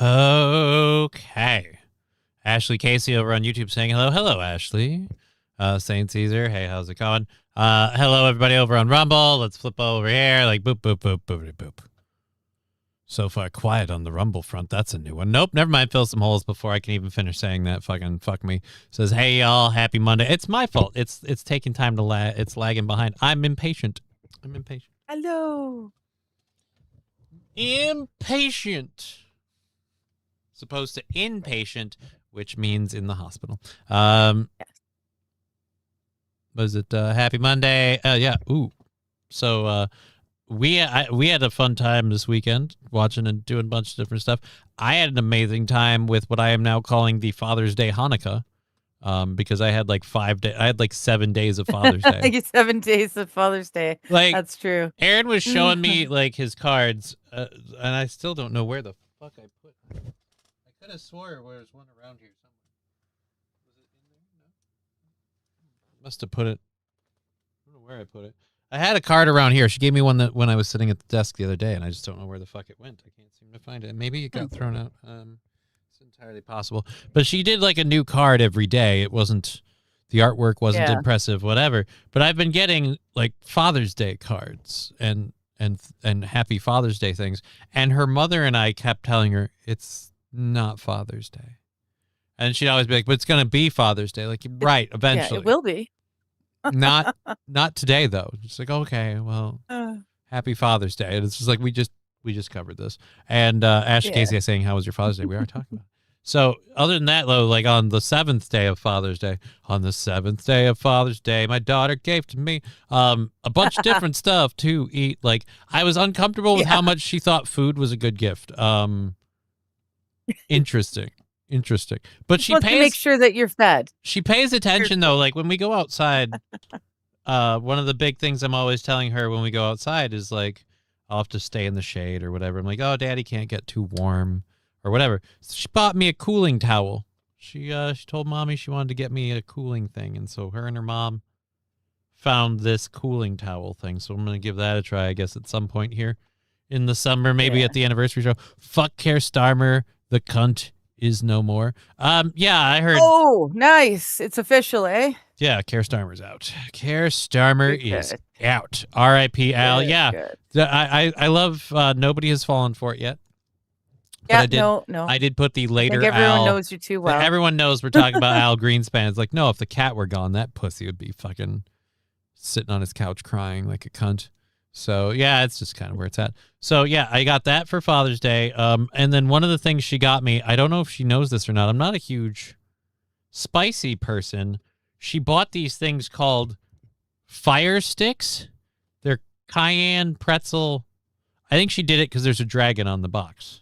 Okay. Ashley Casey over on YouTube saying hello. Hello, Ashley. Saint Caesar. Hey, how's it going? Hello, everybody over on Rumble. Let's flip over here. Like, boop, boop, boop, boop, boop. So far, quiet on the Rumble front. That's a new one. Nope, never mind. Fill some holes before I can even finish saying that. Fucking fuck me. Says, hey, y'all. Happy Monday. It's my fault. It's taking time to It's lagging behind. I'm impatient. Hello. Impatient. Supposed to inpatient, which means in the hospital. Yes. Was it Happy Monday? Yeah. Ooh. So we had a fun time this weekend watching and doing a bunch of different stuff. I had an amazing time with what I am now calling the Father's Day Hanukkah, because I had like 7 days of Father's Day. I get 7 days of Father's Day. Like, that's true. Aaron was showing me like his cards, and I still don't know where the fuck I put it. I could have swore there was one around here somewhere. Was it in there? No. Must have put it. I don't know where I put it. I had a card around here. She gave me one that when I was sitting at the desk the other day, and I just don't know where the fuck it went. I can't seem to find it. Maybe it got thrown out. It's entirely possible. But she did like a new card every day. It wasn't, the artwork wasn't impressive, whatever. But I've been getting like Father's Day cards and Happy Father's Day things. And her mother and I kept telling her it's not Father's Day. And she'd always be like, but it's going to be Father's Day. Like, right, eventually. Yeah, it will be. Not today, though. It's like, okay, well, Happy Father's Day. And it's just like, we just covered this. And Ashley Casey is saying, how was your Father's Day? We are talking about it. So other than that, though, like on the 7th day of Father's Day, my daughter gave to me a bunch of different stuff to eat. Like, I was uncomfortable with how much she thought food was a good gift. Interesting. But she pays to make sure that you're fed. She pays attention though. Like when we go outside, one of the big things I'm always telling her when we go outside is like, I'll have to stay in the shade or whatever. I'm like, oh, Daddy can't get too warm or whatever. So she bought me a cooling towel. She told Mommy she wanted to get me a cooling thing, and so her and her mom found this cooling towel thing. So I'm gonna give that a try, I guess, at some point here in the summer, maybe at the anniversary show. Fuck Keir Starmer, the cunt is no more. Yeah, I heard. Oh, nice. It's official, eh? Yeah, Keir Starmer's out. Keir Starmer is out. R.I.P. Al. Yeah, I love Nobody Has Fallen for It Yet. Yeah, no. I did put the later I think everyone Al. knows you too well. Everyone knows we're talking about Al Greenspan. It's like, no, if the cat were gone, that pussy would be fucking sitting on his couch crying like a cunt. So, yeah, it's just kind of where it's at. So, yeah, I got that for Father's Day. And then one of the things she got me, I don't know if she knows this or not. I'm not a huge spicy person. She bought these things called fire sticks. They're cayenne pretzel. I think she did it because there's a dragon on the box.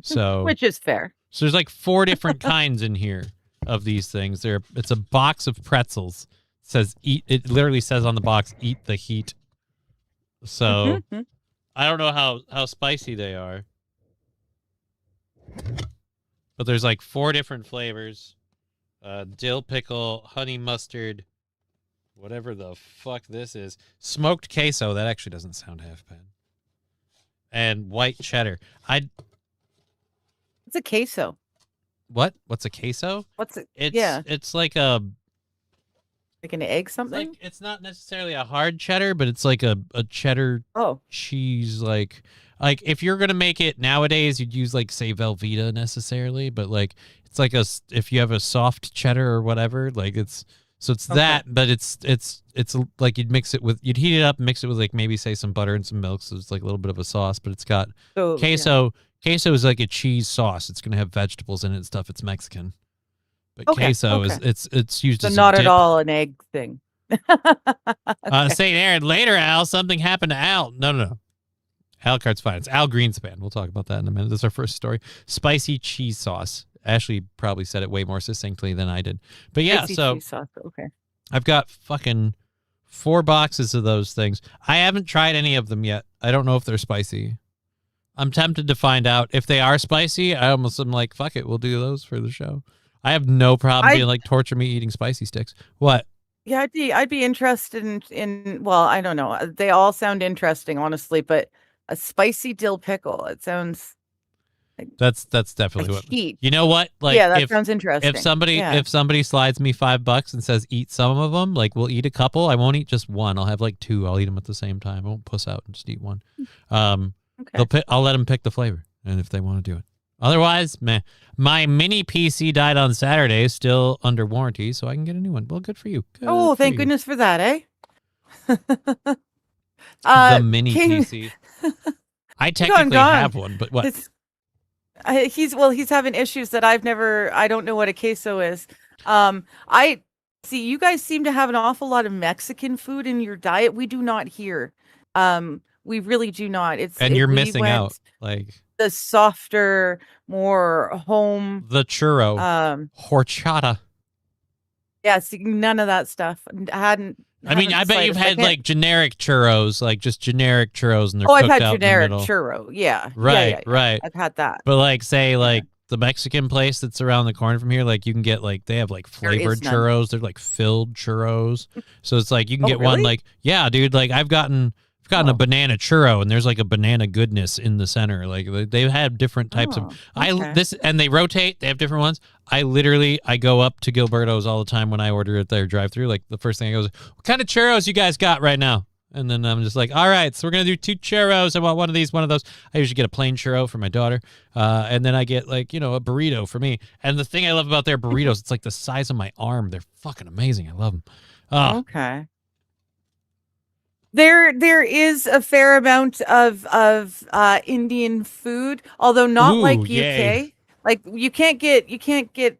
So, which is fair. So there's like 4 different kinds in here of these things. It's a box of pretzels. It says eat. It literally says on the box, eat the heat. So I don't know how spicy they are. But there's like 4 different flavors. Dill pickle, honey mustard, whatever the fuck this is. Smoked queso. That actually doesn't sound half bad. And white cheddar. It's a queso. What? What's a queso? What's it? It's like a... Like an egg something? It's not necessarily a hard cheddar, but it's like a cheddar cheese. Like if you're going to make it nowadays, you'd use like, say, Velveeta necessarily. But like, it's like if you have a soft cheddar or whatever, like it's that, but it's like you'd heat it up, mix it with like maybe say some butter and some milk. So it's like a little bit of a sauce, but it's got queso. Yeah. Queso is like a cheese sauce. It's going to have vegetables in it and stuff. It's Mexican. But queso is it's used as not a dip. At all an egg thing. St. Aaron, later, Al, something happened to Al. No. Al Cart's fine. It's Al Greenspan. We'll talk about that in a minute. That's our first story. Spicy cheese sauce. Ashley probably said it way more succinctly than I did. But yeah, spicy so cheese sauce. Okay. I've got fucking 4 boxes of those things. I haven't tried any of them yet. I don't know if they're spicy. I'm tempted to find out. If they are spicy, I almost am like, fuck it, we'll do those for the show. I have no problem being like, torture me eating spicy sticks. What? Yeah, I'd be interested in well, I don't know. They all sound interesting, honestly, but a spicy dill pickle. It sounds That's A definitely what. heat. You know what? Like Yeah, that sounds interesting. if somebody Yeah. if somebody slides me $5 and says eat some of them, like we'll eat a couple. I won't eat just one. I'll have like two. I'll eat them at the same time. I won't puss out and just eat one. Okay. I'll let them pick the flavor, and if they want to do it. Otherwise, meh. My mini PC died on Saturday, still under warranty, so I can get a new one. Well, good for you. Good Oh, for thank you. goodness for that, eh? The mini King, PC. I technically have one, but what? he's having issues that I don't know what a queso is. I see you guys seem to have an awful lot of Mexican food in your diet. We do not here. We really do not. You're we missing went out. Like the softer, more home. the churro, horchata. Yeah, see, none of that stuff. I mean, I bet you've had like generic churros, like just generic churros, and they're I've cooked had out generic in the middle. churro. Yeah. Right, yeah. right. I've had that. But like, say, like the Mexican place that's around the corner from here, like you can get like they have like flavored churros. They're like filled churros, so it's like you can get one like dude. Like I've gotten a banana churro, and there's like a banana goodness in the center. Like they have different types of and they rotate. They have different ones. I go up to Gilberto's all the time when I order at their drive-through. Like the first thing I go is, "What kind of churros you guys got right now?" And then I'm just like, "All right, so we're gonna do 2 churros. I want one of these, one of those." I usually get a plain churro for my daughter, and then I get like a burrito for me. And the thing I love about their burritos, it's like the size of my arm. They're fucking amazing. I love them. Okay. There is a fair amount of Indian food, although not like UK. Yay. Like you can't get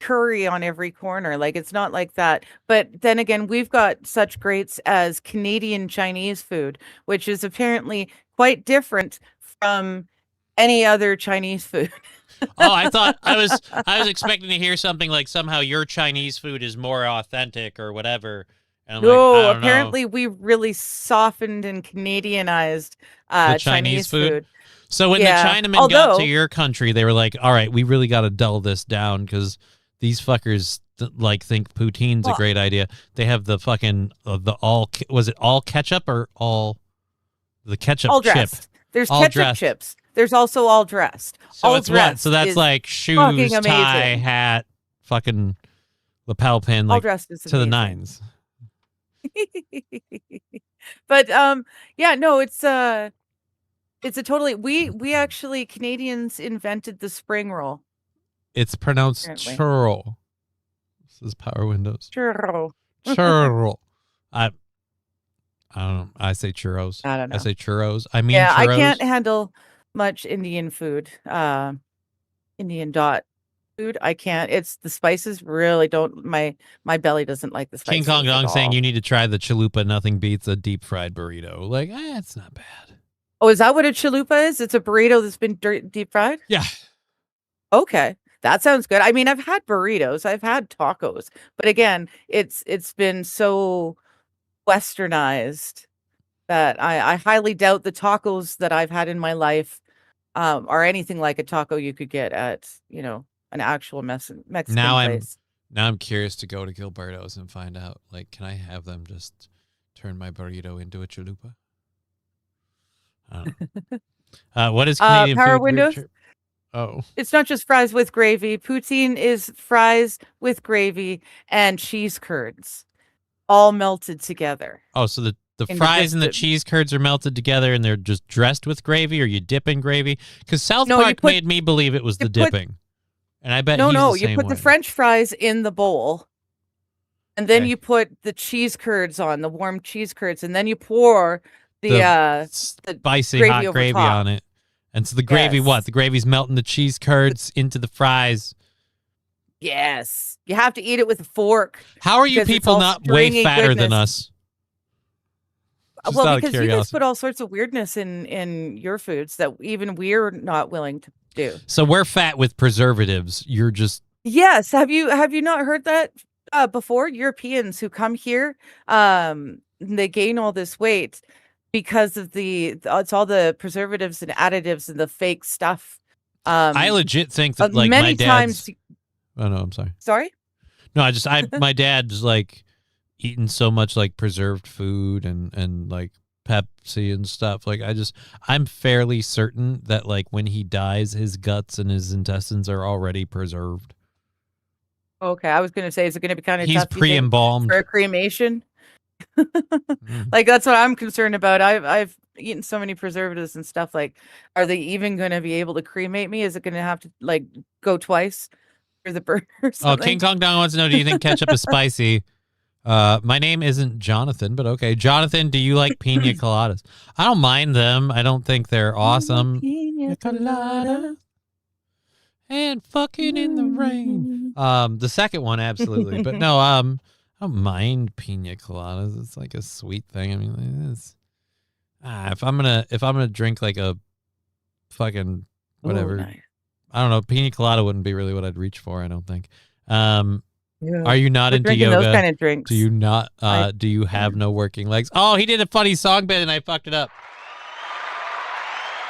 curry on every corner. Like it's not like that. But then again, we've got such greats as Canadian Chinese food, which is apparently quite different from any other Chinese food. I thought I was expecting to hear something like somehow your Chinese food is more authentic or whatever. And no, apparently we really softened and Canadianized Chinese food. So when the Chinamen got to your country, they were like, "All right, we really got to dull this down because these fuckers think poutine's a great idea." They have the fucking was it all ketchup or all the ketchup all chip? Dressed. There's all ketchup dressed. chips. There's also all dressed. So all it's dressed what? So that's like shoes, tie, hat, fucking lapel pin, like all dressed is to the nines. But no, it's a totally we actually Canadians invented the spring roll. It's pronounced churro. This is Power Windows. Churro. I don't know. I say churros. I don't know. I say churros. I mean, churros. I can't handle much Indian food. Indian food. I can't. It's the spices really don't. My belly doesn't like the spices. King Kong Dong saying you need to try the chalupa. Nothing beats a deep fried burrito. Like, it's not bad. Oh, is that what a chalupa is? It's a burrito that's been deep fried? Yeah. Okay. That sounds good. I mean, I've had burritos, I've had tacos, but again, it's been so westernized that I highly doubt the tacos that I've had in my life are anything like a taco you could get at, an actual Mexican place. Now I'm curious to go to Gilberto's and find out, like, can I have them just turn my burrito into a chalupa? I don't know. What is Canadian Power food? Windows? Oh. It's not just fries with gravy. Poutine is fries with gravy and cheese curds all melted together. Oh, so the fries and the cheese curds are melted together and they're just dressed with gravy, or you dip in gravy? Because South Park made me believe it was the dipping. And I bet you put the French fries in the bowl. And then you put the cheese curds on, the warm cheese curds, and then you pour the spicy hot gravy on it. And so the gravy, what? The gravy's melting the cheese curds into the fries. Yes. You have to eat it with a fork. How are you people not way fatter than us? Just well, because you guys put all sorts of weirdness in your foods that even we're not willing to do. So we're fat with preservatives. You're just... Yes. Have you not heard that before? Europeans who come here, they gain all this weight because of it's all the preservatives and additives and the fake stuff. I legit think that like many my dad's... times. Oh no, I'm sorry. Sorry? No, my dad's like eating so much like preserved food and like Pepsi and stuff. Like I'm fairly certain that like when he dies, his guts and his intestines are already preserved. Okay, I was gonna say, is it gonna be kind of He's tough, you think, pre-embalmed. for a cremation? Like that's what I'm concerned about. I've eaten so many preservatives and stuff. Like, are they even gonna be able to cremate me? Is it gonna have to like go twice for the burn or Oh, King something? Kong Dong wants to know, do you think ketchup is spicy? My name isn't Jonathan, but okay. Jonathan, do you like pina coladas? I don't mind them. I don't think they're awesome. Pina colada. And fucking in the rain. The second one, absolutely. But no, I don't mind pina coladas. It's like a sweet thing. I mean, it's if I'm gonna drink like a fucking whatever. Ooh, nice. I don't know. Pina colada wouldn't be really what I'd reach for, I don't think. Yeah. Are you not We're into drinking yoga? those kind of drinks. Do you not? Do you have no working legs? Oh, he did a funny song bit and I fucked it up.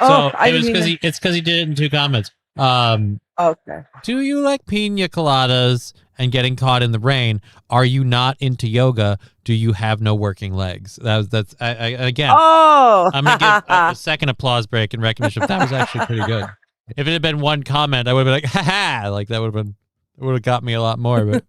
Oh, So I it was didn't because he did it in 2 comments. Okay. Do you like pina coladas and getting caught in the rain? Are you not into yoga? Do you have no working legs? That's again. Oh, I'm gonna give a second applause break in recognition. That was actually pretty good. If it had been one comment, I would have been like, "Ha ha!" Like that would have got me a lot more. But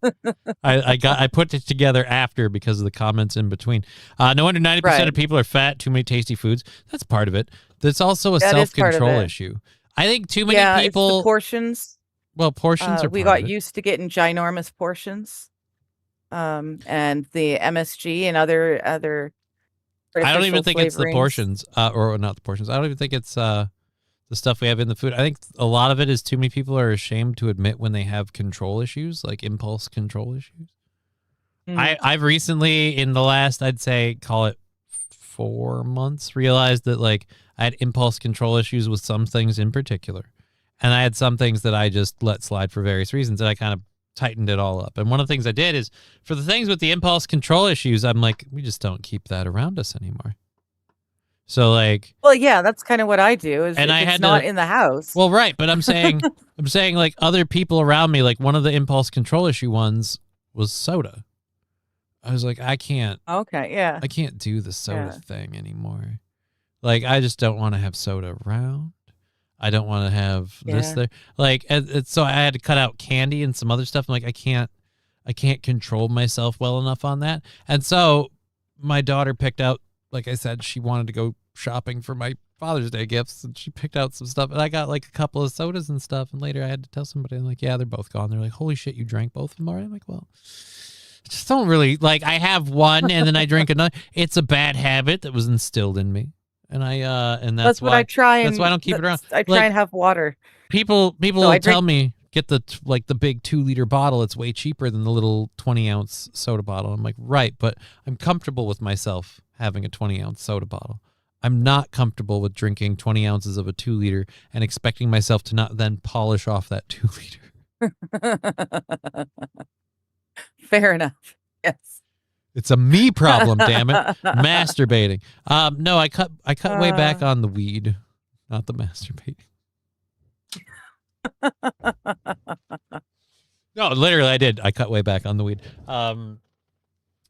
I put it together after because of the comments in between. No wonder 90% of people are fat. Too many tasty foods. That's part of it. That's also a self-control issue. I think too many people. It's the portions. Well, portions are. We got used to getting ginormous portions, and the MSG and other. I don't even think it's the portions, or not the portions. I don't even think it's the stuff we have in the food. I think a lot of it is too many people are ashamed to admit when they have control issues, like impulse control issues. I've recently, in the last, I'd say, call it 4 months, realized that like I had impulse control issues with some things in particular. And I had some things that I just let slide for various reasons, and I kind of tightened it all up. And one of the things I did is, for the things with the impulse control issues, I'm like, we just don't keep that around us anymore. So like, well, yeah, that's kind of what I do. Is and I it's had not in the house. Well, right, but I'm saying like other people around me, like one of the impulse control issue ones was soda. I was like, I can't. Okay, yeah. I can't do the soda thing anymore. Like, I just don't want to have soda around. I don't want to have this there. Like, so I had to cut out candy and some other stuff. I'm like, I can't control myself well enough on that. And so my daughter picked out, like I said, she wanted to go shopping for my Father's Day gifts, and she picked out some stuff, and I got like a couple of sodas and stuff. And later I had to tell somebody, I'm like, yeah, they're both gone. They're like, holy shit, you drank both of them already? I'm like, well, I just don't really like. I have one and then I drink another. It's a bad habit that was instilled in me. And that's why what I try. That's why I don't keep it around. I try and have water. People will tell me, get the big 2-liter bottle. It's way cheaper than the little 20-ounce soda bottle. I'm like, right, but I'm comfortable with myself having a 20-ounce soda bottle. I'm not comfortable with drinking 20 ounces of a 2-liter and expecting myself to not then polish off that 2-liter. Fair enough. Yes. It's a me problem, damn it. Masturbating. No, I cut way back on the weed, not the masturbating. No, literally I did. I cut way back on the weed.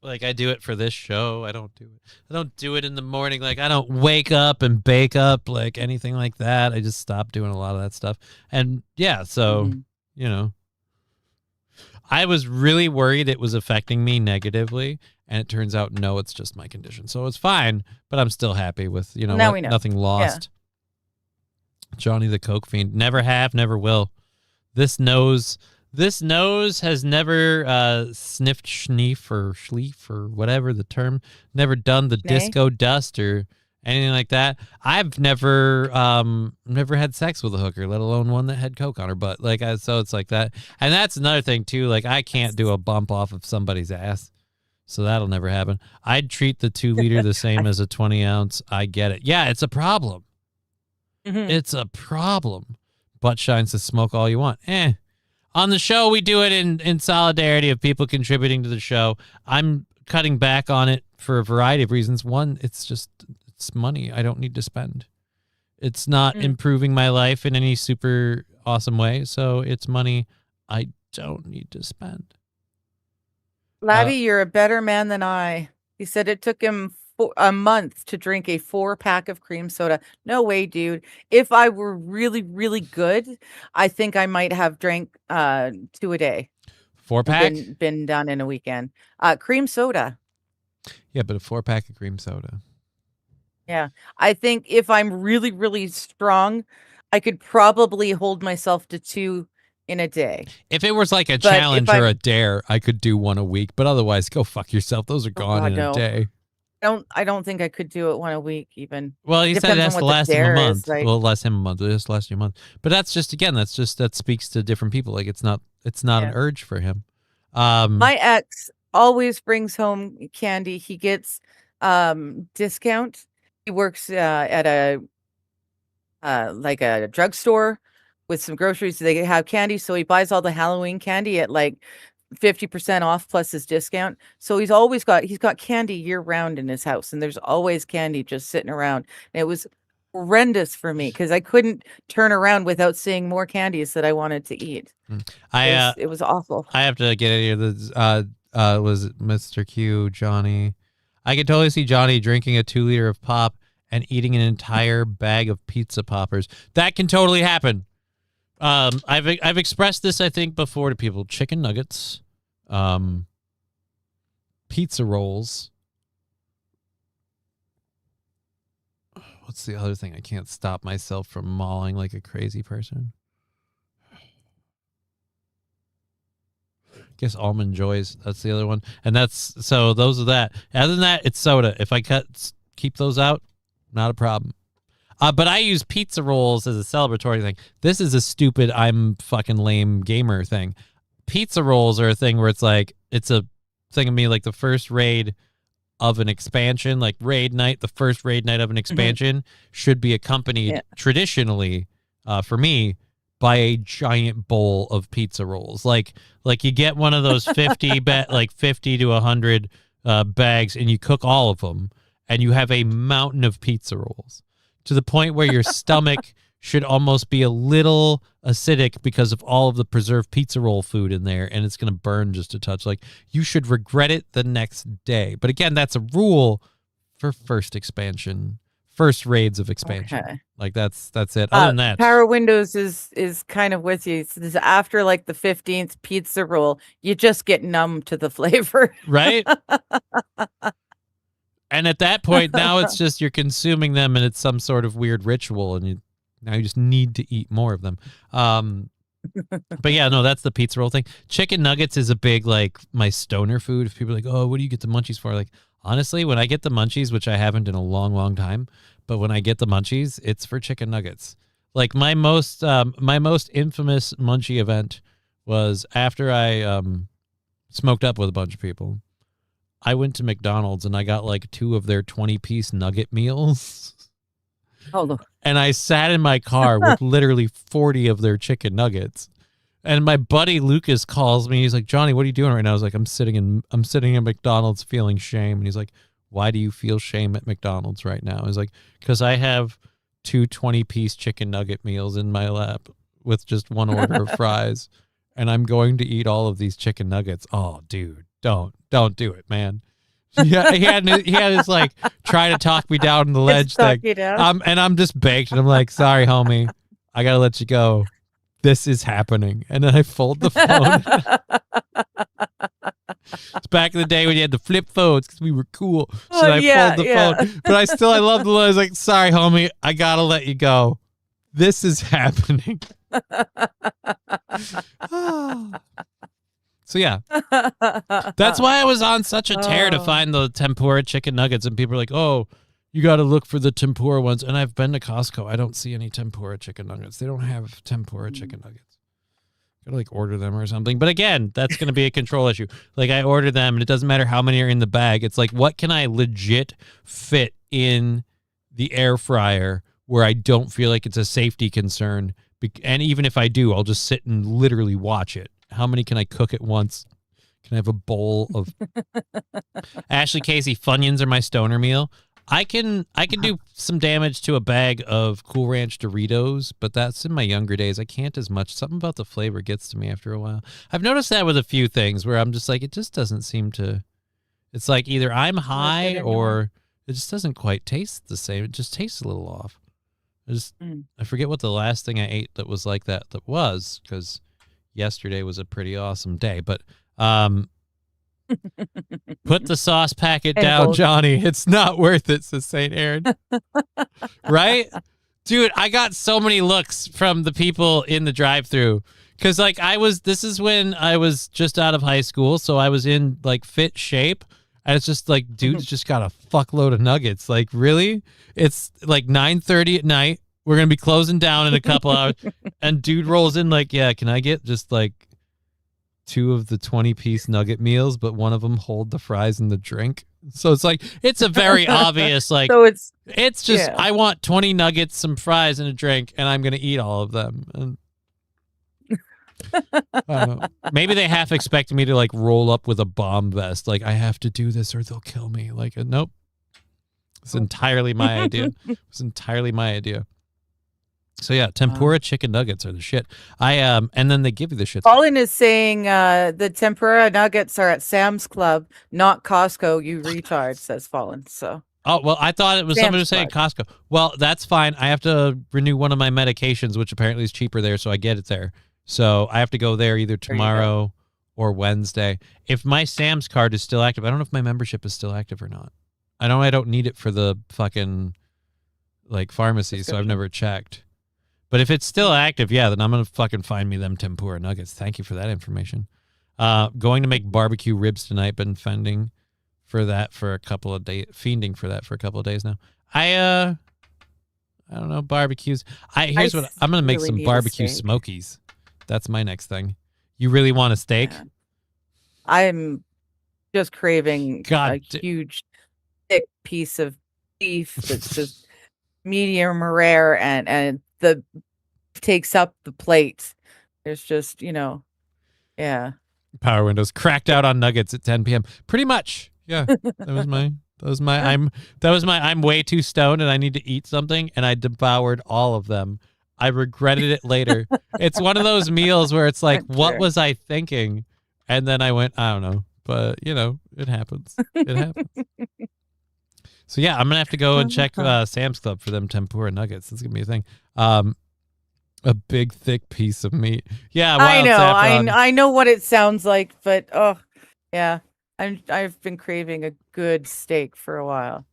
Like I do it for this show. I don't do it in the morning. Like I don't wake up and bake up like anything like that. I just stopped doing a lot of that stuff. And yeah, so, you know, I was really worried it was affecting me negatively, and it turns out, no, it's just my condition. So it's fine, but I'm still happy with, you know, nothing lost. Yeah. Johnny the Coke Fiend. Never have, never will. This nose has never sniffed schneef or schleef or whatever the term, never done the disco dust or anything like that. I've never had sex with a hooker, let alone one that had coke on her butt. Like, so it's like that. And that's another thing too. Like, I can't do a bump off of somebody's ass, so that'll never happen. I'd treat the 2-liter the same as a 20-ounce. I get it. Yeah, it's a problem. It's a problem. Butt shines to smoke all you want. On the show, we do it in solidarity of people contributing to the show. I'm cutting back on it for a variety of reasons. One, it's money I don't need to spend. It's not improving my life in any super awesome way, so it's money I don't need to spend. Laddie, you're a better man than I. He said it took him a month to drink a 4-pack of cream soda. No way, dude. If I were really, really good, I think I might have drank 2 a day. 4-pack? Been done in a weekend. Cream soda. Yeah, but a 4-pack of cream soda. Yeah. I think if I'm really, really strong, I could probably hold myself to 2 in a day. If it was like a challenge or a dare, I could do 1 a week. But otherwise, go fuck yourself. Those are gone in a day. I don't think I could do it 1 a week even. Well, he said it has to last him a month. Well, last him a month. It has to last you a month. But that's just, again, that speaks to different people. Like it's not an urge for him. My ex always brings home candy. He gets discount. He works at a like a drugstore with some groceries. They have candy, so he buys all the Halloween candy at like 50% off plus his discount. So he's got candy year round in his house, and there's always candy just sitting around. And it was horrendous for me because I couldn't turn around without seeing more candies that I wanted to eat. It was awful. I have to get into this. Was it Mr. Q, Johnny? I could totally see Johnny drinking a 2 liter of pop and eating an entire bag of pizza poppers. That can totally happen. I've expressed this, I think, before to people. Chicken nuggets, pizza rolls. What's the other thing? I can't stop myself from mauling like a crazy person. Guess Almond Joys. That's the other one. And those are that. Other than that, it's soda. If I keep those out, not a problem. But I use pizza rolls as a celebratory thing. This is a stupid, I'm fucking lame gamer thing. Pizza rolls are a thing where it's like, it's a thing of me, like the first raid of an expansion, like raid night, the first raid night of an expansion should be accompanied traditionally, for me, by a giant bowl of pizza rolls. Like you get one of those 50 to 100 bags, and you cook all of them, and you have a mountain of pizza rolls to the point where your stomach should almost be a little acidic because of all of the preserved pizza roll food in there, and it's going to burn just a touch. Like, you should regret it the next day. But again, that's a rule for first raids of expansion. Okay. Like that's it. Other than that, Power Windows is kind of with you. So after like the 15th pizza roll, you just get numb to the flavor, right? And at that point, now it's just you're consuming them, and it's some sort of weird ritual, and now you just need to eat more of them. But yeah, no, that's the pizza roll thing. Chicken nuggets is a big, like, my stoner food. If people are like, oh, what do you get the munchies for? Like, honestly, when I get the munchies, which I haven't in a long, long time, but when I get the munchies, it's for chicken nuggets. Like, my most infamous munchie event was after I smoked up with a bunch of people. I went to McDonald's and I got like 2 of their 20-piece nugget meals. Oh, look. And I sat in my car with literally 40 of their chicken nuggets. And my buddy Lucas calls me. He's like, Johnny, what are you doing right now? I was like, I'm sitting in McDonald's feeling shame. And he's like, why do you feel shame at McDonald's right now? I was like, because I have 2 20-piece chicken nugget meals in my lap with just 1 order of fries. And I'm going to eat all of these chicken nuggets. Oh, dude, don't do it, man. Yeah, he had his like try to talk me down on the ledge thing. And I'm just baked, and I'm like, sorry, homie, I gotta let you go. This is happening. And then I fold the phone. It's back in the day when you had the flip phones because we were cool. So I fold the phone. But I love the line. I was like, sorry, homie, I gotta let you go. This is happening. So yeah, that's why I was on such a tear to find the tempura chicken nuggets, and people are like, "Oh, you got to look for the tempura ones." And I've been to Costco; I don't see any tempura chicken nuggets. They don't have tempura chicken nuggets. Gotta like order them or something. But again, that's gonna be a control issue. Like I order them, and it doesn't matter how many are in the bag. It's like, what can I legit fit in the air fryer where I don't feel like it's a safety concern? And even if I do, I'll just sit and literally watch it. How many can I cook at once? Can I have a bowl of Ashley Casey Funyuns are my stoner meal? I can do some damage to a bag of Cool Ranch Doritos, but that's in my younger days. I can't as much. Something about the flavor gets to me after a while. I've noticed that with a few things where I'm just like, it just doesn't seem to. It's like either I'm high or it just doesn't quite taste the same. It just tastes a little off. Mm. I forget what the last thing I ate that was like that was, because yesterday was a pretty awesome day. But put the sauce packet down, Johnny. It's not worth it, says St. Aaron. Right? Dude, I got so many looks from the people in the drive-thru. Because, like, this is when I was just out of high school, so I was in, like, fit shape. And it's just like, dude's just got a fuckload of nuggets. Like, really? It's like 9:30 at night. We're going to be closing down in a couple hours. And dude rolls in like, yeah, can I get just like 2 of the 20-piece nugget meals, but one of them hold the fries and the drink? So it's like, it's a very obvious, like, so it's just, I want 20 nuggets, some fries, and a drink, and I'm going to eat all of them. And I don't know. Maybe they half expect me to like roll up with a bomb vest. Like, I have to do this or they'll kill me. Like, nope. It's entirely my idea. It's entirely my idea. So yeah, tempura chicken nuggets are the shit. And then they give you the shit. Colin is saying the tempura nuggets are at Sam's Club, not Costco. You retard, says Colin. So. Oh, well, I thought it was somebody was saying Costco. Well, that's fine. I have to renew one of my medications, which apparently is cheaper there, so I get it there. So I have to go there either tomorrow or Wednesday. If my Sam's card is still active, I don't know if my membership is still active or not. I don't need it for the fucking like pharmacy, so I've never checked. But if it's still active, yeah, then I'm going to fucking find me them tempura nuggets. Thank you for that information. Going to make barbecue ribs tonight, been fiending for that for a couple of days now. I don't know, barbecues. I'm going to make some barbecue smokies. That's my next thing. You really want a steak? Yeah. I'm just craving a huge, thick piece of beef that's just medium rare and the takes up the plate. There's just, yeah. Power windows cracked out on nuggets at 10 p.m. Pretty much. Yeah. That was my I'm way too stoned and I need to eat something, and I devoured all of them. I regretted it later. It's one of those meals where it's like, what was I thinking? And then I went, I don't know. But, it happens. It happens. So, yeah, I'm going to have to go and check Sam's Club for them tempura nuggets. That's going to be a thing. A big, thick piece of meat. Yeah, I know. I know what it sounds like, but, yeah. I've been craving a good steak for a while.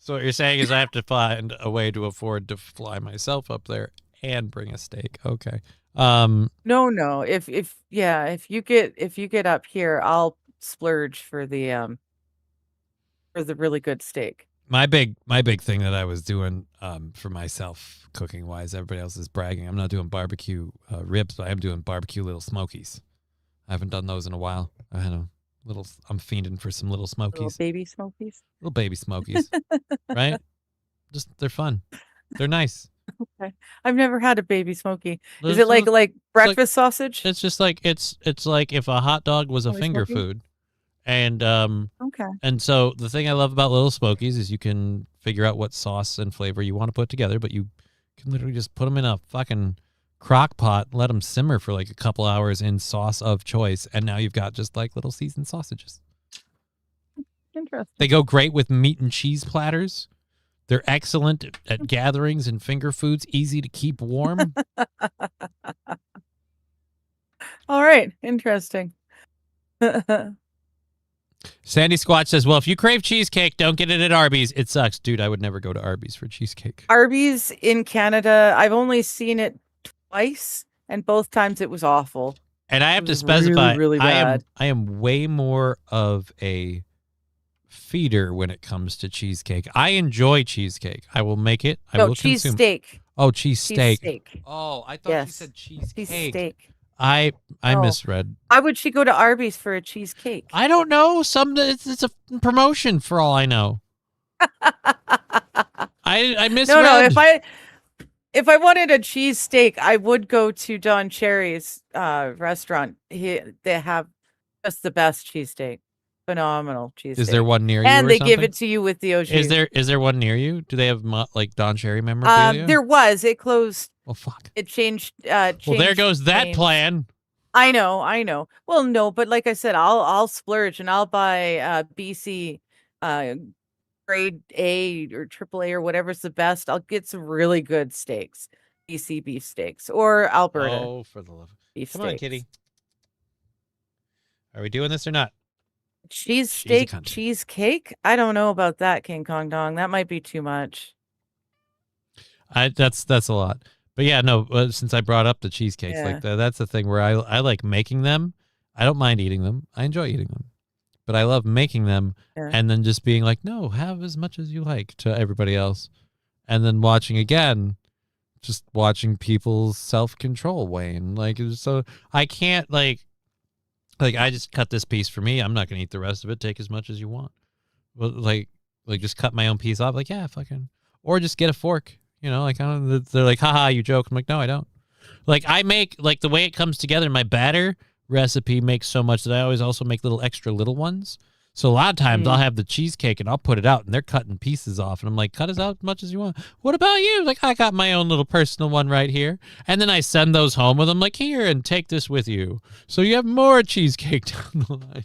So what you're saying is I have to find a way to afford to fly myself up there and bring a steak. Okay. No. If you get up here, I'll splurge for the really good steak. My big thing that I was doing for myself cooking wise, everybody else is bragging. I'm not doing barbecue ribs, but I am doing barbecue little smokies. I haven't done those in a while. I'm fiending for some little smokies. Little baby smokies? Little baby smokies. Right? Just, they're fun. They're nice. Okay. I've never had a baby smoky. Is it like breakfast sausage? It's just like, it's like if a hot dog was a finger food. And okay. And so the thing I love about Little Smokies is you can figure out what sauce and flavor you want to put together, but you can literally just put them in a fucking crock pot, let them simmer for like a couple hours in sauce of choice, and now you've got just like little seasoned sausages. Interesting. They go great with meat and cheese platters. They're excellent at gatherings and finger foods, easy to keep warm. All right. Interesting. Sandy Squatch says, well, if you crave cheesecake, don't get it at Arby's. It sucks. Dude, I would never go to Arby's for cheesecake. Arby's in Canada, I've only seen it twice, and both times it was awful. And I have to specify, really bad. I am way more of a feeder when it comes to cheesecake. I enjoy cheesecake. I will make it. I will cheese consume. Steak. Oh, cheese steak. Steak. Oh, I thought you said cheesecake. Cheese steak. I misread. Why would she go to Arby's for a cheesecake? I don't know. It's a promotion for all I know. I misread. No. If I wanted a cheesesteak, I would go to Don Cherry's restaurant. They have just the best cheesesteak. Phenomenal cheesesteak. Is there one near you? And or they something? give it to you with the au jus. Is there one near you? Do they have like Don Cherry memorabilia? There was. It closed. Well, fuck. It changed. Well, there goes that plan. I know, I know. Well, no, but like I said, I'll splurge and I'll buy BC uh grade A or triple A or whatever's the best. I'll get some really good steaks, BC beef steaks or Alberta Oh, for the love. beef Come on, steaks. kitty. Are we doing this or not? Cheese She's a steak cunt. cheesecake? I don't know about that, King Kong Dong. That might be too much. That's a lot. But yeah, no. Since I brought up the cheesecakes, Yeah. like that's the thing where I like making them. I don't mind eating them. I enjoy eating them, but I love making them Yeah. and then just being like, no, have as much as you like to everybody else, and then watching again, just watching people's self control wane. Like so, I can't like I just cut this piece for me. I'm not gonna eat the rest of it. Take as much as you want. Well, like just cut my own piece off. Like yeah, fucking, or just get a fork. You know, like I don't. They're like, haha, you joke. I'm like, no, I don't. Like I make like the way it comes together. My batter recipe makes so much that I always also make little extra little ones. So a lot of times I'll have the cheesecake and I'll put it out and they're cutting pieces off and I'm like, cut as out as much as you want. What about you? Like I got my own little personal one right here. And then I send those home with them like, here and take this with you. So you have more cheesecake down the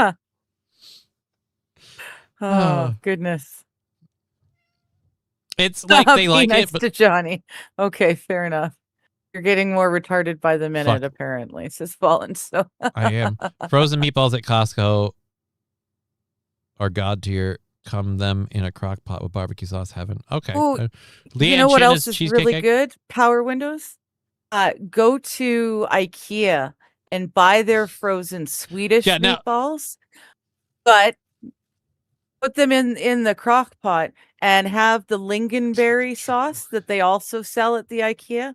line. Oh, goodness. It's like they like nice it, but to Johnny. Okay, fair enough. You're getting more retarded by the minute, Fuck. apparently, says Fallen. So I am. Frozen meatballs at Costco are god tier. Come them in a crock pot with barbecue sauce heaven. Okay. Ooh, you know what Chin else is really egg? good? Power Windows. Go to IKEA and buy their frozen Swedish meatballs, but put them in the crock pot and have the lingonberry sauce that they also sell at the IKEA.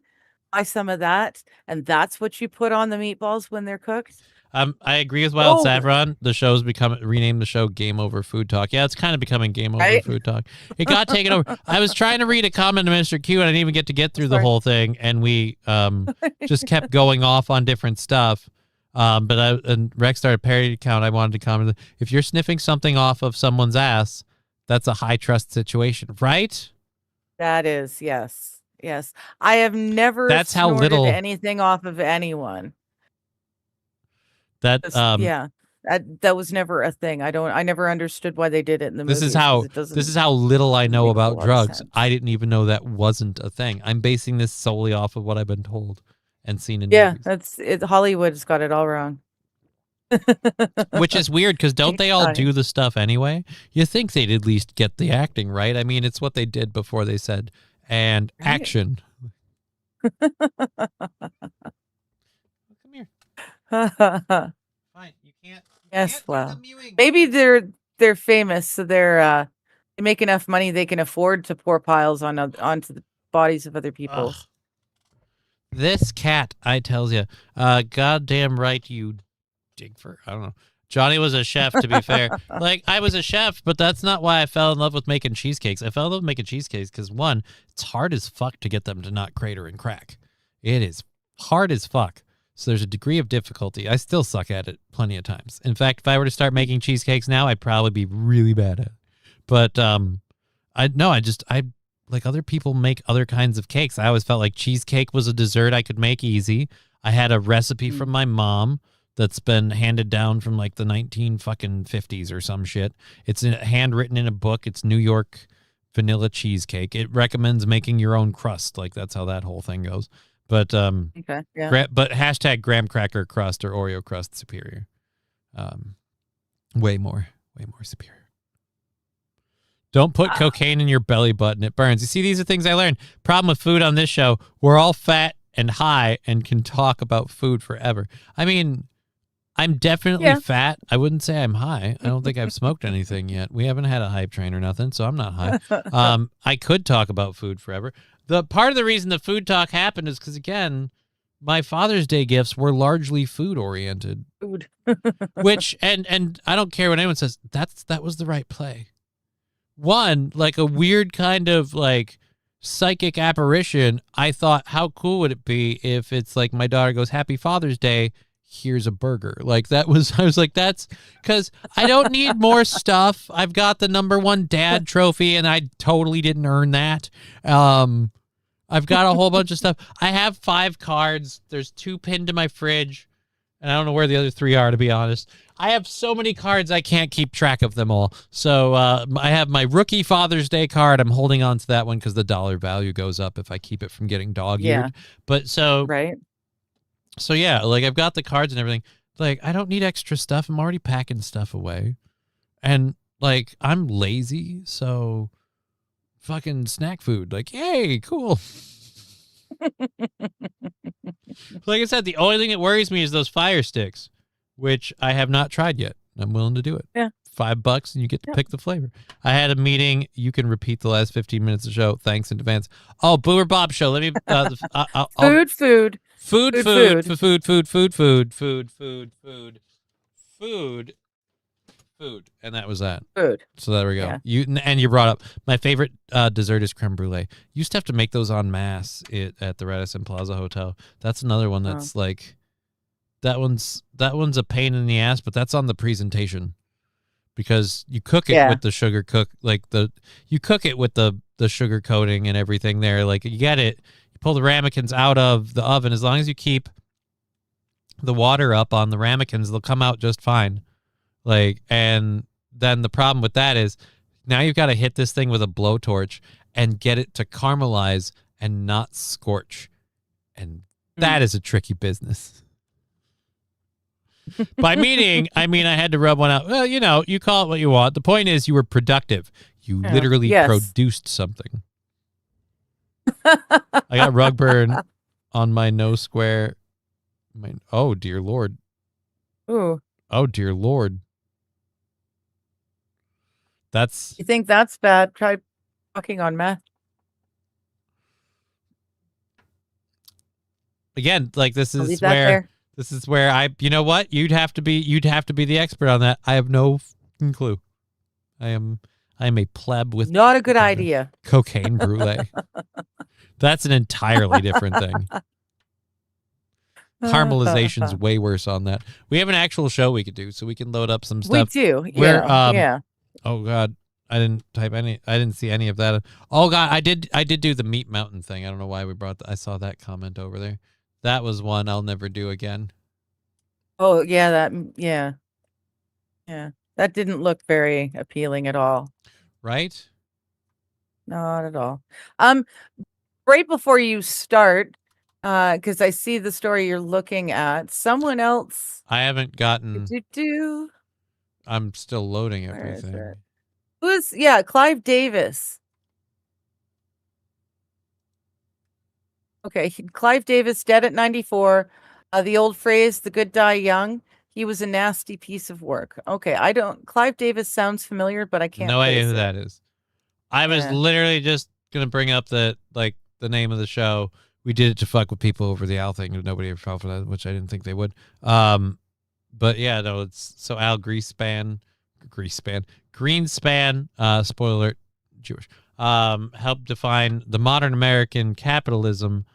Buy some of that, and that's what you put on the meatballs when they're cooked. I agree with Wild Saffron. The show's renamed the show Game Over Food Talk. Yeah, it's kind of becoming Game Over Food Talk. It got taken over. I was trying to read a comment to Mr. Q, and I didn't even get through the whole thing, and we just kept going off on different stuff. And Rex started a parody account. I wanted to comment. If you're sniffing something off of someone's ass, that's a high trust situation, right? That is, yes. Yes. I have never That's how little anything off of anyone. That yeah. That was never a thing. I never understood why they did it in the movie. This is how little I know about drugs. I didn't even know that wasn't a thing. I'm basing this solely off of what I've been told and seen in movies. That's it. Hollywood's got it all wrong. Which is weird because don't they all do the stuff anyway? You think they'd at least get the acting right. I mean, it's what they did before they said and action. Come here. Fine, you can't. Yes, well, maybe they're famous, so they make enough money they can afford to pour piles onto the bodies of other people. Ugh. This cat, I tells you, goddamn right, you digfer. I don't know. Johnny was a chef, to be fair. Like, I was a chef, but that's not why I fell in love with making cheesecakes. I fell in love with making cheesecakes because, one, it's hard as fuck to get them to not crater and crack. It is hard as fuck. So there's a degree of difficulty. I still suck at it plenty of times. In fact, if I were to start making cheesecakes now, I'd probably be really bad at it. But I like other people make other kinds of cakes. I always felt like cheesecake was a dessert I could make easy. I had a recipe from my mom that's been handed down from like the 1950s or some shit. It's handwritten in a book. It's New York vanilla cheesecake. It recommends making your own crust. Like that's how that whole thing goes. But okay, yeah. But hashtag graham cracker crust or Oreo crust superior. Way more superior. Don't put cocaine in your belly button. It burns. You see, these are things I learned. Problem with food on this show, we're all fat and high and can talk about food forever. I mean, I'm definitely fat. I wouldn't say I'm high. I don't think I've smoked anything yet. We haven't had a hype train or nothing, so I'm not high. I could talk about food forever. The part of the reason the food talk happened is because, again, my Father's Day gifts were largely food oriented. Food. Which and I don't care what anyone says, that was the right play. One, like a weird kind of like psychic apparition, I thought, how cool would it be if it's like my daughter goes, Happy Father's Day, here's a burger. Like I was like, that's because I don't need more stuff. I've got the #1 dad trophy and I totally didn't earn that. I've got a whole bunch of stuff. I have 5 cards. There's 2 pinned to my fridge, and I don't know where the other 3 are, to be honest. I have so many cards I can't keep track of them all. So I have my rookie Father's Day card. I'm holding on to that one because the dollar value goes up if I keep it from getting dog-eared. Yeah. But Right. so yeah, like I've got the cards and everything. Like I don't need extra stuff. I'm already packing stuff away. And like I'm lazy, so fucking snack food. Like, yay, cool. Like I said, the only thing that worries me is those fire sticks, which I have not tried yet. I'm willing to do it. Yeah. $5 and you get to pick the flavor. I had a meeting. You can repeat the last 15 minutes of the show. Thanks in advance. Oh, Boomer Bob show. Let me food. And that was that. Food. So there we go. Yeah. You brought up my favorite dessert is creme brulee. Used to have to make those en masse at the Radisson Plaza Hotel. That's another one that's like that one's a pain in the ass, but that's on the presentation because you cook it with the sugar you cook it with the sugar coating and everything there. Like you get it, you pull the ramekins out of the oven. As long as you keep the water up on the ramekins, they'll come out just fine. Like, and then the problem with that is now you've got to hit this thing with a blowtorch and get it to caramelize and not scorch. And that is a tricky business. By meaning, I mean, I had to rub one out. Well, you know, you call it what you want. The point is you were productive. You literally produced something. I got rug burn on my nose square. Oh, dear Lord. Ooh. Oh, dear Lord. You think that's bad? Try fucking on meth. Again, like this is where you know what? You'd have to be the expert on that. I have no clue. I am a pleb with not a good idea. Cocaine brulee. That's an entirely different thing. Caramelization's way worse on that. We have an actual show we could do, so we can load up some stuff. We do. Yeah. Oh God, I didn't see any of that. Oh God, I did do the Meat Mountain thing. I don't know why we brought I saw that comment over there. That was one I'll never do again. Oh yeah, yeah. That didn't look very appealing at all. Right? Not at all. Right before you start, because I see the story you're looking at. Someone else. I haven't gotten. I'm still loading everything. Clive Davis. Okay, Clive Davis, dead at 94. The old phrase, the good die young. He was a nasty piece of work. Okay, Clive Davis sounds familiar, but I can't. No idea who that is. I was literally just going to bring up the name of the show. We did it to fuck with people over the Al thing. Nobody ever fell for that, which I didn't think they would. But yeah, no, it's so Al Greenspan, spoiler alert, Jewish, helped define the modern American capitalism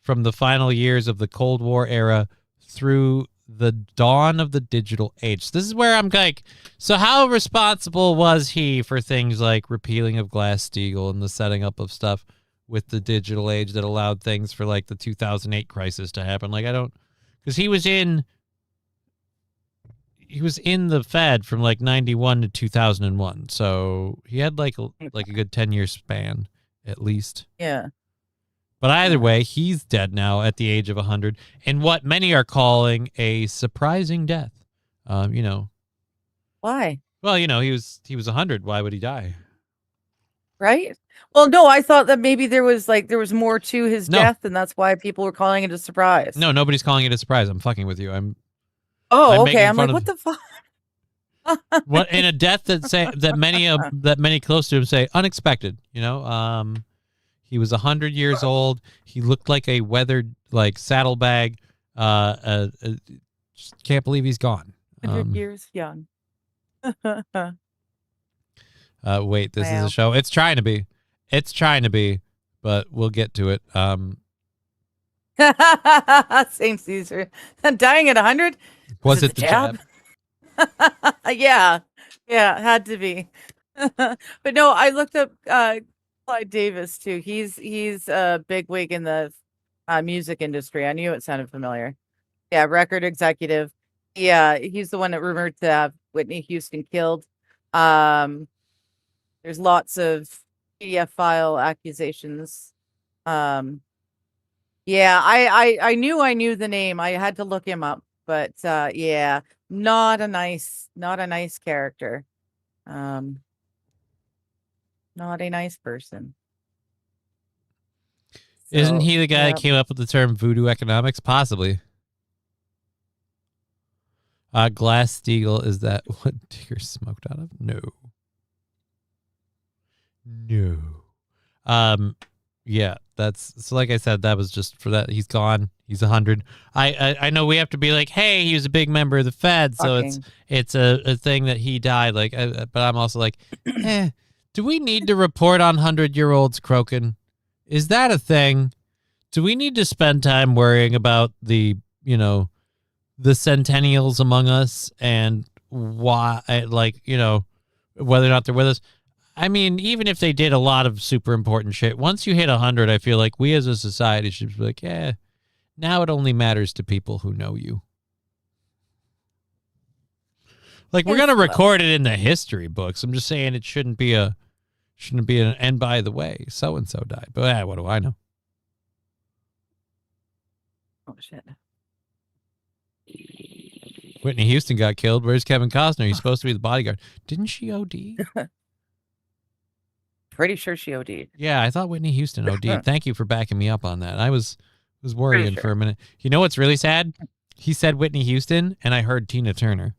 from the final years of the Cold War era through the dawn of the digital age. So this is where I'm like, so how responsible was he for things like repealing of Glass-Steagall and the setting up of stuff with the digital age that allowed things for like the 2008 crisis to happen? Like, I don't, because he was in the Fed from like 91 to 2001. So he had like a good 10-year span at least. Yeah. But either way, he's dead now at the age of 100 in what many are calling a surprising death. You know. Why? Well, you know, he was 100. Why would he die? Right? Well, no, I thought that maybe there was more to his death, and that's why people were calling it a surprise. No, nobody's calling it a surprise. I'm fucking with you. Okay. I'm like, what the fuck? What in a death that many close to him say unexpected, you know? He was 100 years old. He looked like a weathered saddlebag. Just can't believe he's gone. 100 years young. Wait, this is a show. It's trying to be, but we'll get to it. Same Caesar. Dying at 100? Was it the jab? Yeah, it had to be. But no, I looked up Clyde Davis too. He's a bigwig in the music industry. I knew it sounded familiar. Yeah, record executive. Yeah, he's the one that rumored to have Whitney Houston killed. There's lots of PDF file accusations. Yeah, I knew the name. I had to look him up, but yeah, not a nice character. Not a nice person. Isn't So, he the guy yep. that came up with the term voodoo economics? Possibly. Glass-Steagall, is that what Digger smoked out of? No. Yeah, that's so. Like I said, that was just for that. He's gone. He's 100. I know we have to be like, hey, he was a big member of the Fed, so it's a thing that he died. Like, but I'm also like, do we need to report on 100-year-olds croaking? Is that a thing? Do we need to spend time worrying about the centennials among us and why, whether or not they're with us? I mean, even if they did a lot of super important shit, once you hit 100, I feel like we as a society should be like, now it only matters to people who know you. Like, we're going to record it in the history books. I'm just saying it shouldn't be an, and by the way, so-and-so died. But what do I know? Oh, shit. Whitney Houston got killed. Where's Kevin Costner? He's supposed to be the bodyguard. Didn't she OD? Pretty sure she OD'd. Yeah, I thought Whitney Houston OD'd. Thank you for backing me up on that. I was worrying for a minute. You know what's really sad? He said Whitney Houston, and I heard Tina Turner.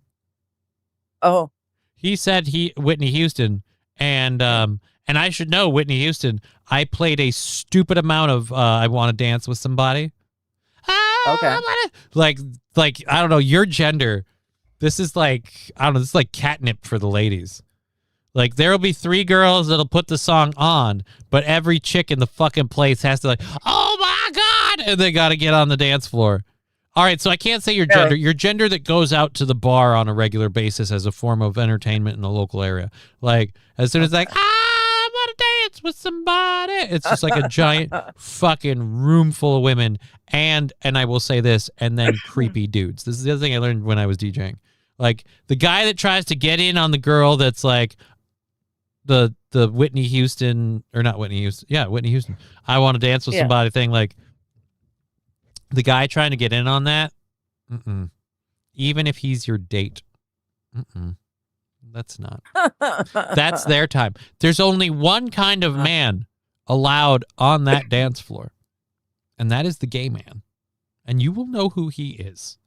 Oh. He said Whitney Houston, and I should know Whitney Houston. I played a stupid amount of I Want to Dance with Somebody. Okay. Like I don't know, your gender. This is like, I don't know, this is like catnip for the ladies. Like, there'll be 3 girls that'll put the song on, but every chick in the fucking place has to like, oh my God, and they got to get on the dance floor. All right, so I can't say your gender. Your gender that goes out to the bar on a regular basis as a form of entertainment in the local area. Like, as soon as like, I want to dance with somebody, it's just like a giant fucking room full of women. And I will say this, and then creepy dudes. This is the other thing I learned when I was DJing. Like, the guy that tries to get in on the girl that's like, the Whitney Houston, or not Whitney Houston. Yeah, Whitney Houston. I want to dance with somebody thing. Like, the guy trying to get in on that, even if he's your date, that's not. That's their time. There's only one kind of man allowed on that dance floor, and that is the gay man. And you will know who he is.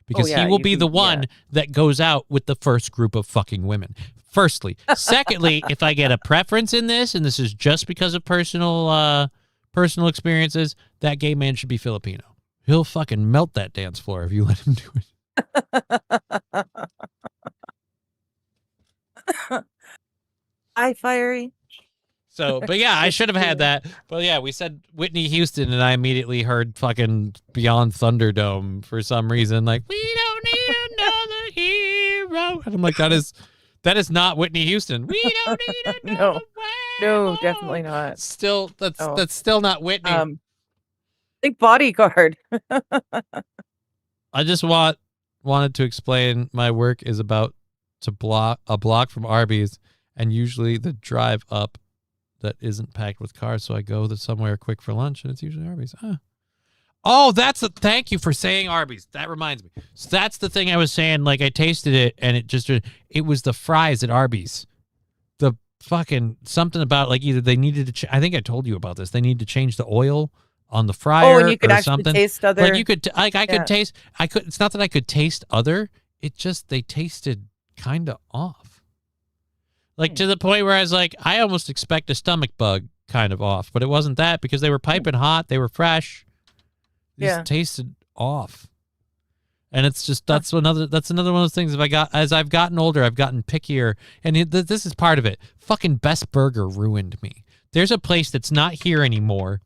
Because he will be the one that goes out with the first group of fucking women. Firstly. Secondly, if I get a preference in this, and this is just because of personal experiences, that gay man should be Filipino. He'll fucking melt that dance floor if you let him do it. Hi, Fiery. So, but yeah, I should have had that. But yeah, we said Whitney Houston, and I immediately heard fucking Beyond Thunderdome for some reason. Like, we don't need another hero. And I'm like, that is not Whitney Houston. We don't need another No, definitely not. Still, that's still not Whitney. I think Bodyguard. I just wanted to explain my work is about a block from Arby's, and usually the drive up that isn't packed with cars, so I go to somewhere quick for lunch, and it's usually Arby's. Oh, thank you for saying Arby's. That reminds me. So that's the thing I was saying. Like, I tasted it, and it was the fries at Arby's. The fucking something about, like, either they needed to. I think I told you about this. They need to change the oil on the fryer. Oh, and you could actually taste other. Like, you could, I could taste. I could. It's not that I could taste other. It just they tasted kind of off. Like, to the point where I was like, I almost expect a stomach bug kind of off, but it wasn't that because they were piping hot. They were fresh. They just tasted off. And it's just, that's another one of those things. As I've gotten older, I've gotten pickier, and this is part of it. Fucking Best Burger ruined me. There's a place that's not here anymore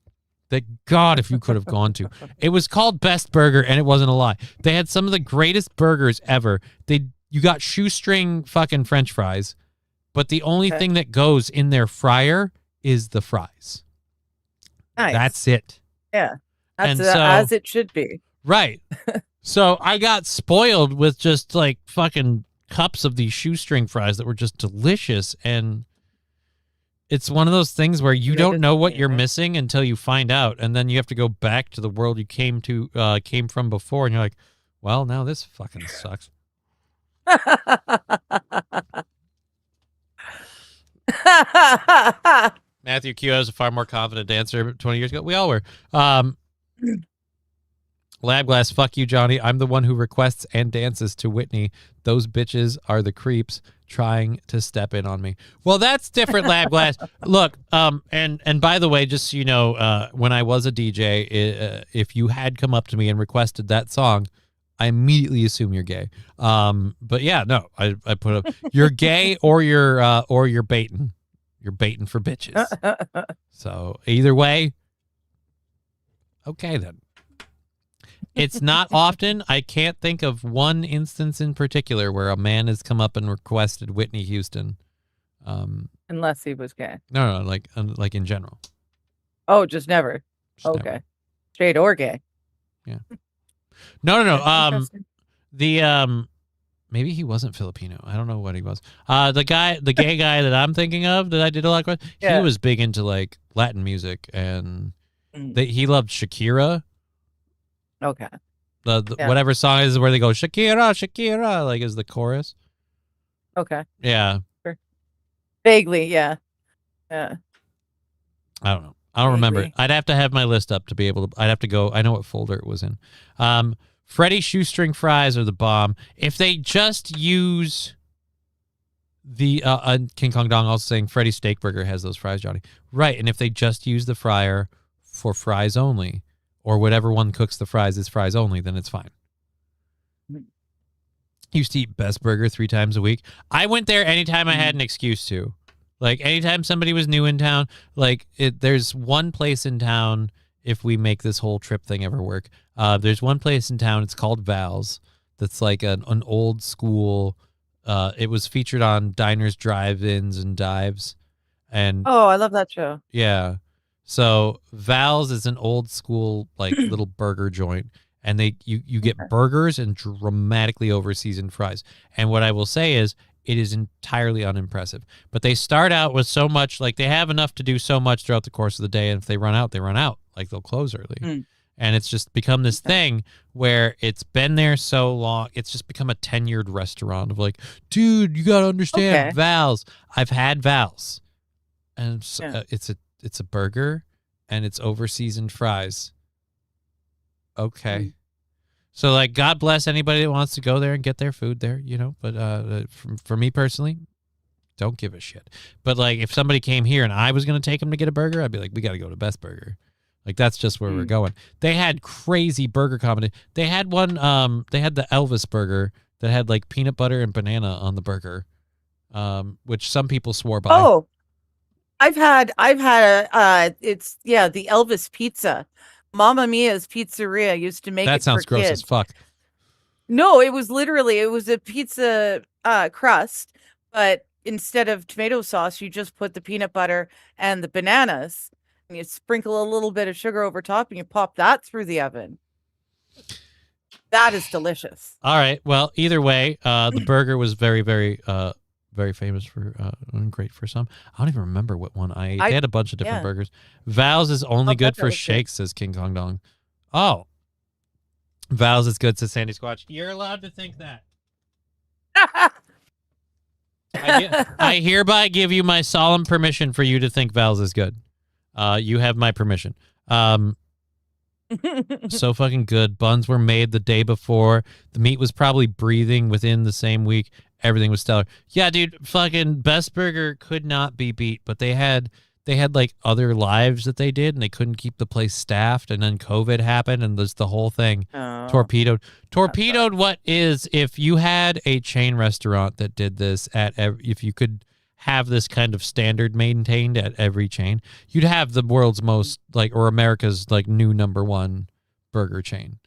that, God, if you could have gone to. It was called Best Burger, and it wasn't a lie. They had some of the greatest burgers ever. You got shoestring fucking French fries. But the only thing that goes in their fryer is the fries. Nice. That's it. Yeah. That's And so, as it should be. right. So I got spoiled with just like fucking cups of these shoestring fries that were just delicious. And it's one of those things where you They're don't know what you're disappointing. missing until you find out. And then you have to go back to the world you came from before. And you're like, well, now this fucking sucks. Matthew Q was a far more confident dancer 20 years ago. We all were. Lab Glass, fuck you, Johnny. I'm the one who requests and dances to Whitney. Those bitches are the creeps trying to step in on me. Well, that's different, Lab Glass. Look, and by the way, just so you know, when I was a DJ, if you had come up to me and requested that song, I immediately assume you're gay. But yeah, no, I put up you're gay or you're baiting. You're baiting for bitches. So either way, okay then. It's not often. I can't think of one instance in particular where a man has come up and requested Whitney Houston. Unless he was gay. No, like in general. Oh, just never. Just Okay. never. Straight or gay. Yeah. No. Interesting. The maybe he wasn't Filipino. I don't know what he was. The gay guy that I'm thinking of that I did a lot with, Yeah. he was big into like Latin music and Mm. he loved Shakira. Okay. The Yeah. whatever song is where they go Shakira, Shakira, like is the chorus. Okay. Yeah. Vaguely, yeah. Yeah. I don't know. I don't remember. Vaguely. I'd have to have my list up to be able to. I'd have to go. I know what folder it was in. Freddy shoestring fries are the bomb. If they just use the King Kong Dong also saying Freddy Steakburger has those fries, Johnny. Right, and if they just use the fryer for fries only, or whatever one cooks the fries is fries only, then it's fine. Used to eat Best Burger 3 times a week. I went there anytime I had an excuse to. Like anytime somebody was new in town, like there's one place in town, if we make this whole trip thing ever work, there's one place in town, it's called Val's, that's like an old school, it was featured on diners, drive-ins, and dives. And Oh, I love that show. yeah. So Val's is an old school like little burger joint, and you get burgers and dramatically over seasoned fries. And what I will say is it is entirely unimpressive. But they start out with so much, like they have enough to do so much throughout the course of the day, and if they run out, they run out. Like they'll close early. Mm. And it's just become this thing where it's been there so long. It's just become a tenured restaurant of like, dude, you got to understand Okay. Val's. I've had Val's. And Yeah. it's a burger and it's over seasoned fries. Okay. Mm. So like, God bless anybody that wants to go there and get their food there, you know, but for me personally, don't give a shit. But like if somebody came here and I was going to take them to get a burger, I'd be like, we got to go to Best Burger. Like that's just where we're going. They had crazy burger comedy. They had one they had the Elvis burger that had like peanut butter and banana on the burger. Which some people swore by. Oh, I've had it's the Elvis pizza. Mamma Mia's Pizzeria used to make that it sounds for gross kids. as fuck. No, it was a pizza crust, but instead of tomato sauce, you just put the peanut butter and the bananas, and you sprinkle a little bit of sugar over top, and you pop that through the oven. That is delicious. All right. Well, either way, the burger was very, very, very famous for and great for some. I don't even remember what one I ate. They had a bunch of different burgers. Val's is only good for shakes, says King Kong Dong. Oh. Val's is good, says Sandy Squatch. You're allowed to think that. I hereby give you my solemn permission for you to think Val's is good. You have my permission. So fucking good. Buns were made the day before. The meat was probably breathing within the same week. Everything was stellar. Yeah, dude, fucking Best Burger could not be beat, but they had like other lives that they did and they couldn't keep the place staffed, and then COVID happened and there's the whole thing torpedoed. What is, if you had a chain restaurant that did this if you could have this kind of standard maintained at every chain, you'd have the world's most like, or America's like new #1 burger chain.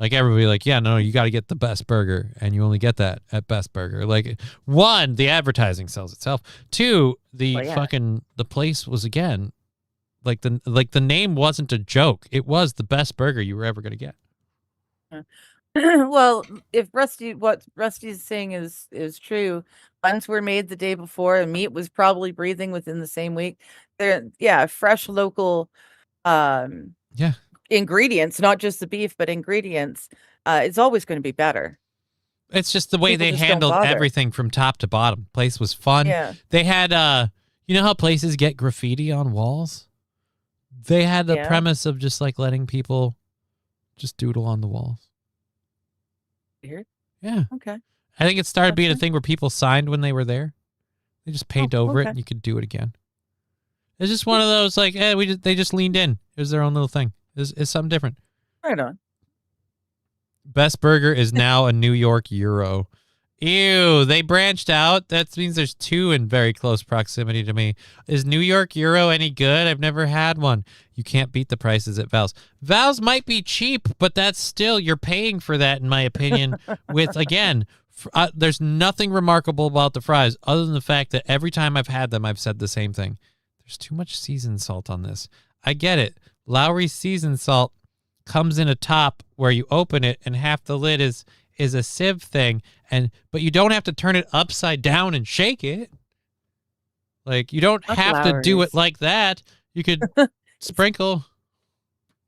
Like everybody, like, yeah, no, you got to get the best burger, and you only get that at Best Burger. Like, one, the advertising sells itself. Two, the Well, yeah. the place was again, like the name wasn't a joke. It was the best burger you were ever gonna get. Well, if what Rusty's saying is true, buns were made the day before, and meat was probably breathing within the same week. Yeah, fresh local um Yeah, ingredients, not just the beef, but ingredients. It's always going to be better. it's just the way People they just don't handled bother. everything from top to bottom. Place was fun. Yeah. They had you know how places get graffiti on walls? They had the Yeah. premise of just like letting people just doodle on the walls. Weird. Yeah. Okay. I think it started being a Okay. thing where people signed when they were there. They just paint over it okay. and you could do it again. It's just one of those like, they just leaned in. It was their own little thing. It's something different. Right on. Best Burger is now a New York Euro. Ew, they branched out. That means there's two in very close proximity to me. Is New York Euro any good? I've never had one. You can't beat the prices at Val's. Val's might be cheap, but that's still, you're paying for that, in my opinion. With, again, there's nothing remarkable about the fries other than the fact that every time I've had them, I've said the same thing. There's too much seasoned salt on this. I get it. Lowry's seasoned salt comes in a top where you open it and half the lid is a sieve thing, but you don't have to turn it upside down and shake it. Like, you don't Not have to do it Lowry's. like that. You could sprinkle.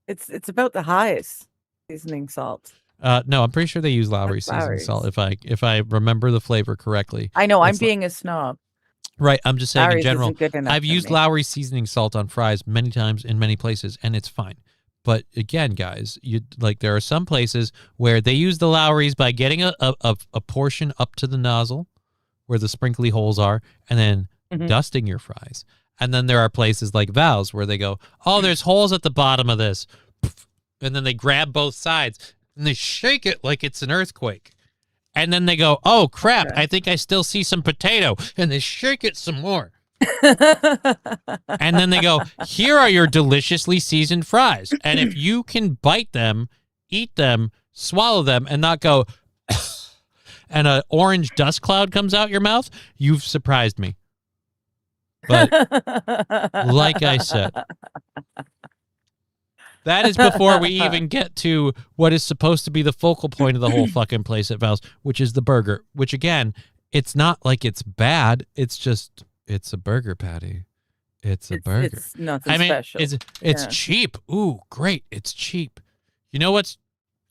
It's about the highest seasoning salt. No, I'm pretty sure they use Lowry's That's seasoned salt Lowry's. if I remember the flavor correctly. I know I'm It's being a snob. right. I'm just saying in Lowry's general. isn't good enough I've for used me. Lowry's seasoning salt on fries many times in many places, and it's fine. But again, guys, there are some places where they use the Lowry's by getting a portion up to the nozzle where the sprinkly holes are, and then dusting your fries. And then there are places like Val's where they go, oh, there's holes at the bottom of this. And then they grab both sides and they shake it like it's an earthquake. And then they go, oh, crap, I think I still see some potato. And they shake it some more. And then they go, here are your deliciously seasoned fries. And if you can bite them, eat them, swallow them, and not go, and an orange dust cloud comes out your mouth, you've surprised me. But like I said, that is before we even get to what is supposed to be the focal point of the whole fucking place at Val's, which is the burger, which again, it's not like it's bad. It's just, it's a burger patty. It's a burger. It's nothing special. It's cheap. Ooh, great. It's cheap. You know what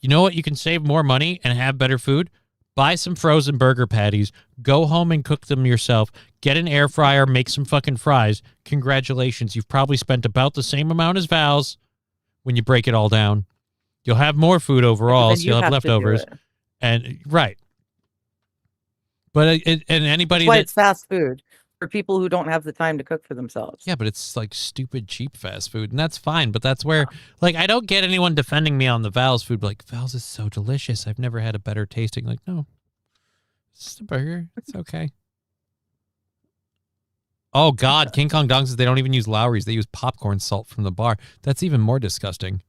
you can save more money and have better food? Buy some frozen burger patties, go home and cook them yourself, get an air fryer, make some fucking fries. Congratulations. You've probably spent about the same amount as Val's when you break it all down. You'll have more food overall, so you'll have leftovers. And right. But and anybody that's why it's fast food for people who don't have the time to cook for themselves. Yeah, but it's like stupid cheap fast food, and that's fine. But that's where, like, I don't get anyone defending me on the Val's food. Like, Val's is so delicious. I've never had a better tasting. Like, no, it's just a burger. It's okay. Oh God, King Kong Dong says they don't even use Lowry's. They use popcorn salt from the bar. That's even more disgusting.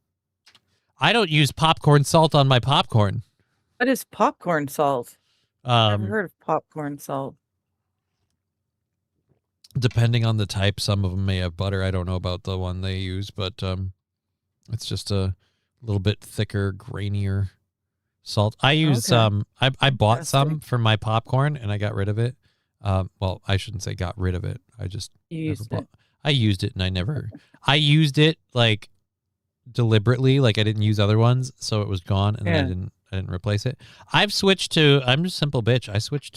I don't use popcorn salt on my popcorn. What is popcorn salt? I've never heard of popcorn salt. Depending on the type, some of them may have butter. I don't know about the one they use, but it's just a little bit thicker, grainier salt. I use I bought some for my popcorn and I got rid of it. Well, I shouldn't say got rid of it. I just I used it and I used it like deliberately, like I didn't use other ones, so it was gone and then I didn't replace it. I'm just a simple bitch. I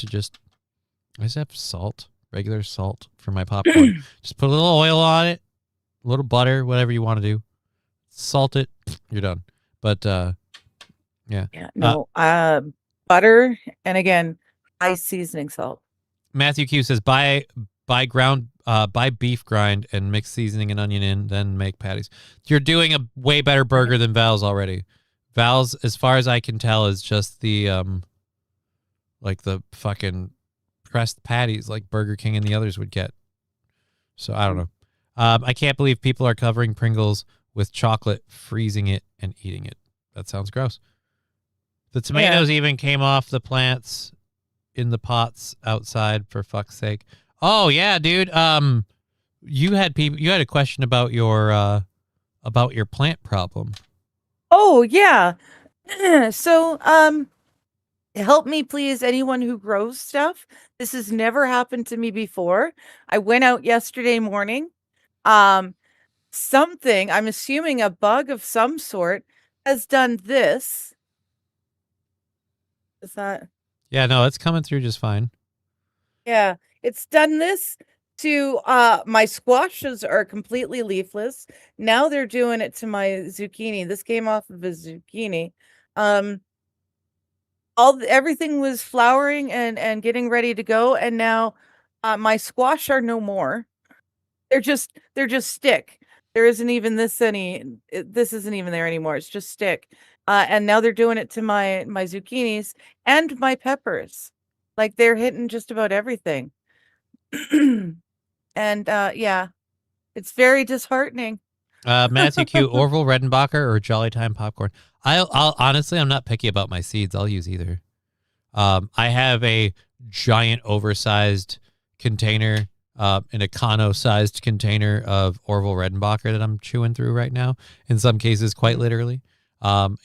just have salt. Regular salt for my popcorn. Just put a little oil on it, a little butter, whatever you want to do. Salt it, you're done. But butter and again, high seasoning salt. Matthew Q says buy beef grind and mix seasoning and onion in, then make patties. You're doing a way better burger than Val's already. Val's, as far as I can tell, is just the like the fucking pressed patties like Burger King and the others would get. So I don't know. I can't believe people are covering Pringles with chocolate, freezing it, and eating it. That sounds gross. The tomatoes even came off the plants in the pots outside, for fuck's sake. Oh yeah, dude. You had a question about your plant problem. Oh yeah. So help me please, anyone who grows stuff. This has never happened to me before. I went out yesterday morning. Something, I'm assuming a bug of some sort, has done this. Is that? Yeah, no, it's coming through just fine. Yeah, it's done this to my squashes are completely leafless. Now they're doing it to my zucchini. This came off of a zucchini. Everything was flowering and getting ready to go, and now my squash are no more. They're just stick. There isn't even this isn't even there anymore. It's just stick. And now they're doing it to my zucchinis and my peppers. Like they're hitting just about everything. And yeah, it's very disheartening. Matthew Q, Orville Redenbacher or Jolly Time popcorn. I'll honestly, I'm not picky about my seeds. I'll use either. I have a giant oversized container, an Econo-sized container of Orville Redenbacher that I'm chewing through right now. In some cases, quite literally.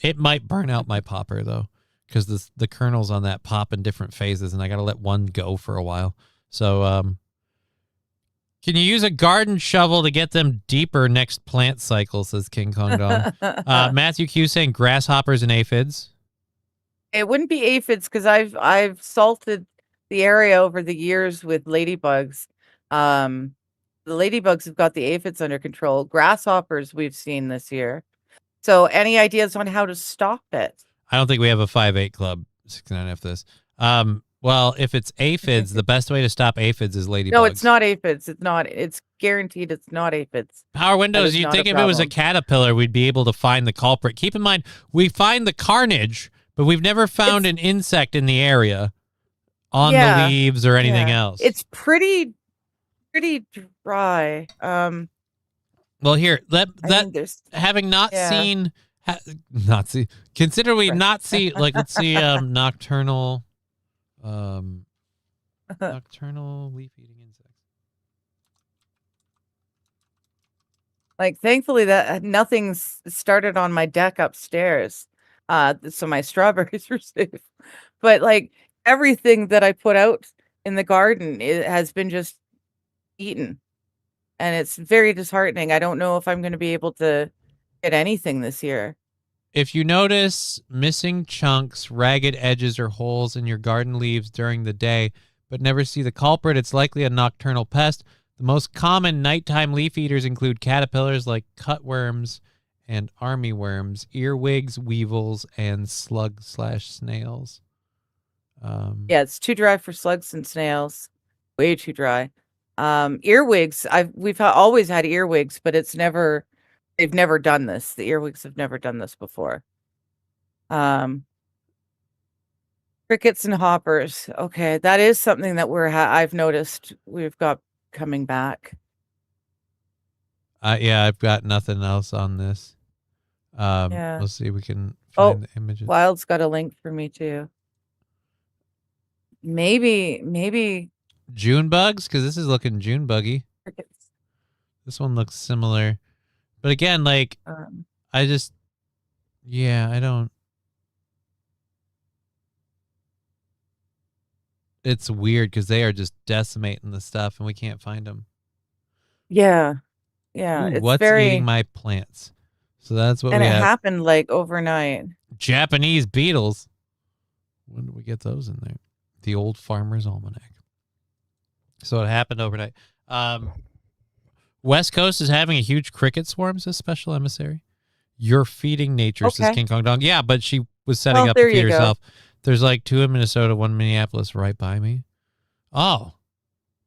It might burn out my popper though, because the kernels on that pop in different phases, and I got to let one go for a while. So, can you use a garden shovel to get them deeper next plant cycle, says King Kong Dong. Matthew Q saying grasshoppers and aphids. It wouldn't be aphids because I've salted the area over the years with ladybugs. The ladybugs have got the aphids under control. Grasshoppers we've seen this year. So any ideas on how to stop it? I don't think we have a 5-8 club 69 after this. Well, if it's aphids, the best way to stop aphids is ladybugs. No, it's not aphids. It's not. It's guaranteed it's not aphids. Power Windows, you'd think if it was a caterpillar, we'd be able to find the culprit. Keep in mind, we find the carnage, but we've never found an insect in the area on the leaves or anything else. It's pretty dry. Well, here, having not seen, consider we not see, like, let's see, nocturnal leaf-eating insects. Like, thankfully that nothing's started on my deck upstairs. So my strawberries are safe. But like everything that I put out in the garden, it has been just eaten. And it's very disheartening. I don't know if I'm going to be able to get anything this year. If you notice missing chunks, ragged edges, or holes in your garden leaves during the day, but never see the culprit, it's likely a nocturnal pest. The most common nighttime leaf eaters include caterpillars like cutworms and armyworms, earwigs, weevils, and slug/snails. Yeah, it's too dry for slugs and snails. Way too dry. Earwigs, we've always had earwigs, but they've never done this. The earwigs have never done this before. Crickets and hoppers. Okay, that is something that I've noticed we've got coming back. Yeah, I've got nothing else on this. Let's see if we can find the images. Wild's got a link for me too. Maybe June bugs, because this is looking June buggy. crickets. This one looks similar, but again, like I don't. It's weird because they are just decimating the stuff, and we can't find them. Yeah. Ooh, what's eating my plants? So that's what we have. And it happened like overnight. Japanese beetles. When did we get those in there? The Old Farmer's Almanac. So it happened overnight. West Coast is having a huge cricket swarm, says Special Emissary. You're feeding nature, says King Kong Dong. Yeah, but she was setting up to feed herself. There's like 2 in Minnesota, 1 in Minneapolis right by me. Oh.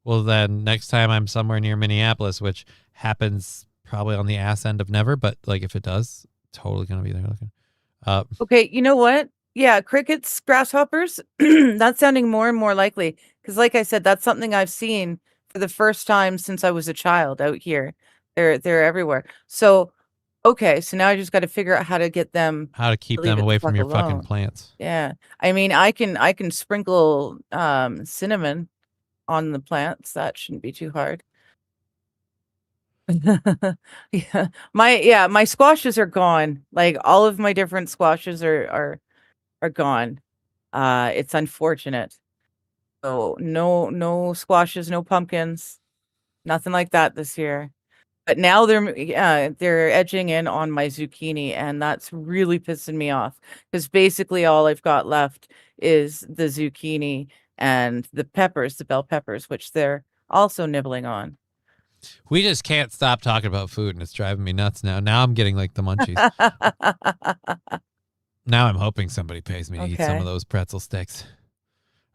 Well, then next time I'm somewhere near Minneapolis, which happens probably on the ass end of never, but like if it does, totally going to be there looking. Okay, you know what? Yeah, crickets, grasshoppers, that's sounding more and more likely. Because like I said, that's something I've seen for the first time since I was a child out here. They're everywhere. So Okay, so now I just got to figure out how to get them How to keep to leave them it the away from fuck your fucking alone. plants. Yeah. I mean, I can sprinkle cinnamon on the plants. That shouldn't be too hard. Yeah. My squashes are gone. Like all of my different squashes are gone. It's unfortunate. So no squashes, no pumpkins, nothing like that this year. But now they're edging in on my zucchini, and that's really pissing me off because basically all I've got left is the zucchini and the peppers, the bell peppers, which they're also nibbling on. We just can't stop talking about food, and it's driving me nuts now. Now I'm getting like the munchies. Now I'm hoping somebody pays me to eat some of Okay. those pretzel sticks.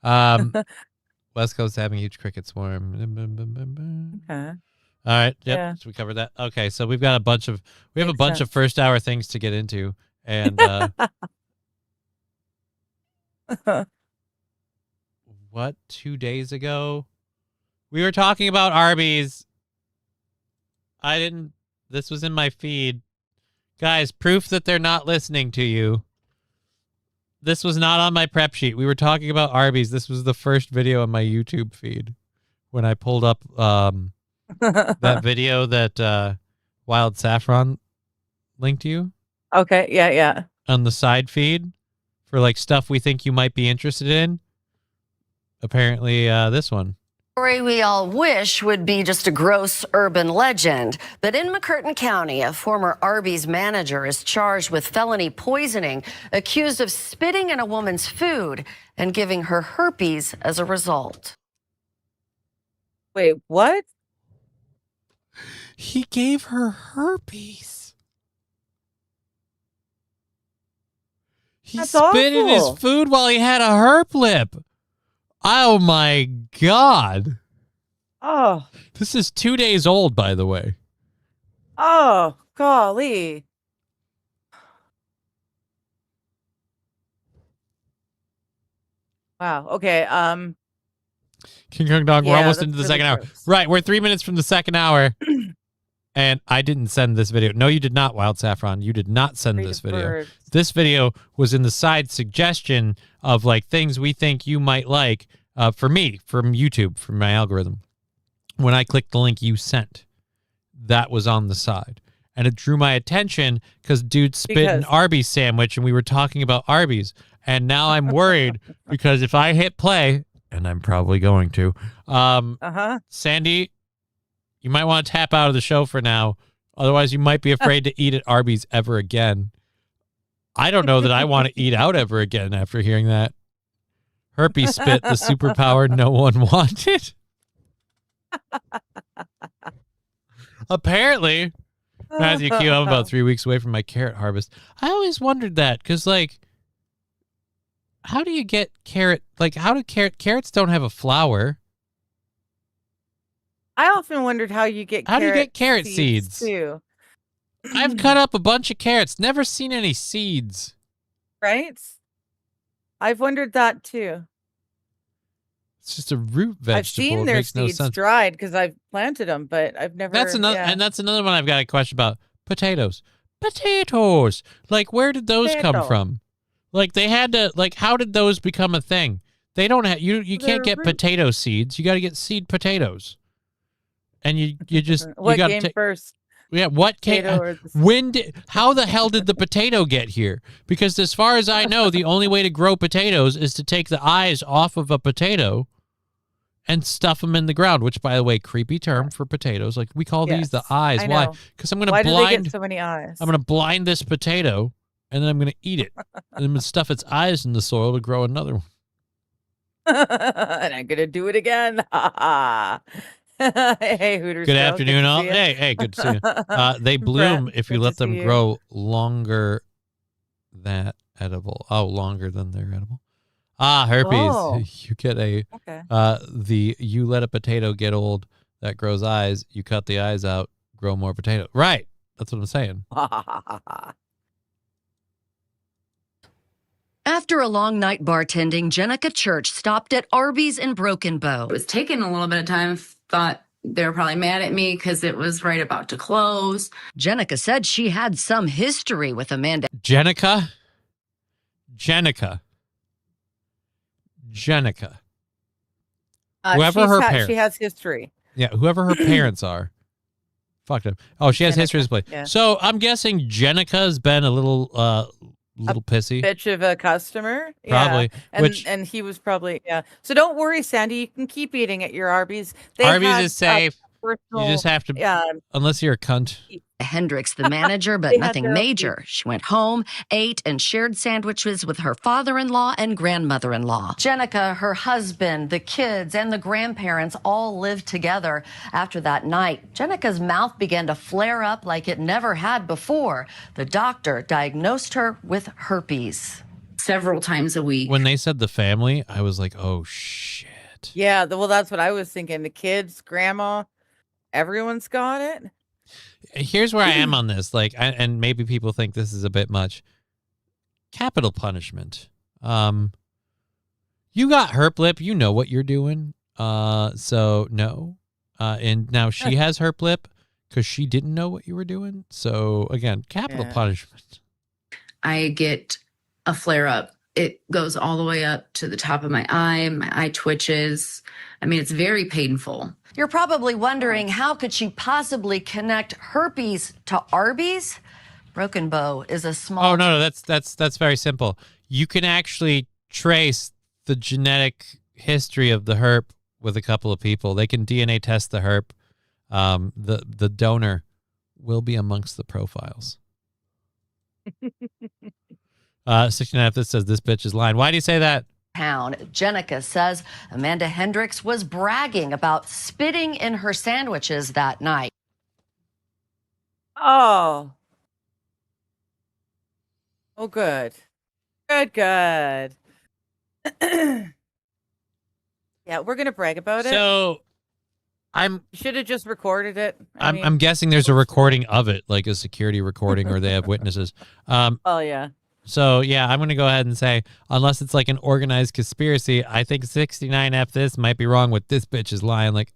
West Coast having a huge cricket swarm. Okay. All right. Yep. Yeah. So we covered that. Okay. So we have a bunch of Makes sense. first hour things to get into, and what 2 days ago we were talking about Arby's. I didn't. This was in my feed, guys. Proof that they're not listening to you. This was not on my prep sheet. We were talking about Arby's. This was the first video on my YouTube feed when I pulled up that video that Wild Saffron linked you Okay. Yeah. on the side feed for like stuff we think you might be interested in. Apparently, this one. Story we all wish would be just a gross urban legend. But in McCurtain County, a former Arby's manager is charged with felony poisoning, accused of spitting in a woman's food and giving her herpes as a result. Wait, what? He gave her herpes. He That's spit in his awful. food while he had a herp lip. Oh my God. Oh, This is 2 days old, by the way. oh, golly. Wow. Okay. King Kong Dog, we're Yeah, almost that's into the really second hour. gross. Right, we're 3 minutes from the second hour. And I didn't send this video. No, you did not, Wild Saffron. You did not send Afraid this of video. birds. This video was in the side suggestion of like things we think you might like for me, from YouTube, from my algorithm. When I clicked the link you sent, that was on the side. And it drew my attention because dude spit an Because- Arby's sandwich and we were talking about Arby's. And now I'm worried because if I hit play, and I'm probably going to, Sandy, you might want to tap out of the show for now. Otherwise, you might be afraid to eat at Arby's ever again. I don't know that I want to eat out ever again after hearing that. Herpes spit, the superpower no one wanted. Apparently, Matthew Q, I'm about 3 weeks away from my carrot harvest. I always wondered that because, like, how do you get carrot? Like, how do carrots don't have a flower? I often wondered how you get carrot seeds too. I've cut up a bunch of carrots, never seen any seeds. Right? I've wondered that too. It's just a root vegetable. I've seen it their makes seeds no sense. dried because I've planted them, but I've never. That's another, yeah. and that's another one I've got a question about. Potatoes. Like, where did those come Potato. from? Like, they had to. Like, how did those become a thing? They don't have. You They're can't get root. potato seeds. You got to get seed potatoes. And you just What you got came to first? Yeah, what came? Potato or the When did? How the hell did the potato get here? Because as far as I know, the only way to grow potatoes is to take the eyes off of a potato and stuff them in the ground. Which, by the way, creepy term for potatoes. Like we call these the Yes, eyes. I Why? know. Because I'm going Why to do they blind. get so many eyes? I'm going to blind this potato, and then I'm going to eat it, and I'm going to stuff its eyes in the soil to grow another one. And I'm gonna do it again. Hey, Hooters. Good girl, afternoon, to all. see ya. Hey, good to see you. They bloom Brett, if you good let to them see you. grow longer that edible. Oh, longer than they're edible. Ah, herpes. Oh. You get a Okay. you let a potato get old that grows eyes, you cut the eyes out, grow more potato. Right. That's what I'm saying. After a long night bartending, Jenica Church stopped at Arby's in Broken Bow. It was taking a little bit of time. Thought they were probably mad at me because it was right about to close. Jenica said she had some history with Amanda Jenica. Whoever her parents. She has history. Yeah, whoever her parents are. Fucked up. Oh, she has history of this place. Yeah. So I'm guessing Jenica's been a little pissy. Bitch of a customer. Probably. Yeah. And he was probably, yeah. So don't worry, Sandy. You can keep eating at your Arby's. Arby's is safe. Personal, You just have to, unless you're a cunt. Hendricks, the manager, but nothing major. She went home, ate, and shared sandwiches with her father-in-law and grandmother-in-law. Jenica, her husband, the kids, and the grandparents all lived together. After that night, Jenica's mouth began to flare up like it never had before. The doctor diagnosed her with herpes. Several times a week. When they said the family, I was like, oh, shit. Yeah, well, that's what I was thinking. The kids, grandma, everyone's got it. Here's where I am on this. Like, and maybe people think this is a bit much. Capital punishment. You got herp lip. You know what you're doing. So no. And now she has herp lip because she didn't know what you were doing. So again, capital punishment. I get a flare up. It goes all the way up to the top of my eye twitches. I mean, it's very painful. You're probably wondering, how could she possibly connect herpes to Arby's? Broken Bow is a small... Oh, no, that's very simple. You can actually trace the genetic history of the herp with a couple of people. They can DNA test the herp. The donor will be amongst the profiles. 69 that says this bitch is lying. Why do you say that? Town. Jenica says Amanda Hendricks was bragging about spitting in her sandwiches that night. Oh, good. Yeah, we're gonna brag about it. So You should have just recorded it. I'm guessing there's a recording of it, like a security recording, or they have witnesses. Oh yeah. So yeah, I'm gonna go ahead and say, unless it's like an organized conspiracy, I think 69F this might be wrong with this bitch is lying. Like,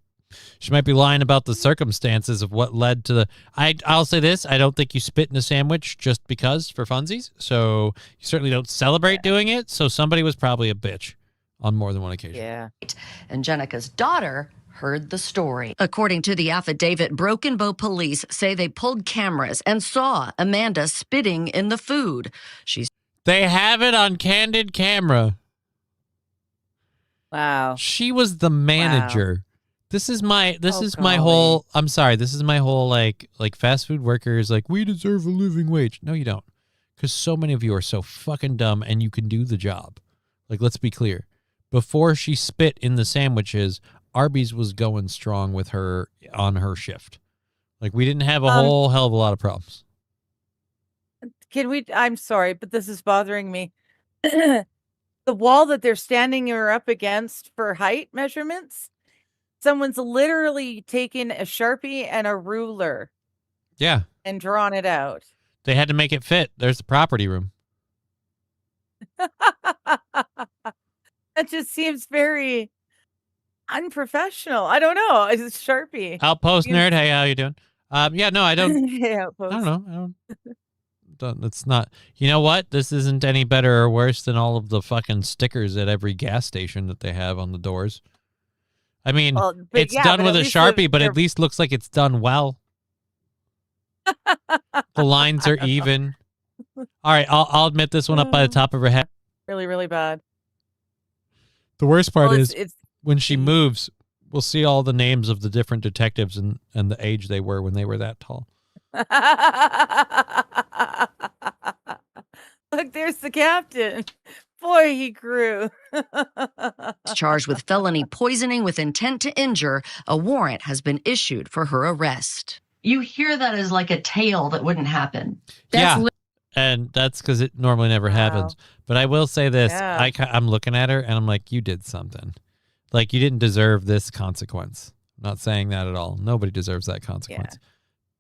she might be lying about the circumstances of what led to the. I'll say this: I don't think you spit in a sandwich just because for funsies. So you certainly don't celebrate doing it. So somebody was probably a bitch on more than one occasion. Yeah. And Jenica's daughter heard the story. According to the affidavit, Broken Bow police say they pulled cameras and saw Amanda spitting in the food. They have it on candid camera. Wow. She was the manager. Wow. This is my whole. I'm sorry. This is my whole like fast food workers. Like, we deserve a living wage. No, you don't, because so many of you are so fucking dumb, and you can do the job. Like, let's be clear. Before she spit in the sandwiches, Arby's was going strong with her on her shift. Like, we didn't have a whole hell of a lot of problems. I'm sorry, but this is bothering me. The wall that they're standing her up against for height measurements, someone's literally taken a Sharpie and a ruler. Yeah. And drawn it out. They had to make it fit. There's the property room. That just seems very unprofessional. I don't know. It's Sharpie. Outpost nerd. Hey, how you doing? Yeah, no, I don't. Hey, Outpost. I don't know. It's not. You know what? This isn't any better or worse than all of the fucking stickers at every gas station that they have on the doors. I mean, it's done with a Sharpie, but at least looks like it's done well. The lines are even. All right, I'll admit this one up by the top of her head. Really, really bad. The worst part is it's when she moves, we'll see all the names of the different detectives and the age they were when they were that tall. Look, there's the captain. Boy, he grew. Charged with felony poisoning with intent to injure, a warrant has been issued for her arrest. You hear that as like a tale that wouldn't happen. And that's because it normally never happens. But I will say this. Yeah. I'm looking at her, and I'm like, you did something. Like, you didn't deserve this consequence. I'm not saying that at all. Nobody deserves that consequence. Yeah.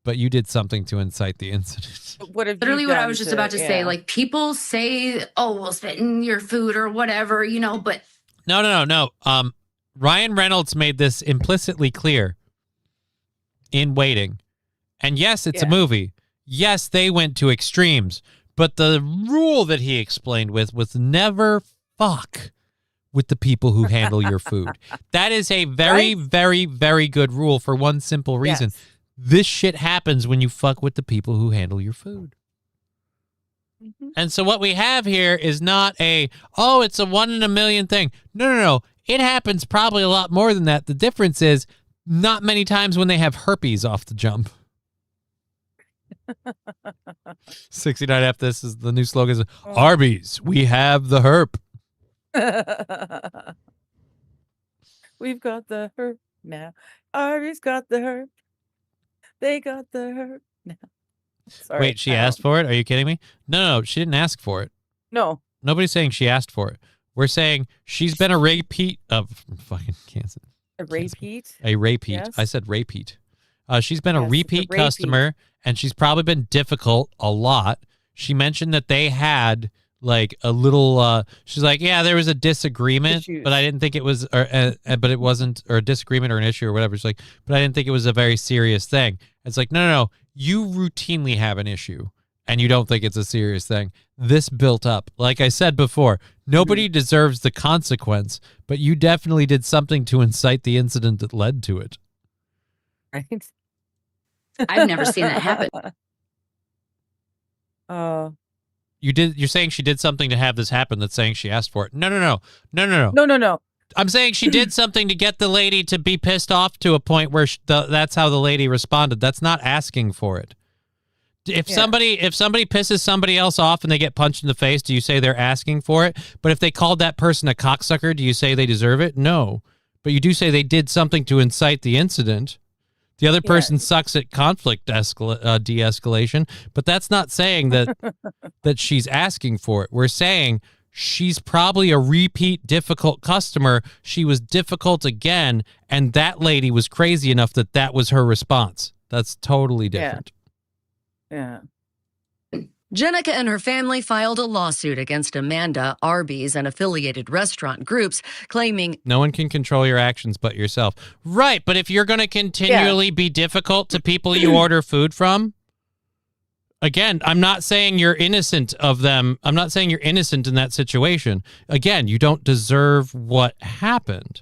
But you did something to incite the incident. Literally what I was just about to say. Like, people say, oh, we'll spit in your food or whatever, you know, but... No. Ryan Reynolds made this implicitly clear. in Waiting. And yes, it's a Yeah. movie. Yes, they went to extremes. But the rule that he explained was never fuck with the people who handle your food. That is a very, Right? very, very good rule for one simple reason. Yes. This shit happens when you fuck with the people who handle your food. Mhm. And so what we have here is not it's a 1 in a million thing. No. It happens probably a lot more than that. The difference is not many times when they have herpes off the jump. 69F, this is the new slogan. Is, Oh. Arby's, we have the herp. We've got the herp now. Arby's got the herp. They got the herp now. Sorry. Wait, she asked for it? Are you kidding me? No, she didn't ask for it. No. Nobody's saying she asked for it. We're saying she's been a repeat of fucking cancer. A repeat. A repeat. Yes. I said repeat. She's been a Yes, it's a repeat repeat. customer, and she's probably been difficult a lot. She mentioned that they had like a little. She's like, yeah, there was a disagreement, Issues. but I didn't think it was, but it wasn't, or a disagreement or an issue or whatever. She's like, but I didn't think it was a very serious thing. It's like, no. You routinely have an issue, and you don't think it's a serious thing. This built up. Like I said before, nobody deserves the consequence, but you definitely did something to incite the incident that led to it. Right. I've never seen that happen. You're saying she did something to have this happen. That's saying she asked for it. No. No. I'm saying she did something to get the lady to be pissed off to a point where that's how the lady responded. That's not asking for it. If Yeah. somebody pisses somebody else off and they get punched in the face, do you say they're asking for it? But if they called that person a cocksucker, do you say they deserve it? No. But you do say they did something to incite the incident. The other person sucks at conflict de-escalation, but that's not saying that that she's asking for it. We're saying she's probably a repeat difficult customer. She was difficult again, and that lady was crazy enough that was her response. That's totally different. Yeah. Jenica and her family filed a lawsuit against Amanda, Arby's, and affiliated restaurant groups, claiming No one can control your actions but yourself. Right, but if you're going to continually be difficult to people you order food from, again, I'm not saying you're innocent of them. I'm not saying you're innocent in that situation. Again, you don't deserve what happened.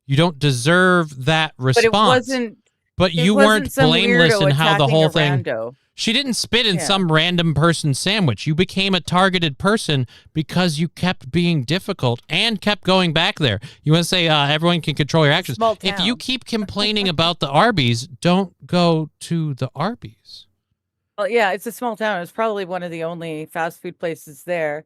You don't deserve that response. But it wasn't. But you wasn't weren't some blameless weirdo in how the attacking whole a thing. rando. She didn't spit in Yeah. some random person's sandwich. You became a targeted person because you kept being difficult and kept going back there. You want to say everyone can control your actions. Small If town. you keep complaining about the Arby's, don't go to the Arby's. Well, yeah, it's a small town. It's probably one of the only fast food places there.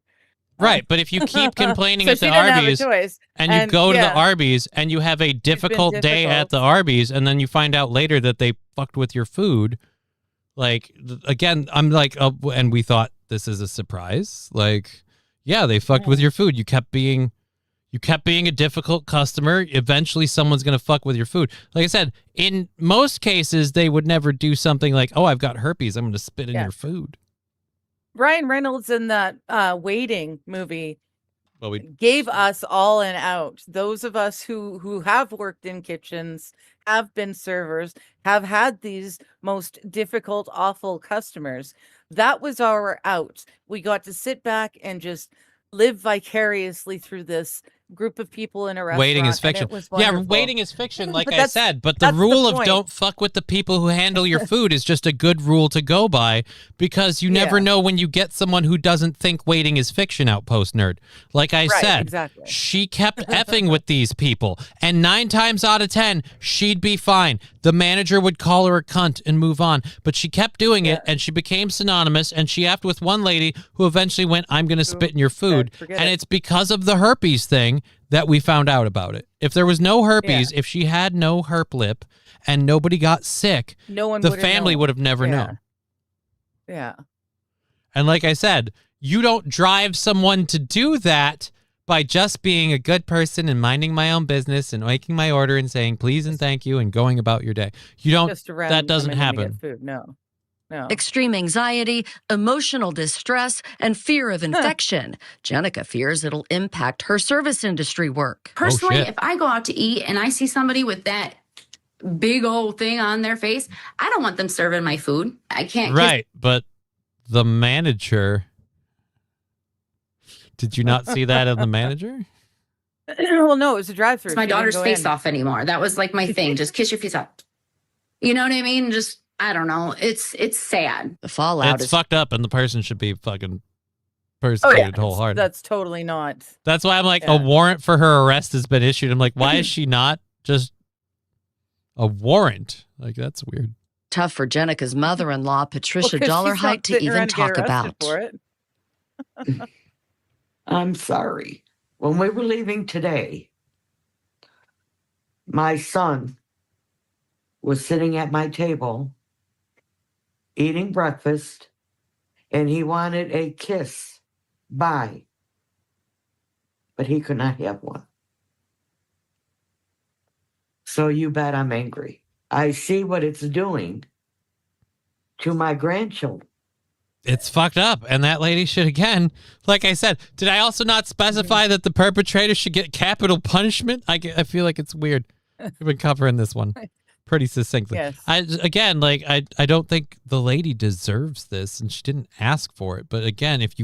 Right, but if you keep complaining So at she the didn't have a Arby's choice. and you And, go to the yeah. Arby's and you have a difficult day at difficult. the Arby's and then you find out later that they fucked with your food, like, again, I'm like, and we thought this is a surprise. Like, yeah, they fucked with your food. You kept being a difficult customer. Eventually someone's going to fuck with your food. Like I said, in most cases, they would never do something like, oh, I've got herpes, I'm going to spit in Yeah. your food. Ryan Reynolds in that Waiting movie Well, we gave us all an out. Those of us who have worked in kitchens, have been servers, have had these most difficult, awful customers. That was our out. We got to sit back and just live vicariously through this group of people in a restaurant. Waiting is and fiction. it was Yeah, wonderful. waiting is fiction, like But I that's- said. But the that's the rule of point. don't fuck with the people who handle your food is just a good rule to go by, because you never Yeah. know when you get someone who doesn't think waiting is fiction, Outpost Nerd. Like I Right, said, exactly. she kept effing with these people, and 9 times out of 10, she'd be fine. The manager would call her a cunt and move on, but she kept doing it, and she became synonymous, and she effed with one lady who eventually went, I'm going to spit in your food, forget and it. it's because of the herpes thing that we found out about it. If there was no herpes, if she had no herp lip and nobody got sick, No one the would've family known. would have never Yeah. known. Yeah. And like I said, you don't drive someone to do that by just being a good person and minding my own business and making my order and saying please and thank you and going about your day. You don't, Just around that doesn't coming in to get happen. Food. No. extreme anxiety, emotional distress, and fear of infection. Jenica fears it'll impact her service industry work. Personally, shit. if I go out to eat and I see somebody with that big old thing on their face. I don't want them serving my food. I can't. Right, but the manager. Did you not see that in the manager? Well, no, it was a drive-through. Kiss my She didn't daughter's go face in. off anymore. That was like my thing. Just kiss your face off. You know what I mean? Just, I don't know. It's sad. The fallout It's is fucked up, and the person should be fucking Oh, yeah. persecuted wholeheartedly. That's totally not. That's why I'm like, Yeah. a warrant for her arrest has been issued. I'm like, why is she not just a warrant? Like, that's weird. tough for Jenica's mother-in-law, Patricia 'cause she's not Dollarhide, to sitting even around to get talk arrested about. for it. I'm sorry. When we were leaving today, my son was sitting at my table eating breakfast, and he wanted a kiss. Bye. But he could not have one. So you bet I'm angry. I see what it's doing to my grandchildren. It's fucked up. And that lady should, again, like I said, did I also not specify that the perpetrator should get capital punishment? I feel like it's weird. We've been covering this one pretty succinctly. Yes. I don't think the lady deserves this, and she didn't ask for it. But again, if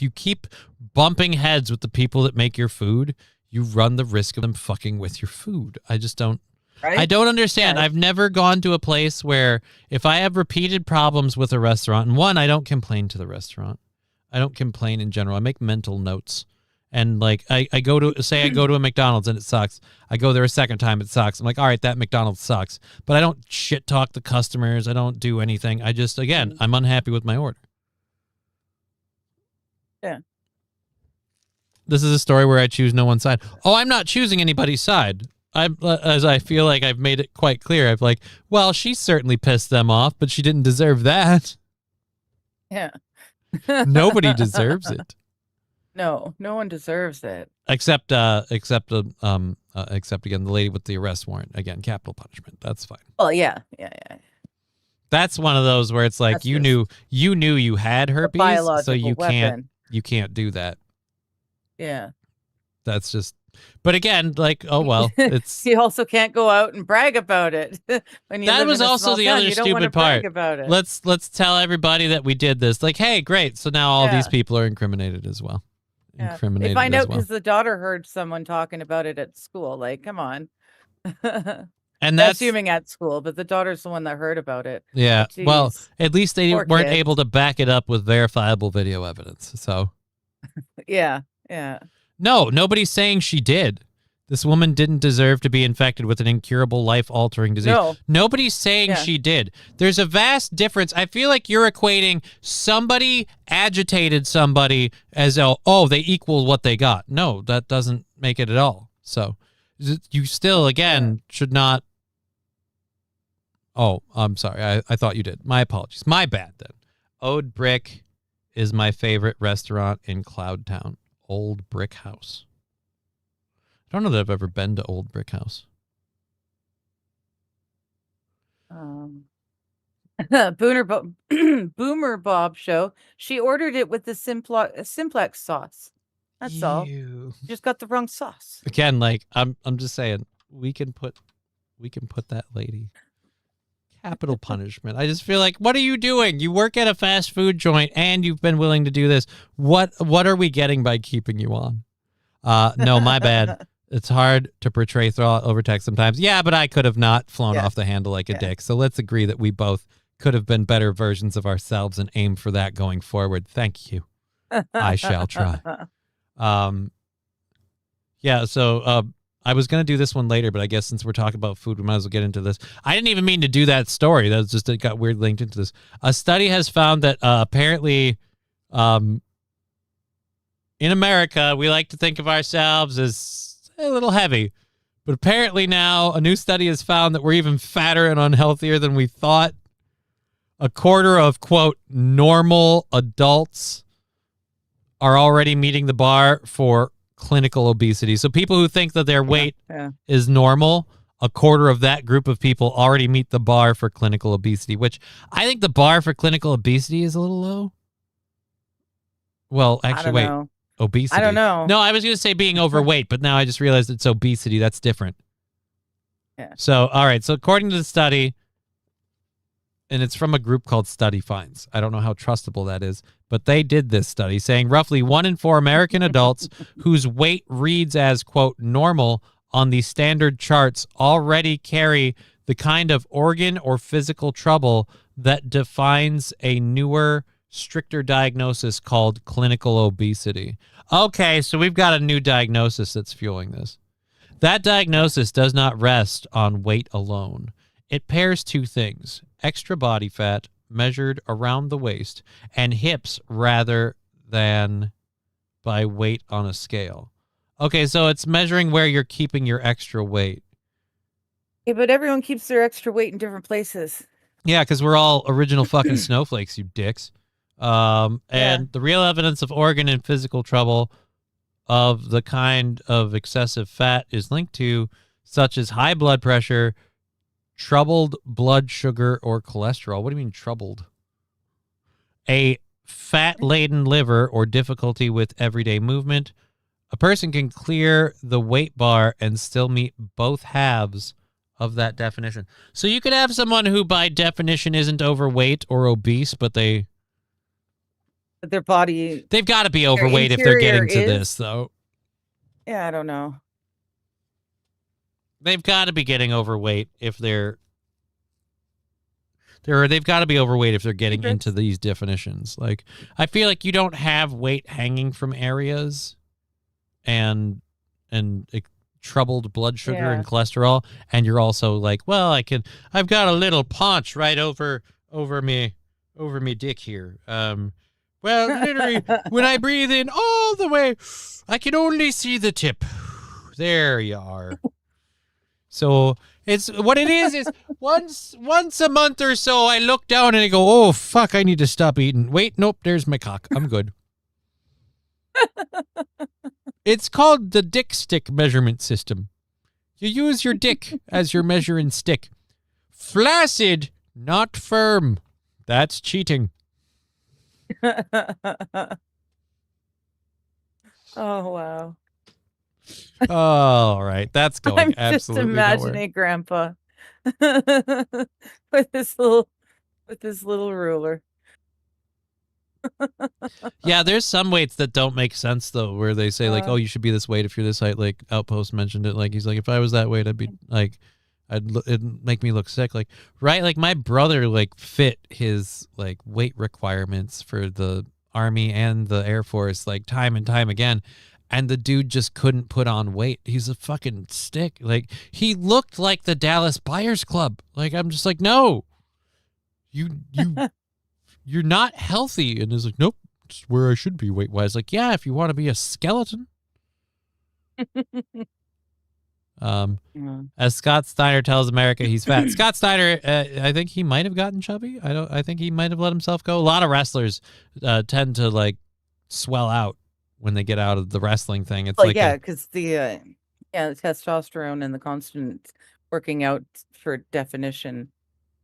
you keep bumping heads with the people that make your food, you run the risk of them fucking with your food. I just don't. Right? I don't understand. Yes. I've never gone to a place where if I have repeated problems with a restaurant, and one, I don't complain to the restaurant. I don't complain in general. I make mental notes. And like I go to a McDonald's and it sucks. I go there a second time, it sucks. I'm like, all right, that McDonald's sucks. But I don't shit talk the customers. I don't do anything. I just, again, I'm unhappy with my order. Yeah. This is a story where I choose no one's side. Oh, I'm not choosing anybody's side. As I feel like I've made it quite clear. I've like, well, she certainly pissed them off, but she didn't deserve that. Yeah. Nobody deserves it. No one deserves it. Except again the lady with the arrest warrant. Again, capital punishment. That's fine. Well, yeah. That's one of those where it's like That's you just knew you had A herpes, biological so you weapon. can't do that. Yeah. That's just. But again, like, oh well, it's You also can't go out and brag about it. When you That live was in a also small the town, other you don't wanna stupid part. brag about it. let's tell everybody that we did this. Like, hey, great. So now all these Yeah. people are incriminated as well. Yeah. Incriminated They find as out well. because the daughter heard someone talking about it at school. Like, come on. And that's Assuming at school, but the daughter's the one that heard about it. yeah. Jeez. Well, at least they Poor weren't kids. able to back it up with verifiable video evidence. So Yeah. no, nobody's saying she did. This woman didn't deserve to be infected with an incurable, life-altering disease. No. Nobody's saying Yeah. she did. There's a vast difference. I feel like you're equating somebody agitated somebody as, oh, they equal what they got. No, that doesn't make it at all. So you still, again, should not. Oh, I'm sorry. I thought you did. My apologies. My bad then. Ode Brick is my favorite restaurant in Cloudtown. Old Brick House. I don't know that I've ever been to Old Brick House. Boomer Bob show. She ordered it with the simplex sauce. That's all. Ew. Just got the wrong sauce. Again, like I'm just saying, we can put that lady capital punishment. I just feel like, what are you doing? You work at a fast food joint and you've been willing to do this. What are we getting by keeping you on? No, my bad. It's hard to portray thought over text sometimes. Yeah, but I could have not flown Yeah. off the handle like a Yeah. dick. So let's agree that we both could have been better versions of ourselves and aim for that going forward. Thank you. I shall try. Yeah, so I was going to do this one later, but I guess since we're talking about food, we might as well get into this. I didn't even mean to do that story. That was just, it got weird linked into this. A study has found that apparently in America, we like to think of ourselves as a little heavy. But apparently now a new study has found that we're even fatter and unhealthier than we thought. A quarter of, quote, normal adults are already meeting the bar for clinical obesity. So people who think that their weight Yeah. is normal, a quarter of that group of people already meet the bar for clinical obesity, which I think the bar for clinical obesity is a little low. Well, I actually, don't wait, know. obesity. I don't know. No, I was going to say being overweight, but now I just realized it's obesity. That's different. Yeah. So, all right. So, according to the study, and it's from a group called Study Finds. I don't know how trustable that is, but they did this study saying roughly 1 in 4 American adults whose weight reads as, quote, normal on the standard charts already carry the kind of organ or physical trouble that defines a newer, stricter diagnosis called clinical obesity. Okay, so we've got a new diagnosis that's fueling this. That diagnosis does not rest on weight alone. It pairs two things: extra body fat measured around the waist and hips rather than by weight on a scale. Okay, so it's measuring where you're keeping your extra weight. Yeah, but everyone keeps their extra weight in different places. Yeah, because we're all original fucking snowflakes, you dicks. And the real evidence of organ and physical trouble of the kind of excessive fat is linked to, such as high blood pressure, troubled blood sugar or cholesterol. What do you mean troubled? A fat-laden liver or difficulty with everyday movement. A person can clear the weight bar and still meet both halves of that definition. So you could have someone who by definition isn't overweight or obese, but they've Their body. got to be overweight if they're getting to interior this, though. Yeah, I don't know. They've got to be getting overweight if they've got to be overweight if they're getting into these definitions. Like, I feel like you don't have weight hanging from areas and troubled blood sugar and cholesterol, and you're also like, well, I've got a little paunch right over me dick here. Well, literally, when I breathe in all the way, I can only see the tip. There you are. So it's what it is once a month or so, I look down and I go, oh, fuck, I need to stop eating. Wait, nope, there's my cock. I'm good. It's called the dick stick measurement system. You use your dick as your measuring stick. Flaccid, not firm. That's cheating. Oh, wow. Oh, all right. That's going I'm just absolutely imagining nowhere. Grandpa with this little ruler. Yeah, there's some weights that don't make sense, though, where they say, like, oh, you should be this weight if you're this height. Like, Outpost mentioned it. Like, he's like, if I was that weight, I'd be, like, it'd make me look sick. Like, right? Like, my brother, like, fit his, like, weight requirements for the Army and the Air Force, like, time and time again. And the dude just couldn't put on weight. He's a fucking stick. Like, he looked like the Dallas Buyers Club. Like, I'm just like, no. You're not healthy. And he's like, nope, it's where I should be weight-wise. Like, yeah, if you want to be a skeleton. As Scott Steiner tells America he's fat. Scott Steiner, I think he might have gotten chubby. I think he might have let himself go. A lot of wrestlers tend to, like, swell out when they get out of the wrestling thing. It's like, yeah, because the testosterone and the constant working out for definition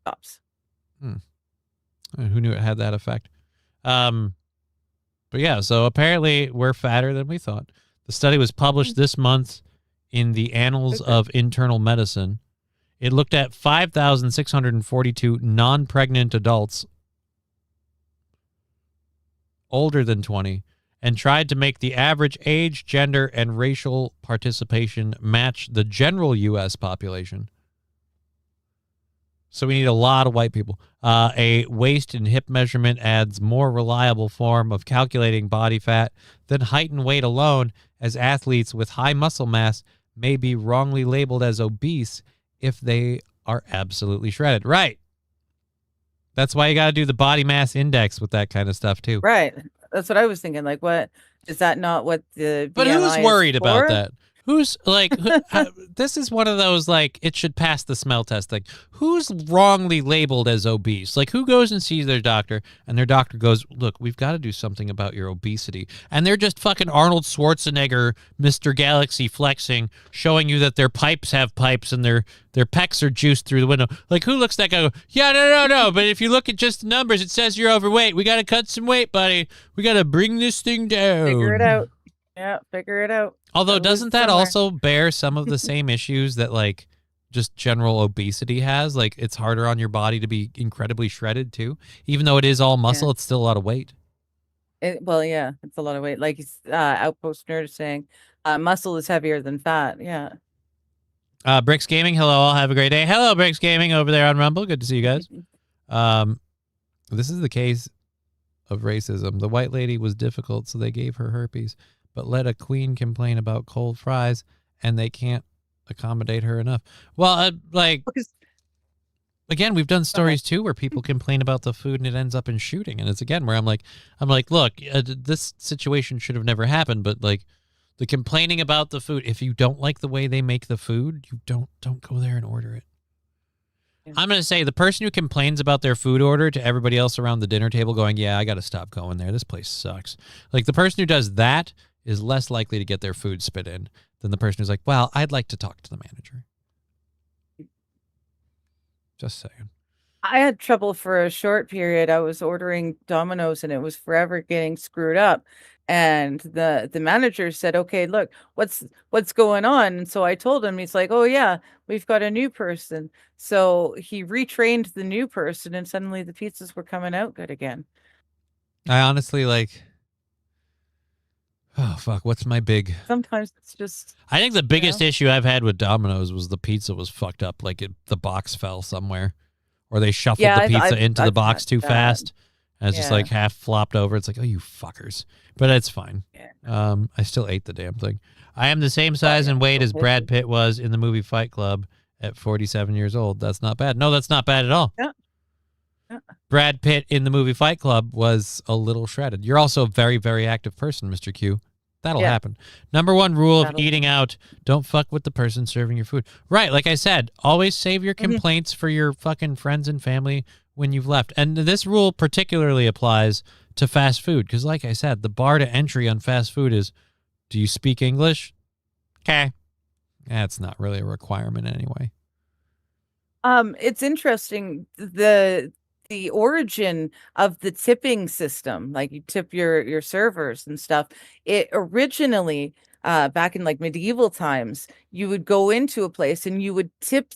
stops. Who knew it had that effect? But yeah, so apparently we're fatter than we thought. The study was published this month in the Annals of Internal Medicine. It looked at 5,642 non-pregnant adults older than 20 and tried to make the average age, gender, and racial participation match the general U.S. population. So we need a lot of white people. A waist and hip measurement adds more reliable form of calculating body fat than height and weight alone, as athletes with high muscle mass may be wrongly labeled as obese if they are absolutely shredded. Right. That's why you got to do the body mass index with that kind of stuff, too. Right. That's what I was thinking. Like, what is that not what the But BMI who's is worried about for? that? Who's like, this is one of those, like, it should pass the smell test thing. Who's wrongly labeled as obese? Like, who goes and sees their doctor and their doctor goes, look, we've got to do something about your obesity. And they're just fucking Arnold Schwarzenegger, Mr. Galaxy flexing, showing you that their pipes have pipes and their pecs are juiced through the window. Like, who looks at that guy and go, yeah, no. But if you look at just the numbers, it says you're overweight. We got to cut some weight, buddy. We got to bring this thing down. Figure it out. Yeah, figure it out. Although, Gotta lose doesn't that somewhere. also bear some of the same issues that, like, just general obesity has. Like, it's harder on your body to be incredibly shredded too. Even though it is all muscle, it's still a lot of weight. Well, yeah, it's a lot of weight. Like Outpost Nerd is saying, muscle is heavier than fat. Yeah. Bricks Gaming, hello all. Have a great day. Hello, Bricks Gaming over there on Rumble. Good to see you guys. This is the case of racism. The white lady was difficult, so they gave her herpes, but let a queen complain about cold fries, and they can't accommodate her enough. Well, again, we've done stories too where people complain about the food and it ends up in shooting, and it's again where I'm like, look, this situation should have never happened, but like the complaining about the food, if you don't like the way they make the food, you don't go there and order it. I'm going to say the person who complains about their food order to everybody else around the dinner table going, yeah, I got to stop going there. This place sucks. Like, the person who does that is less likely to get their food spit in than the person who's like, well, I'd like to talk to the manager. Just saying. I had trouble for a short period. I was ordering Domino's and it was forever getting screwed up. And the manager said, okay, look, what's going on? And so I told him, he's like, oh yeah, we've got a new person. So he retrained the new person and suddenly the pizzas were coming out good again. I honestly oh fuck, what's my big... Sometimes it's just... I think the biggest issue I've had with Domino's was the pizza was fucked up. Like the box fell somewhere. Or they shuffled the pizza into the box too fast. And it's just like half flopped over. It's like, oh, you fuckers. But it's fine. Yeah. I still ate the damn thing. I am the same size and weight as Brad Pitt was in the movie Fight Club at 47 years old. That's not bad. No, that's not bad at all. Yeah. Brad Pitt in the movie Fight Club was a little shredded. You're also a very, very active person, Mr. Q. That'll happen. Number one rule of eating out, don't fuck with the person serving your food. Right, like I said, always save your complaints for your fucking friends and family when you've left. And this rule particularly applies to fast food because, like I said, the bar to entry on fast food is, do you speak English? Okay. That's not really a requirement anyway. It's interesting, the origin of the tipping system, like you tip your servers and stuff. It originally, back in like medieval times, you would go into a place and you would tip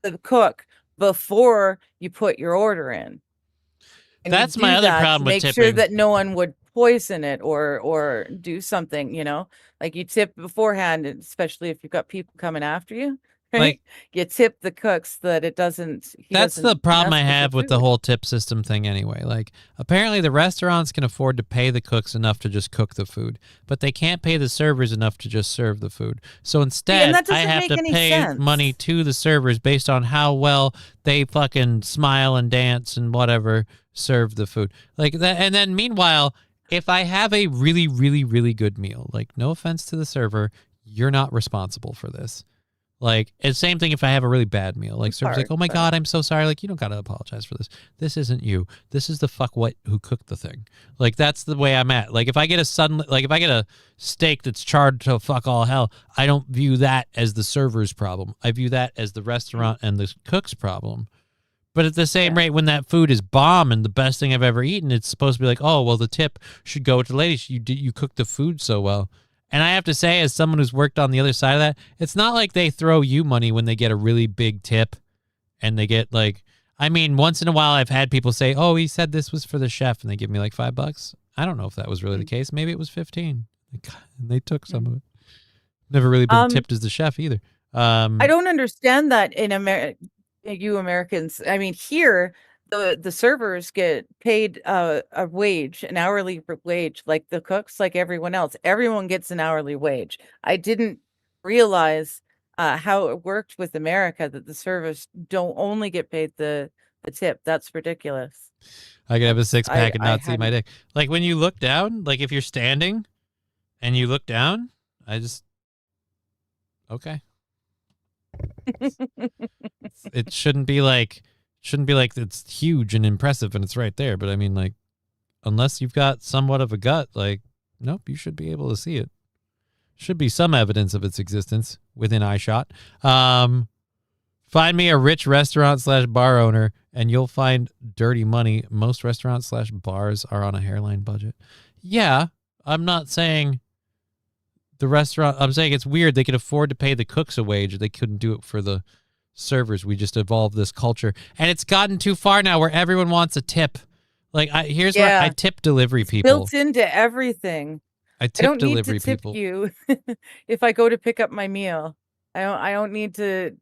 the cook before you put your order in. And that's my other problem with tipping. Make sure that no one would poison it or do something, like you tip beforehand, especially if you've got people coming after you. Right? Like, you tip the cooks so that it doesn't. That's the problem I have with the whole tip system thing anyway. Like, apparently the restaurants can afford to pay the cooks enough to just cook the food, but they can't pay the servers enough to just serve the food. So instead, I have to pay money to the servers based on how well they fucking smile and dance and whatever serve the food. Like that, and then meanwhile, if I have a really, really, really good meal, like, no offense to the server, you're not responsible for this. Like, it's the same thing if I have a really bad meal. Like, server's like, oh my God, I'm so sorry. Like, you don't got to apologize for this. This isn't you. This is the who cooked the thing. Like, that's the way I'm at. Like, if I get a steak that's charred to fuck all hell, I don't view that as the server's problem. I view that as the restaurant and the cook's problem. But at the same rate, when that food is bomb and the best thing I've ever eaten, it's supposed to be like, oh, well, the tip should go to the ladies. You cooked the food so well. And I have to say, as someone who's worked on the other side of that, it's not like they throw you money when they get a really big tip and they get like, I mean, once in a while I've had people say, oh, he said this was for the chef and they give me like $5. I don't know if that was really the case. Maybe it was 15. And they took some of it. Never really been tipped as the chef either. I don't understand that in America, you Americans. I mean, here, the servers get paid a wage, an hourly wage, like the cooks, like everyone else. Everyone gets an hourly wage. I didn't realize how it worked with America, that the servers don't only get paid the tip. That's ridiculous. I could have a 6-pack and not see my dick. Like, when you look down, like if you're standing and you look down, okay. It shouldn't be like it's huge and impressive and it's right there. But I mean, like, unless you've got somewhat of a gut, like, nope, you should be able to see it. Should be some evidence of its existence within eyeshot. Find me a rich restaurant / bar owner and you'll find dirty money. Most restaurants / bars are on a hairline budget. Yeah, I'm not saying the restaurant, I'm saying it's weird. They could afford to pay the cooks a wage. They couldn't do it for the servers. We just evolved this culture, and it's gotten too far now where everyone wants a tip. Like, here's what I tip delivery people. Built into everything. I I tip don't need delivery to tip people. you if I go to pick up my meal. I don't need to,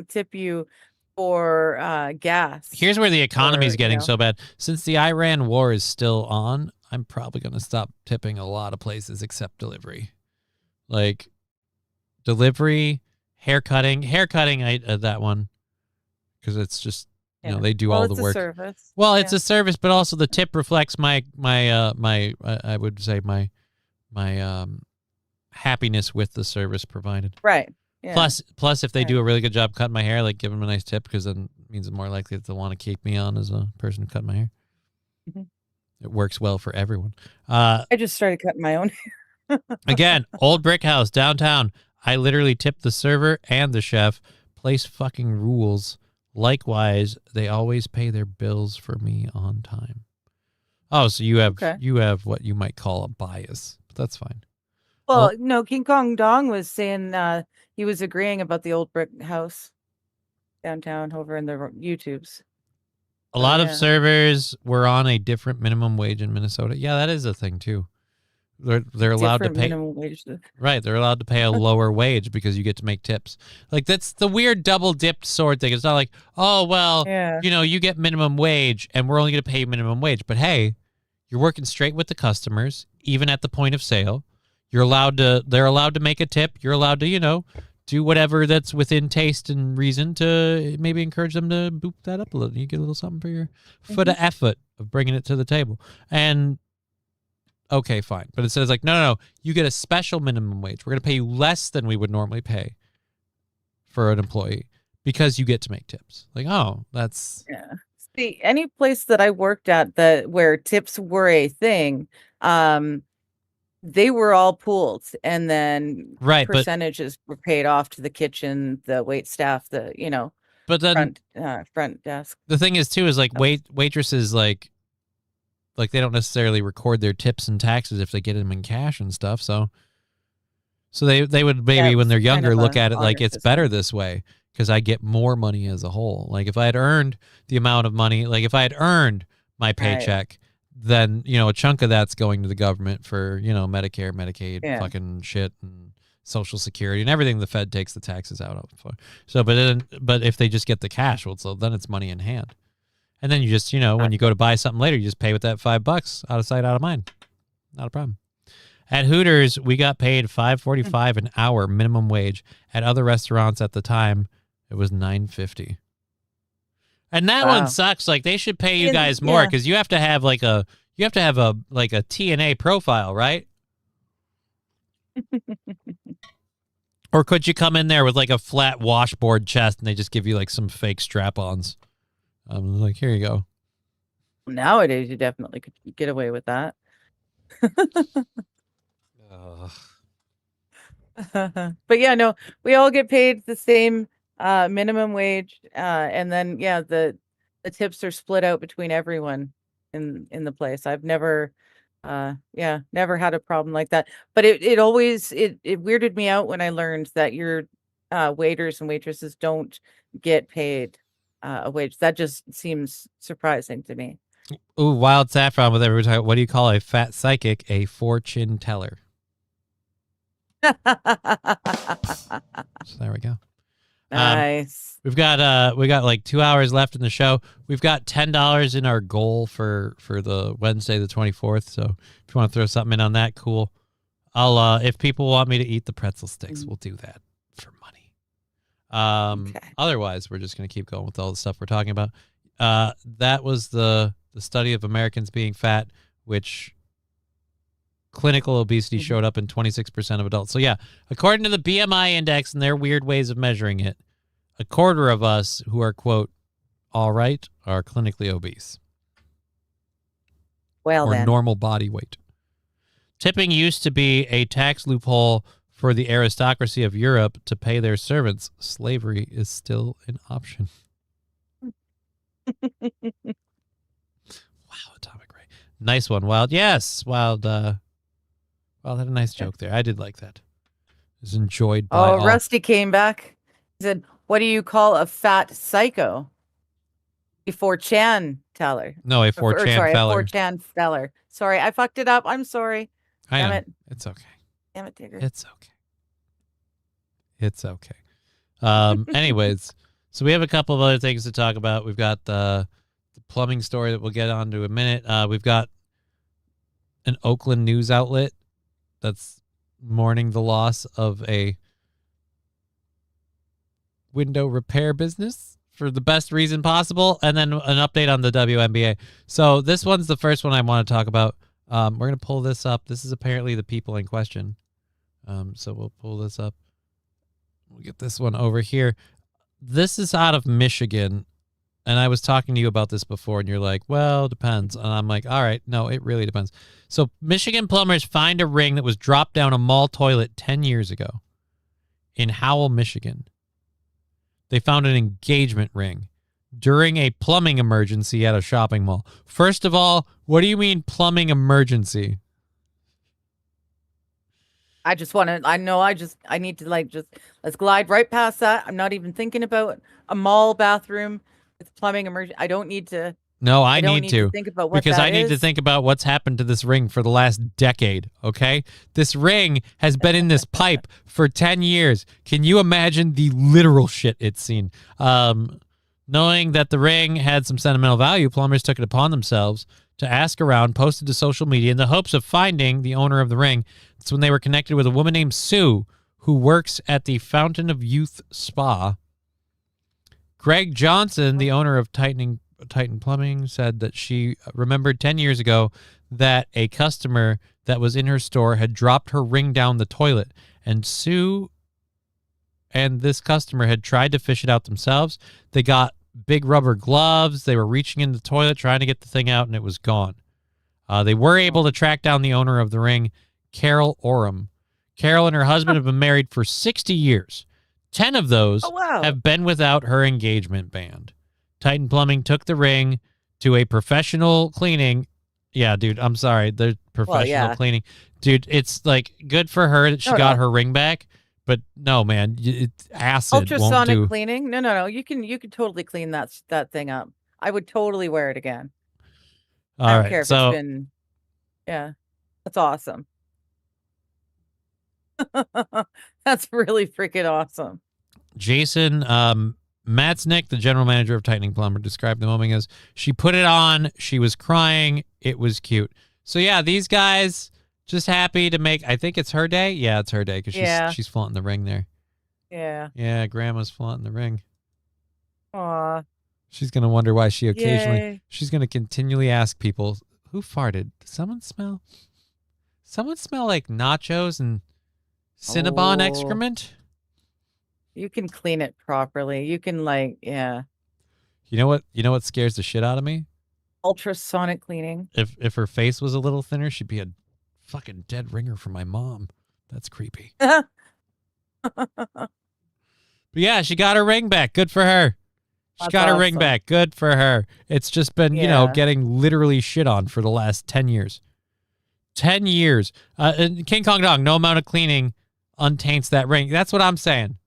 tip you for gas. Here's where the economy is or, getting so bad. Since the Iran war is still on, I'm probably going to stop tipping a lot of places except delivery. Like delivery, haircutting, that one, because it's just they do all the work. It's a service. Well, it's a service, but also the tip reflects my I would say my happiness with the service provided. Right. Yeah. Plus, if they do a really good job cutting my hair, like give them a nice tip, because then it means it's more likely that they'll want to keep me on as a person who cut my hair. Mm-hmm. It works well for everyone. I just started cutting my own hair. Again, Old Brick House downtown. I literally tip the server and the chef. Place fucking rules. Likewise, they always pay their bills for me on time. Oh, so you have what you might call a bias. But that's fine. Well, no, King Kong Dong was saying he was agreeing about the Old Brick House downtown over in the YouTubes. A lot of servers were on a different minimum wage in Minnesota. Yeah, that is a thing too. They're allowed to pay minimum wage. Right, they're allowed to pay a lower wage because you get to make tips. Like, that's the weird double dipped sword thing. It's not like, oh well, you get minimum wage and we're only going to pay you minimum wage. But hey, you're working straight with the customers, even at the point of sale. They're allowed to make a tip. You're allowed to, do whatever that's within taste and reason to maybe encourage them to boop that up a little. You get a little something for your foot of effort of bringing it to the table. And okay, fine. But it says like, no, you get a special minimum wage. We're going to pay you less than we would normally pay for an employee because you get to make tips. Like, oh, that's... Yeah. See, any place that I worked at where tips were a thing, they were all pooled, and then percentages were paid off to the kitchen, the wait staff, but then front desk. The thing is too is like waitresses like they don't necessarily record their tips and taxes if they get them in cash and stuff. So they would maybe when they're younger look at it like it's better this way because I get more money as a whole. Like if I had earned the amount of money, like if I had earned my paycheck. Then, a chunk of that's going to the government for, Medicare, Medicaid, fucking shit, and Social Security, and everything the Fed takes the taxes out of for. So, but if they just get the cash, well, so then it's money in hand. And then you just, when you go to buy something later, you just pay with that $5, out of sight, out of mind. Not a problem. At Hooters, we got paid $5.45 an hour minimum wage. At other restaurants at the time, it was $9.50. And that one sucks. Like they should pay you guys more because you have to have a TNA profile, right? Or could you come in there with like a flat washboard chest and they just give you like some fake strap-ons? Like here you go. Nowadays, you definitely could get away with that. But yeah, no, we all get paid the same minimum wage, and then the tips are split out between everyone in the place. I've never never had a problem like that, but it always weirded me out when I learned that your waiters and waitresses don't get paid a wage. That just seems surprising to me. Ooh, Wild Saffron with every time. What do you call a fat psychic? A fortune teller. So there we go. Nice. We got like 2 hours left in the show. We've got $10 in our goal for the Wednesday the 24th. So if you want to throw something in on that, cool. I'll if people want me to eat the pretzel sticks, we'll do that for money. Okay. Otherwise, we're just gonna keep going with all the stuff we're talking about. That was the study of Americans being fat, which clinical obesity showed up in 26% of adults. So yeah, according to the BMI index and their weird ways of measuring it, a quarter of us who are, quote, all right, are clinically obese. Well, or normal body weight. Tipping used to be a tax loophole for the aristocracy of Europe to pay their servants. Slavery is still an option. Wow, Atomic Ray. Nice one, Wild. Yes, Wild. Wild had a nice joke there. I did like that. It was enjoyed by all. Rusty came back. He said, What do you call a fat psycho? A 4chan teller. No, a Or 4chan sorry, feller. a 4chan feller. Sorry, I fucked it up. I'm sorry. I Damn know. it. It's okay. Damn it, Tigger. It's okay. It's okay. Anyways, so we have a couple of other things to talk about. We've got the plumbing story that we'll get on to in a minute. We've got an Oakland news outlet that's mourning the loss of a window repair business for the best reason possible, and then an update on the WNBA. So this one's the first one I want to talk about. We're going to pull this up. This is apparently the people in question. So we'll pull this up. We'll get this one over here. This is out of Michigan, and I was talking to you about this before, and you're like, well, depends. And I'm like, all right, no, it really depends. So Michigan plumbers find a ring that was dropped down a mall toilet 10 years ago in Howell, Michigan. They found an engagement ring during a plumbing emergency at a shopping mall. First of all, what do you mean plumbing emergency? I need to let's glide right past that. I'm not even thinking about a mall bathroom with plumbing emergency. I don't need to. No, I don't need to think about what because that I need to is. think about what's happened to this ring for the last decade, okay? This ring has been in this pipe for 10 years. Can you imagine the literal shit it's seen? Knowing that the ring had some sentimental value, plumbers took it upon themselves to ask around, posted to social media in the hopes of finding the owner of the ring. That's when they were connected with a woman named Sue who works at the Fountain of Youth Spa. Greg Johnson, the owner of Titan Plumbing, said that she remembered 10 years ago that a customer that was in her store had dropped her ring down the toilet, and Sue and this customer had tried to fish it out themselves. They got big rubber gloves. They were reaching in the toilet trying to get the thing out, and it was gone. They were able to track down the owner of the ring, Carol Oram. Carol and her husband have been married for 60 years. 10 of those have been without her engagement band. Titan Plumbing took the ring to a professional cleaning. Yeah, dude, I'm sorry. The professional cleaning. Dude, it's like good for her that she got her ring back. But no, man, acid Ultrasonic won't do. cleaning? No. You can totally clean that thing up. I would totally wear it again. I don't care if it's been. Yeah, that's awesome. That's really freaking awesome. Jason Matznick, the general manager of Tightening Plumber, described the moment as she put it on, she was crying, it was cute. So yeah, these guys just happy to make. I think it's her day. Yeah, it's her day because she's flaunting the ring there. Yeah, Grandma's flaunting the ring. Aw. She's gonna wonder why she occasionally. Yay. She's gonna continually ask people, "Who farted? Did someone smell? Someone smell like nachos and Cinnabon excrement?" You can clean it properly. You can You know what scares the shit out of me? Ultrasonic cleaning. If her face was a little thinner, she'd be a fucking dead ringer for my mom. That's creepy. But yeah, she got her ring back. Good for her. She got her ring back. Good for her. It's just been, getting literally shit on for the last 10 years. 10 years. And King Kong Dong, no amount of cleaning untaints that ring. That's what I'm saying.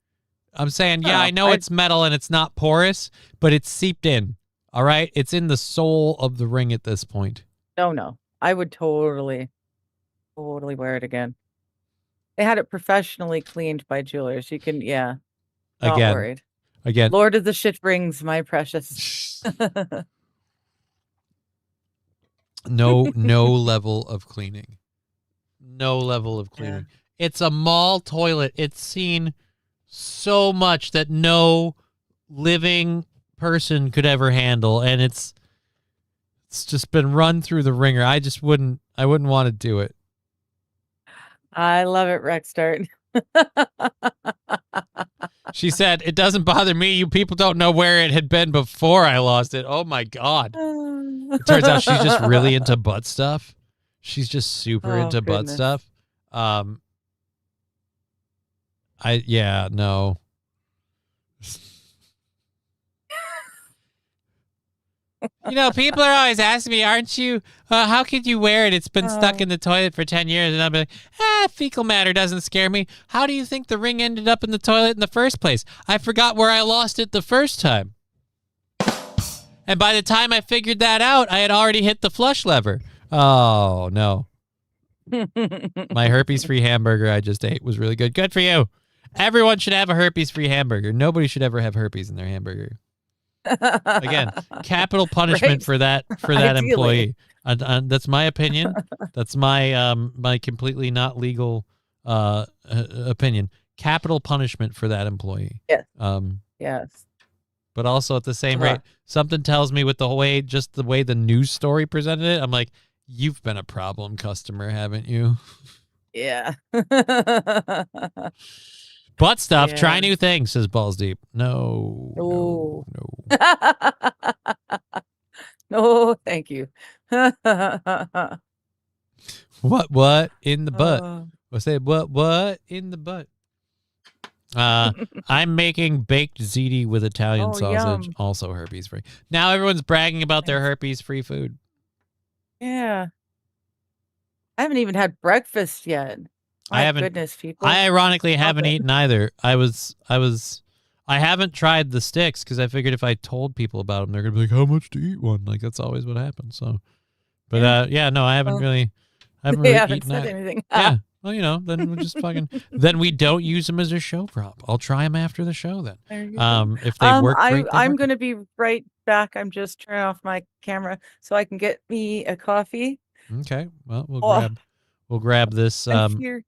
I'm saying, I know it's metal and it's not porous, but it's seeped in. All right? It's in the soul of the ring at this point. No. I would totally wear it again. They had it professionally cleaned by jewelers. You can, not worried. Again. Lord of the shit rings, my precious. No level of cleaning. No level of cleaning. Yeah. It's a mall toilet. It's seen so much that no living person could ever handle, and it's just been run through the ringer. I wouldn't want to do it. I love it, Rexstart. She said, "It doesn't bother me. You people don't know where it had been before I lost it." Oh my God. It turns out she's just really into butt stuff. She's just super into butt stuff. No. You know, people are always asking me, aren't you, how could you wear it? It's been stuck Oh. in the toilet for 10 years. And I'll be like, fecal matter doesn't scare me. How do you think the ring ended up in the toilet in the first place? I forgot where I lost it the first time. And by the time I figured that out, I had already hit the flush lever. Oh, no. My herpes-free hamburger I just ate was really good. Good for you. Everyone should have a herpes-free hamburger. Nobody should ever have herpes in their hamburger. Again, capital punishment Right. for that employee. Ideally. That's my opinion. That's my my completely not legal opinion. Capital punishment for that employee. Yes. Yes. Yes. But also at the same Uh-huh. rate, something tells me with the way the news story presented it, I'm like, you've been a problem customer, haven't you? Yeah. Butt stuff. Try Yeah. new things, says Balls Deep. No. Oh. No. No, thank you. What in the butt? Oh. I said what in the butt? I'm making baked ziti with Italian Oh, sausage, yum. also herpes free. Now everyone's bragging about their herpes free food. Yeah. I haven't even had breakfast yet. I My haven't- goodness, people. I ironically haven't it. eaten either. I haven't tried the sticks because I figured if I told people about them, they're gonna be like, "How much to eat one?" Like that's always what happens. So, but no, I haven't Well, really, they haven't eaten said that. anything. Yeah. Well, then we just fucking then we don't use them as a show prop. I'll try them after the show then. There you go. If they work great, they I'm work. going to be right back. I'm just turning off my camera so I can get me a coffee. Okay. Well, Oh. we'll grab this. I'm here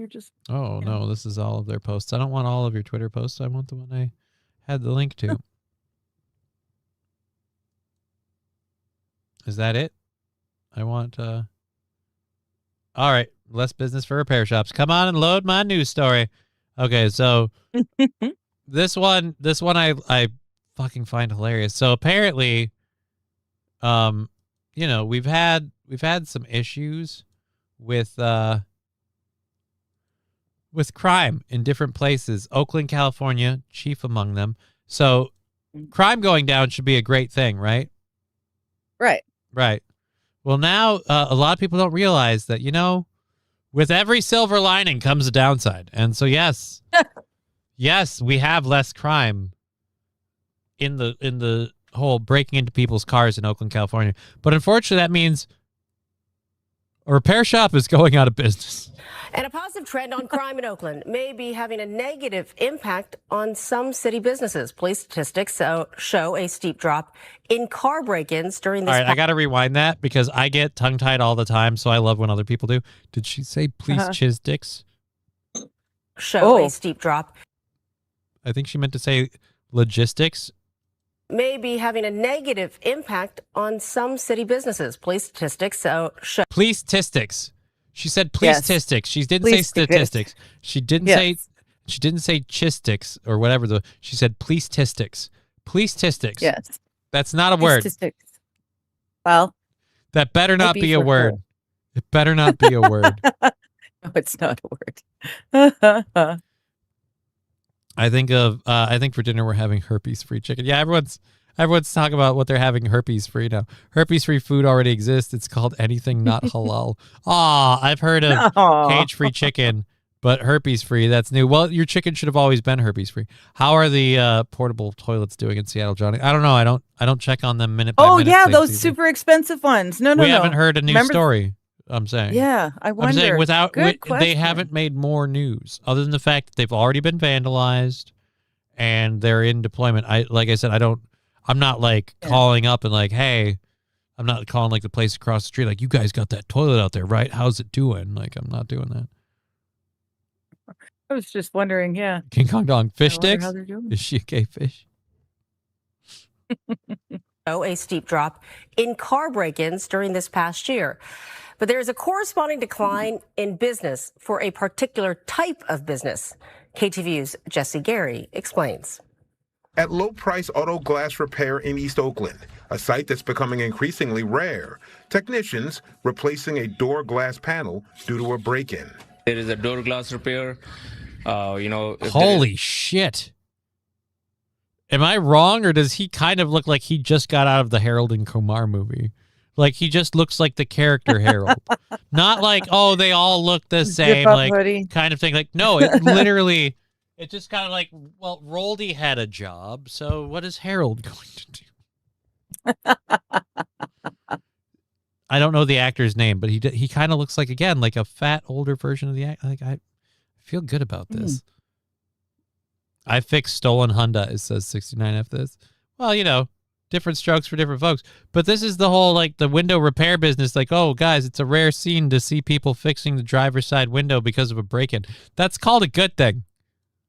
just. Oh yeah. no, this is all of their posts. I don't want all of your Twitter posts. I want the one I had the link to. Is that it? I want. All right, less business for repair shops. Come on and load my news story. Okay, so this one I fucking find hilarious. So apparently, we've had some issues with crime in different places. Oakland, California, chief among them. So crime going down should be a great thing, right? Right. Right. Well, now a lot of people don't realize that, with every silver lining comes a downside. And so, yes, we have less crime in the whole breaking into people's cars in Oakland, California. But unfortunately, that means a repair shop is going out of business. And a positive trend on crime in Oakland may be having a negative impact on some city businesses. Police statistics show a steep drop in car break-ins during this. All right, I got to rewind that because I get tongue-tied all the time, so I love when other people do. Did she say please chiz dicks? Show a steep drop. I think she meant to say logistics. May be having a negative impact on some city businesses. Police statistics show. Police statistics. She said please Yes. statistics. She didn't Please say statistics. She didn't say Yes. she didn't say chistics or whatever she said police statistics. Police statistics. Yes. That's not a word. Statistics. Well, That better not maybe be a for word. her. It better not be a word. No, it's not a word. I think for dinner we're having herpes free chicken. Yeah, everyone's talking about what they're having herpes free now. Herpes free food already exists. It's called anything not halal. I've heard of Aw. cage free chicken, but herpes free, that's new. Well, your chicken should have always been herpes free. How are the portable toilets doing in Seattle, Johnny? I don't know. I don't check on them minute by Oh minute. yeah, Stacey. those super expensive ones. No, We haven't heard a new Remember- story. I'm saying. Yeah, I wonder. I'm saying Good they question. haven't made more news other than the fact that they've already been vandalized and they're in deployment. Like I said, I'm not like Yeah. calling up and like, hey, I'm not calling like the place across the street like, you guys got that toilet out there, right? How's it doing? Like, I'm not doing that. I was just wondering. Yeah. King Kong Dong, fish I wonder sticks? how they're doing. Is she a gay fish? Show a steep drop in car break-ins during this past year. But there is a corresponding decline in business for a particular type of business. KTVU's Jesse Gary explains. At Low Price Auto Glass Repair in East Oakland, a site that's becoming increasingly rare, technicians replacing a door glass panel due to a break-in. There is a door glass repair. If there Holy shit. Am I wrong, or does he kind of look like he just got out of the Harold and Kumar movie? Like, he just looks like the character Harold. Not like, oh, they all look the same, Zip-up like, hoodie. kind of thing. Like, no, it literally, it's just kind of like, well, Roldy had a job, so what is Harold going to do? I don't know the actor's name, but he kind of looks like, again, like a fat, older version of the actor. Like, I feel good about this. I fixed stolen Honda, it says 69F this. Well, you know, different strokes for different folks. But this is the whole, like, the window repair business. Like, oh, guys, it's a rare scene to see people fixing the driver's side window because of a break-in. That's called a good thing.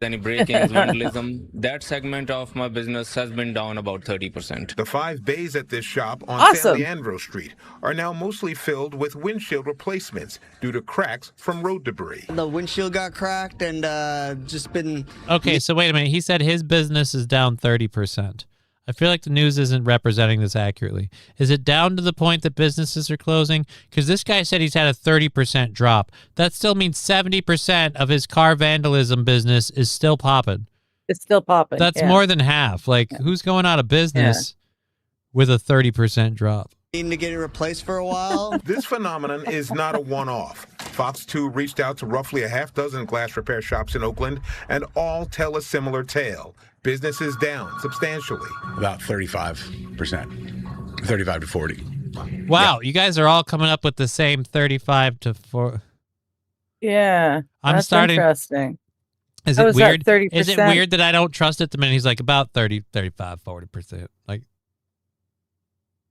Any break-ins, vandalism, that segment of my business has been down about 30%. The 5 bays at this shop on Awesome. San Leandro Street are now mostly filled with windshield replacements due to cracks from road debris. The windshield got cracked and just been... Okay, so wait a minute. He said his business is down 30%. I feel like the news isn't representing this accurately. Is it down to the point that businesses are closing? Because this guy said he's had a 30% drop. That still means 70% of his car vandalism business is still popping. It's still popping. That's yeah. more than half. Like, who's going out of business with a 30% drop? needing to get it replaced for a while. This phenomenon is not a one-off. Fox 2 reached out to roughly a half dozen glass repair shops in Oakland, and all tell a similar tale. Business is down substantially. About 35%, 35 to 40. Wow, you guys are all coming up with the same 35 to 4. Yeah, I'm that's starting. interesting. Is How it is that weird? 30%? Is it weird that I don't trust it the minute he's like about 30, 35, 40%? Like,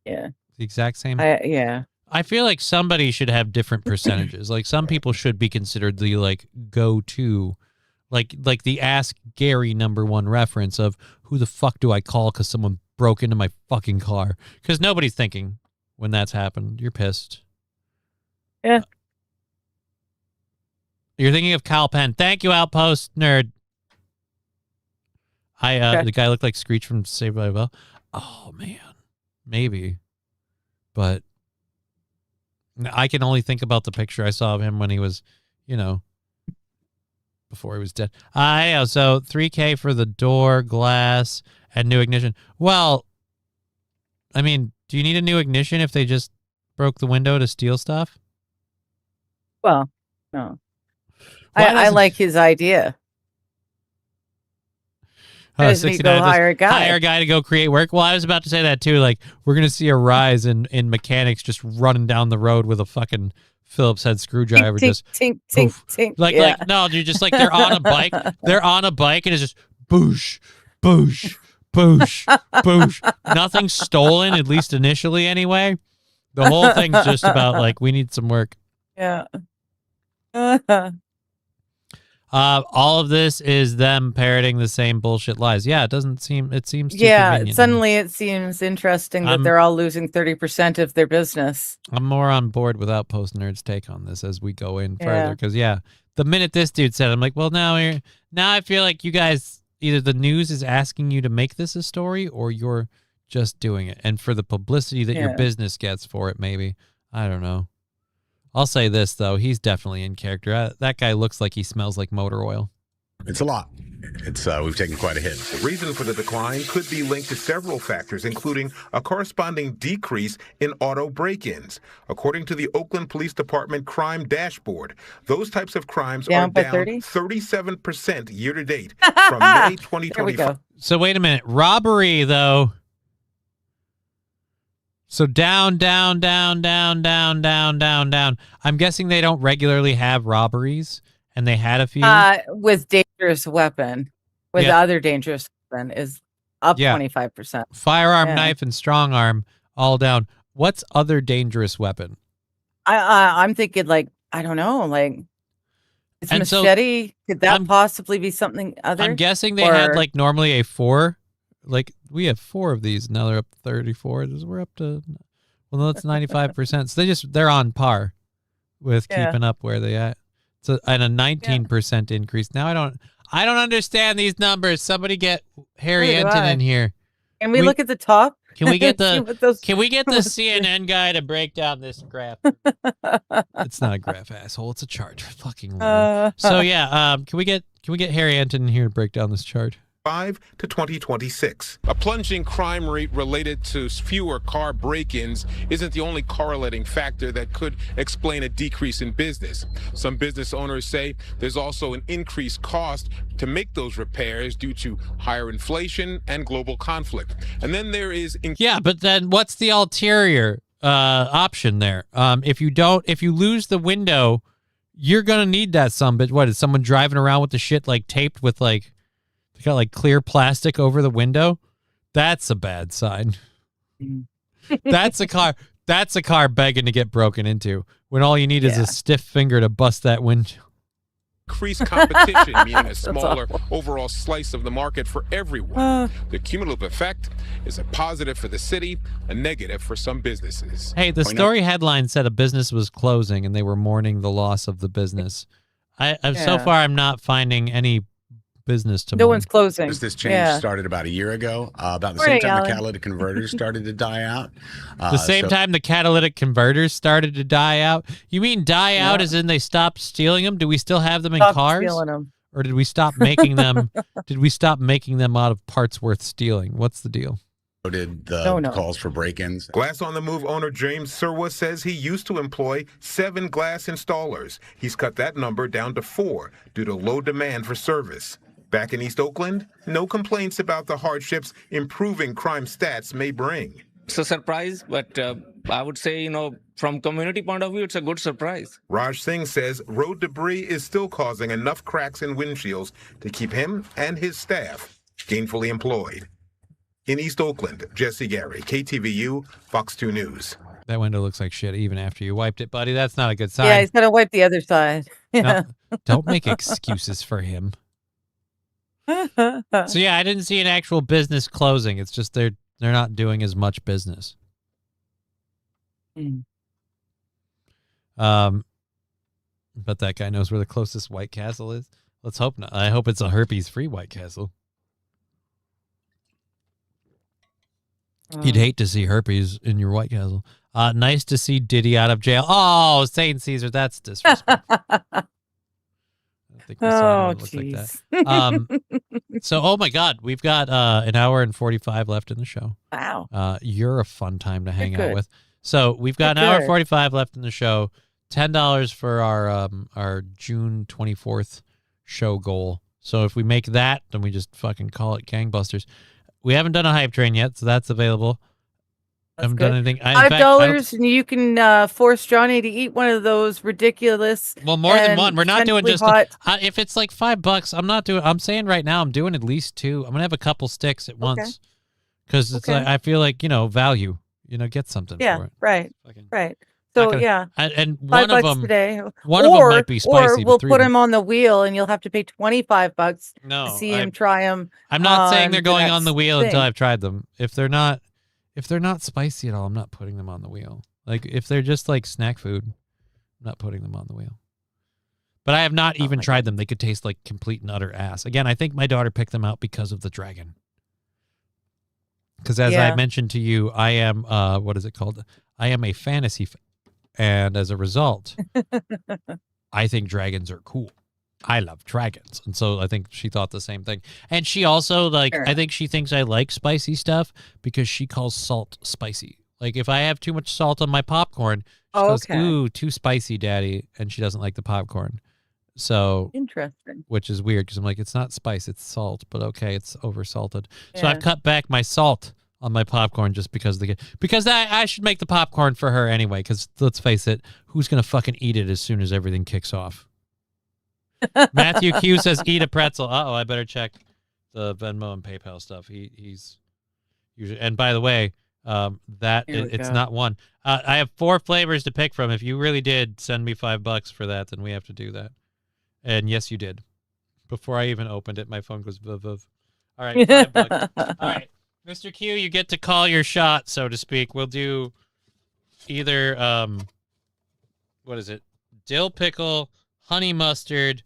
Yeah, the exact same. yeah. I feel like somebody should have different percentages. Like, some people should be considered the like go-to, like the Ask Gary #1 reference of who the fuck do I call because someone broke into my fucking car? Because nobody's thinking when that's happened. You're pissed. Yeah. You're thinking of Kyle Penn. Thank you, Outpost Nerd. Okay. The guy looked like Screech from Saved by the Bell. Oh man, maybe, but I can only think about the picture I saw of him when he was, before he was dead. So $3,000 for the door, glass, and new ignition. Well, I mean, do you need a new ignition if they just broke the window to steal stuff? Well, no. Why I doesn't- like his idea. Why doesn't he 69 go does- hire a guy? Hire a guy to go create work. Well, I was about to say that too. Like, we're gonna see a rise in mechanics just running down the road with a fucking Phillips head screwdriver. Tink, Just tink, tink, poof. tink. like yeah. no, dude. Just like they're on a bike. They're on a bike and it's just boosh, boosh, boosh, boosh. Nothing's stolen, at least initially, anyway. The whole thing's just about like we need some work. Yeah. All of this is them parroting the same bullshit lies. Yeah, it seems too Yeah, convenient. suddenly it seems interesting that I'm- they're all losing 30% of their business. I'm more on board with Outpost Nerd's take on this as we go in further. Yeah. Because, the minute this dude said it, I'm like, well, now I feel like you guys, either the news is asking you to make this a story or you're just doing it. And for the publicity that your Yeah. business gets for it, maybe. I don't know. I'll say this, though. He's definitely in character. That guy looks like he smells like motor oil. It's a lot. It's we've taken quite a hit. The reason for the decline could be linked to several factors, including a corresponding decrease in auto break-ins. According to the Oakland Police Department Crime Dashboard, those types of crimes Down are by down 30? 37% year-to-date from May There we 2025. go. So wait a minute. Robbery, though. So down. I'm guessing they don't regularly have robberies, and they had a few. With dangerous weapon, with Yeah. other dangerous weapon is up Yeah. 25%. Firearm, yeah. knife, and strong arm all down. What's other dangerous weapon? I'm thinking like, I don't know, like it's And so, machete. Could that I'm- possibly be something other? I'm guessing they had Or- like normally a 4. Like we have 4 of these. Now they're up to 34. We're up to, well, no, it's 95%. So they're on par with Yeah. keeping up where they at. So and a 19% increase. Now I don't understand these numbers. Somebody get Harry Neither do Enton I. in here. Can we look at the top? Can we get See the what those- Can we get the CNN guy to break down this graph? It's not a graph, asshole. It's a chart. Fucking Lord. So yeah, can we get Harry Enton in here to break down this chart? to 2026. A plunging crime rate related to fewer car break-ins isn't the only correlating factor that could explain a decrease in business. Some business owners say there's also an increased cost to make those repairs due to higher inflation and global conflict. And then there is... Yeah, but then what's the ulterior option there? If you lose the window, you're going to need that but what, is someone driving around with the shit like taped with like, they got like clear plastic over the window? That's a bad sign. That's a car begging to get broken into when all you need is a stiff finger to bust that window. Increased competition, meaning a smaller overall slice of the market for everyone. The cumulative effect is a positive for the city, a negative for some businesses. Hey, the story headline said a business was closing and they were mourning the loss of the business. So far, I'm not finding any business to mourn. One's closing. This change started about a year ago. About the same time the catalytic converters started to die out. The same time the catalytic converters started to die out? You mean die out as in they stopped stealing them? Do we still have them in cars? Stealing them. Or did we stop making them? Did we stop making them out of parts worth stealing? What's the deal? Did the calls for break-ins. Glass on the Move owner James Surwa says he used to employ 7 glass installers. He's cut that number down to 4 due to low demand for service. Back in East Oakland, no complaints about the hardships improving crime stats may bring. It's a surprise, but I would say, from community point of view, it's a good surprise. Raj Singh says road debris is still causing enough cracks in windshields to keep him and his staff gainfully employed. In East Oakland, Jesse Gary, KTVU, Fox 2 News. That window looks like shit even after you wiped it, buddy. That's not a good sign. Yeah, he's gonna wipe the other side. Yeah. No, don't make excuses for him. So yeah, I didn't see an actual business closing. It's just they're not doing as much business. But that guy knows where the closest White Castle is. Let's hope not. I hope it's a herpes-free White Castle. You'd hate to see herpes in your White Castle. Nice to see Diddy out of jail. Oh, Saint Caesar, that's disrespectful. I think we saw anyone look like that. So, oh my God, we've got an hour and 45 left in the show. Wow. You're a fun time to hang out with. So we've got an hour and 45 left in the show. $10 for our June 24th show goal. So if we make that, then we just fucking call it gangbusters. We haven't done a hype train yet, so that's available. I haven't done anything. $5, and you can force Johnny to eat one of those ridiculous. Well, more than one. We're not doing just. If it's like $5, I'm not doing. I'm saying right now, I'm doing at least 2. I'm gonna have a couple sticks at once, because it's like I feel like value. Get something for it. Right. Right. So and one of them today. One of them might be spicy. Or we'll put him on the wheel, and you'll have to pay $25 to see him try them. I'm not saying they're going on the wheel until I've tried them. If they're not spicy at all, I'm not putting them on the wheel. Like if they're just like snack food, I'm not putting them on the wheel. But I have not even tried them. They could taste like complete and utter ass. Again, I think my daughter picked them out because of the dragon. Because as I mentioned to you, I am what is it called? I am a fantasy and as a result, I think dragons are cool. I love dragons. And so I think she thought the same thing. And she also I think she thinks I like spicy stuff because she calls salt spicy. Like if I have too much salt on my popcorn, she goes, ooh, too spicy, Daddy. And she doesn't like the popcorn. So interesting. Which is weird because I'm like, it's not spice, it's salt, but okay, it's over salted. Yeah. So I've cut back my salt on my popcorn just because I should make the popcorn for her anyway, because let's face it, who's gonna fucking eat it as soon as everything kicks off? Matthew Q says eat a pretzel. I better check the Venmo and PayPal stuff. He's usually, and by the way, it's not one. I have 4 flavors to pick from. If you really did send me $5 for that, then we have to do that. And yes, you did. Before I even opened it, my phone goes vuv. All right, $5. All right, Mr. Q, you get to call your shot, so to speak. We'll do either what is it? Dill pickle, honey mustard,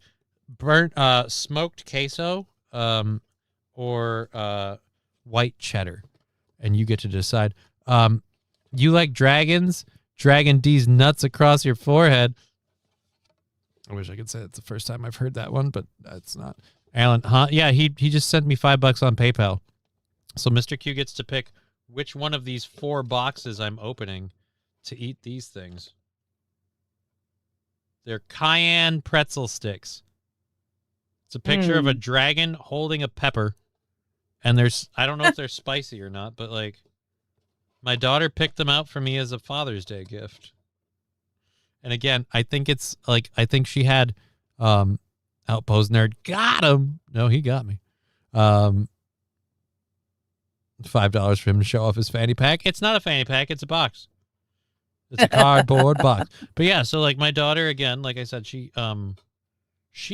burnt smoked queso, or white cheddar, and you get to decide. You like dragons? Dragon D's nuts across your forehead. I wish I could say it's the first time I've heard that one, but it's not. Alan, huh? Yeah, he just sent me $5 on PayPal. So Mr. Q gets to pick which one of these 4 boxes I'm opening to eat these things. They're cayenne pretzel sticks. It's a picture of a dragon holding a pepper. And I don't know if they're spicy or not, but like my daughter picked them out for me as a Father's Day gift. And again, I think she had Outpost Nerd got him. No, he got me. $5 for him to show off his fanny pack. It's not a fanny pack, it's a box. It's a cardboard box. But yeah, so like my daughter, again, like I said, she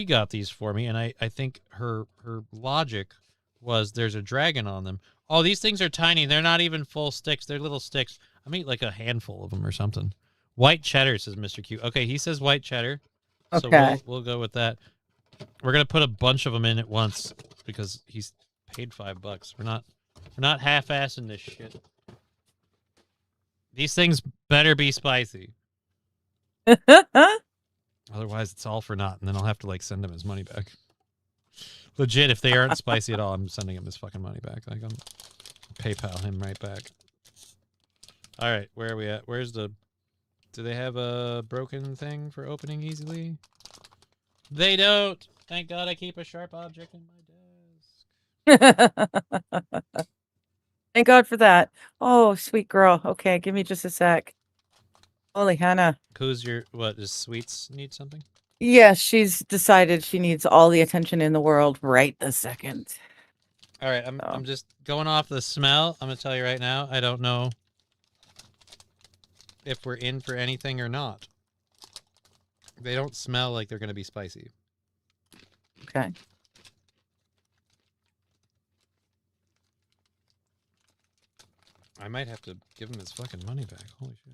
got these for me, and I think her logic was there's a dragon on them. Oh, these things are tiny. They're not even full sticks. They're little sticks. I mean, like a handful of them or something. White cheddar, says Mr. Q. Okay, he says white cheddar. Okay. So we'll go with that. We're gonna put a bunch of them in at once because he's paid $5. We're not half-assing this shit. These things better be spicy. Otherwise, it's all for naught, and then I'll have to like send him his money back. Legit, if they aren't spicy at all, I'm sending him his fucking money back. Like I'm PayPal him right back. All right, where are we at? Do they have a broken thing for opening easily? They don't. Thank God I keep a sharp object in my desk. Thank God for that. Oh, sweet girl. Okay, give me just a sec. Holy Hannah. Who's does Sweets need something? Yes, she's decided she needs all the attention in the world right this second. All right, I'm just going off the smell. I'm gonna tell you right now, I don't know if we're in for anything or not. They don't smell like they're gonna be spicy. Okay. I might have to give him his fucking money back. Holy shit.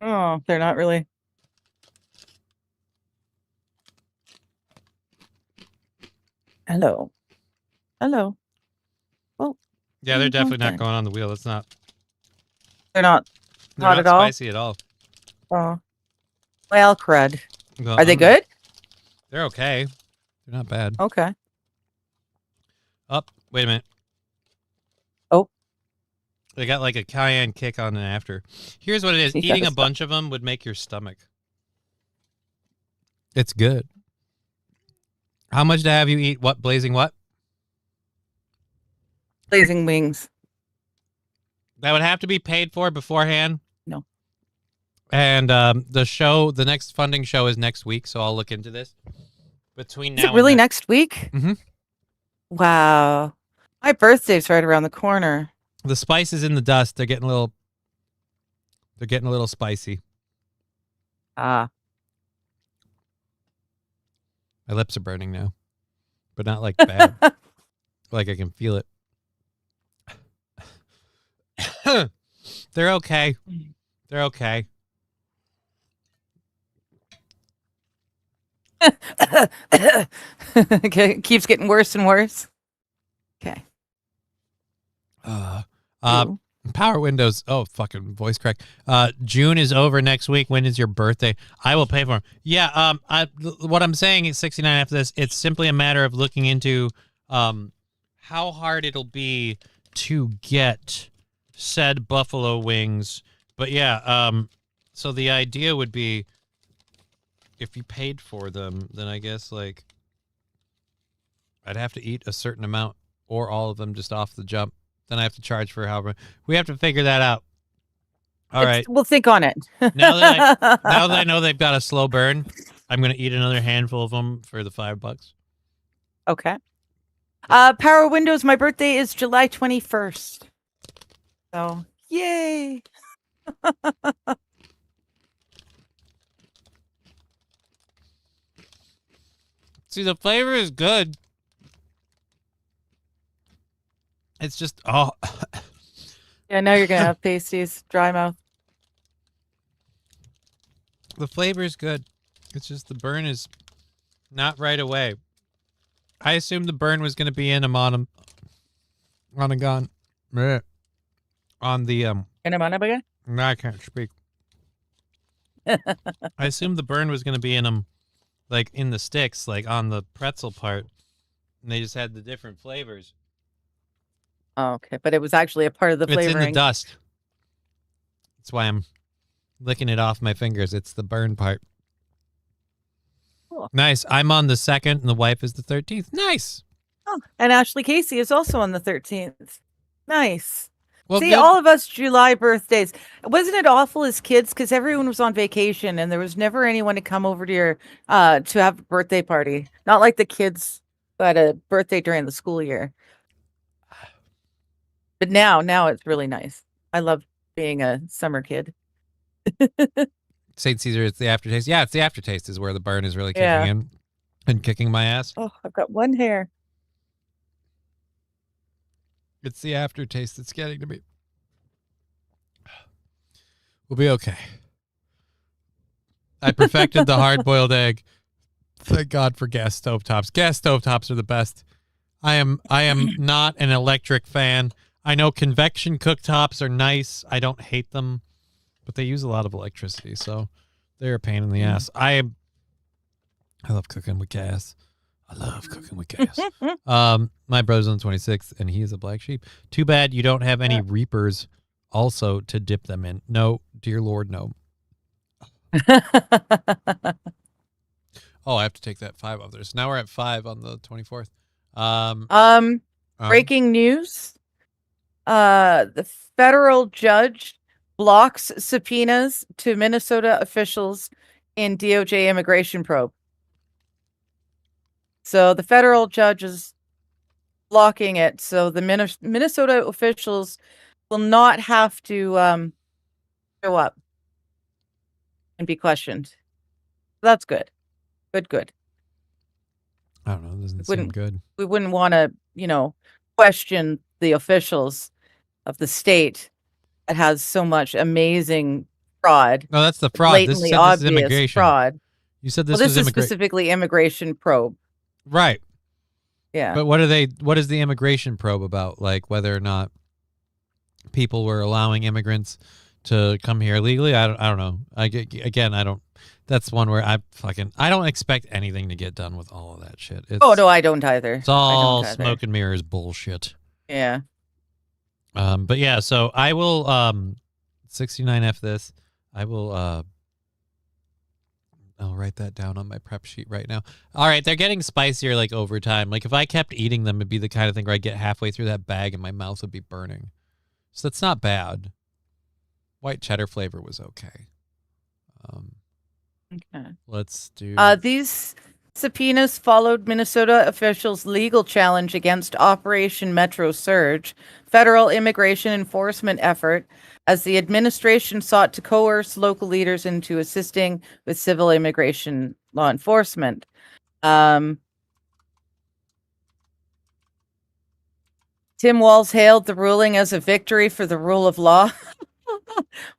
Oh, they're not really. Hello. Hello. Oh. Yeah, they're definitely not going on the wheel. It's not. They're not They're hot not at all. spicy at all. Oh. Well, crud. Well, Are they good? They're okay. They're not bad. Okay. Wait a minute. Oh. They got like a cayenne kick on it after. Here's what it is. Yes. Eating a bunch of them would make your stomach. It's good. How much to have you eat what? Blazing what? Blazing wings. That would have to be paid for beforehand. No. And the next funding show is next week, so I'll look into this. Between now Is it really next week? Mm-hmm. Wow. My birthday's right around the corner. The spice is in the dust. They're getting a little spicy. Ah. My lips are burning now, but not like bad. Like I can feel it. They're okay. They're okay. Okay, keeps getting worse and worse. Okay. Power Windows. Oh, fucking voice crack. June is over next week. When is your birthday? I will pay for them. Yeah. What I'm saying is 69 after this. It's simply a matter of looking into how hard it'll be to get said buffalo wings. But yeah. So the idea would be if you paid for them, then I guess like I'd have to eat a certain amount or all of them just off the jump. Then I have to charge for however. We have to figure that out. All right. We'll think on it. Now that I know they've got a slow burn, I'm going to eat another handful of them for the $5. Okay. Power Windows, my birthday is July 21st. So, yay. See, the flavor is good. It's just, Yeah, now you're going to have pasties, dry mouth. The flavor is good. It's just the burn is not right away. I assumed the burn was going to be in them on a gun. On the, No, I can't speak. I assumed the burn was going to be in them, like in the sticks, like on the pretzel part. And they just had the different flavors. Oh, okay, but it was actually a part of the flavoring. It's in the dust. That's why I'm licking it off my fingers. It's the burn part. Cool. Nice. I'm on the 2nd, and the wife is the 13th. Nice. Oh, and Ashley Casey is also on the 13th. Nice. Well, See, good. all of us July birthdays. Wasn't it awful as kids? Because everyone was on vacation and there was never anyone to come over to your to have a birthday party. Not like the kids who had a birthday during the school year. But now it's really nice. I love being a summer kid. St. Caesar, it's the aftertaste. Yeah, it's the aftertaste is where the burn is really kicking Yeah. in and kicking my ass. Oh, I've got one hair. It's the aftertaste that's getting to me. We'll be okay. I perfected the hard-boiled egg. Thank God for gas stovetops. Gas stovetops are the best. I am not an electric fan. I know convection cooktops are nice. I don't hate them, but they use a lot of electricity, so they're a pain in the ass. I love cooking with gas. I love cooking with gas. My brother's on the 26th, and he is a black sheep. Too bad you don't have any Reapers also to dip them in. No, dear Lord, no. Oh, I have to take that 5 others. Now we're at 5 on the 24th. Breaking news. The federal judge blocks subpoenas to Minnesota officials in DOJ immigration probe. So the federal judge is blocking it. So the Minnesota officials will not have to show up and be questioned. That's good. Good. I don't know. It doesn't seem good. We wouldn't want to, question the officials of the state that has so much amazing fraud. No, that's the fraud. This is obvious immigration. Fraud. You said This is specifically immigration probe. Right. Yeah. But what is the immigration probe about? Like whether or not people were allowing immigrants to come here legally? I don't know. That's one where I don't expect anything to get done with all of that shit. Oh no, I don't either. It's all smoke and mirrors bullshit. Yeah. But yeah, so I will 69F this. I will I'll write that down on my prep sheet right now. All right, they're getting spicier like over time. Like if I kept eating them, it'd be the kind of thing where I'd get halfway through that bag and my mouth would be burning. So that's not bad. White cheddar flavor was okay. Okay. Let's do these subpoenas followed Minnesota officials' legal challenge against Operation Metro Surge, federal immigration enforcement effort, as the administration sought to coerce local leaders into assisting with civil immigration law enforcement. Tim Walz hailed the ruling as a victory for the rule of law,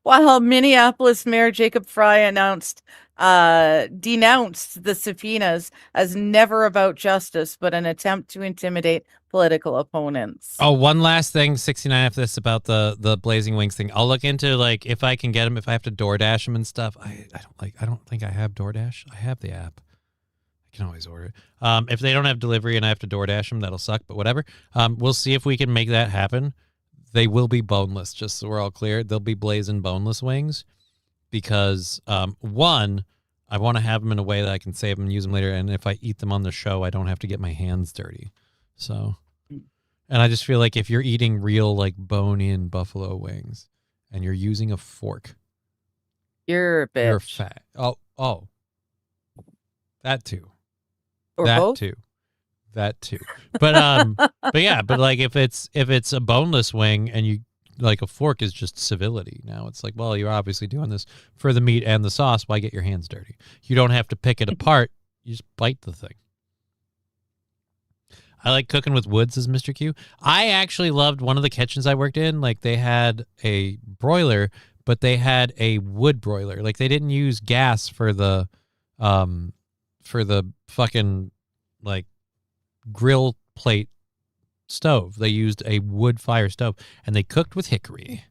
while Minneapolis Mayor Jacob Frey denounced the subpoenas as never about justice, but an attempt to intimidate political opponents. Oh, one last thing, 69F this about the Blazing Wings thing. I'll look into like if I can get them, if I have to DoorDash them and stuff. I don't think I have DoorDash. I have the app. I can always order it. If they don't have delivery and I have to DoorDash them, that'll suck, but whatever. We'll see if we can make that happen. They will be boneless, just so we're all clear. They'll be blazing boneless wings because, one, I want to have them in a way that I can save them and use them later. And if I eat them on the show, I don't have to get my hands dirty. So, and I just feel like if you're eating real, like, bone-in buffalo wings and you're using a fork, you're a bitch. You're fat. Oh. That too. Or that both? too. That too. But but yeah, but like if it's a boneless wing and you like a fork is just civility. Now it's like, well, you're obviously doing this for the meat and the sauce. Why get your hands dirty? You don't have to pick it apart. You just bite the thing. I like cooking with wood, says Mr. Q. I actually loved one of the kitchens I worked in. Like they had a broiler, but they had a wood broiler. Like they didn't use gas for the fucking like grill plate stove. They used a wood fire stove and they cooked with hickory.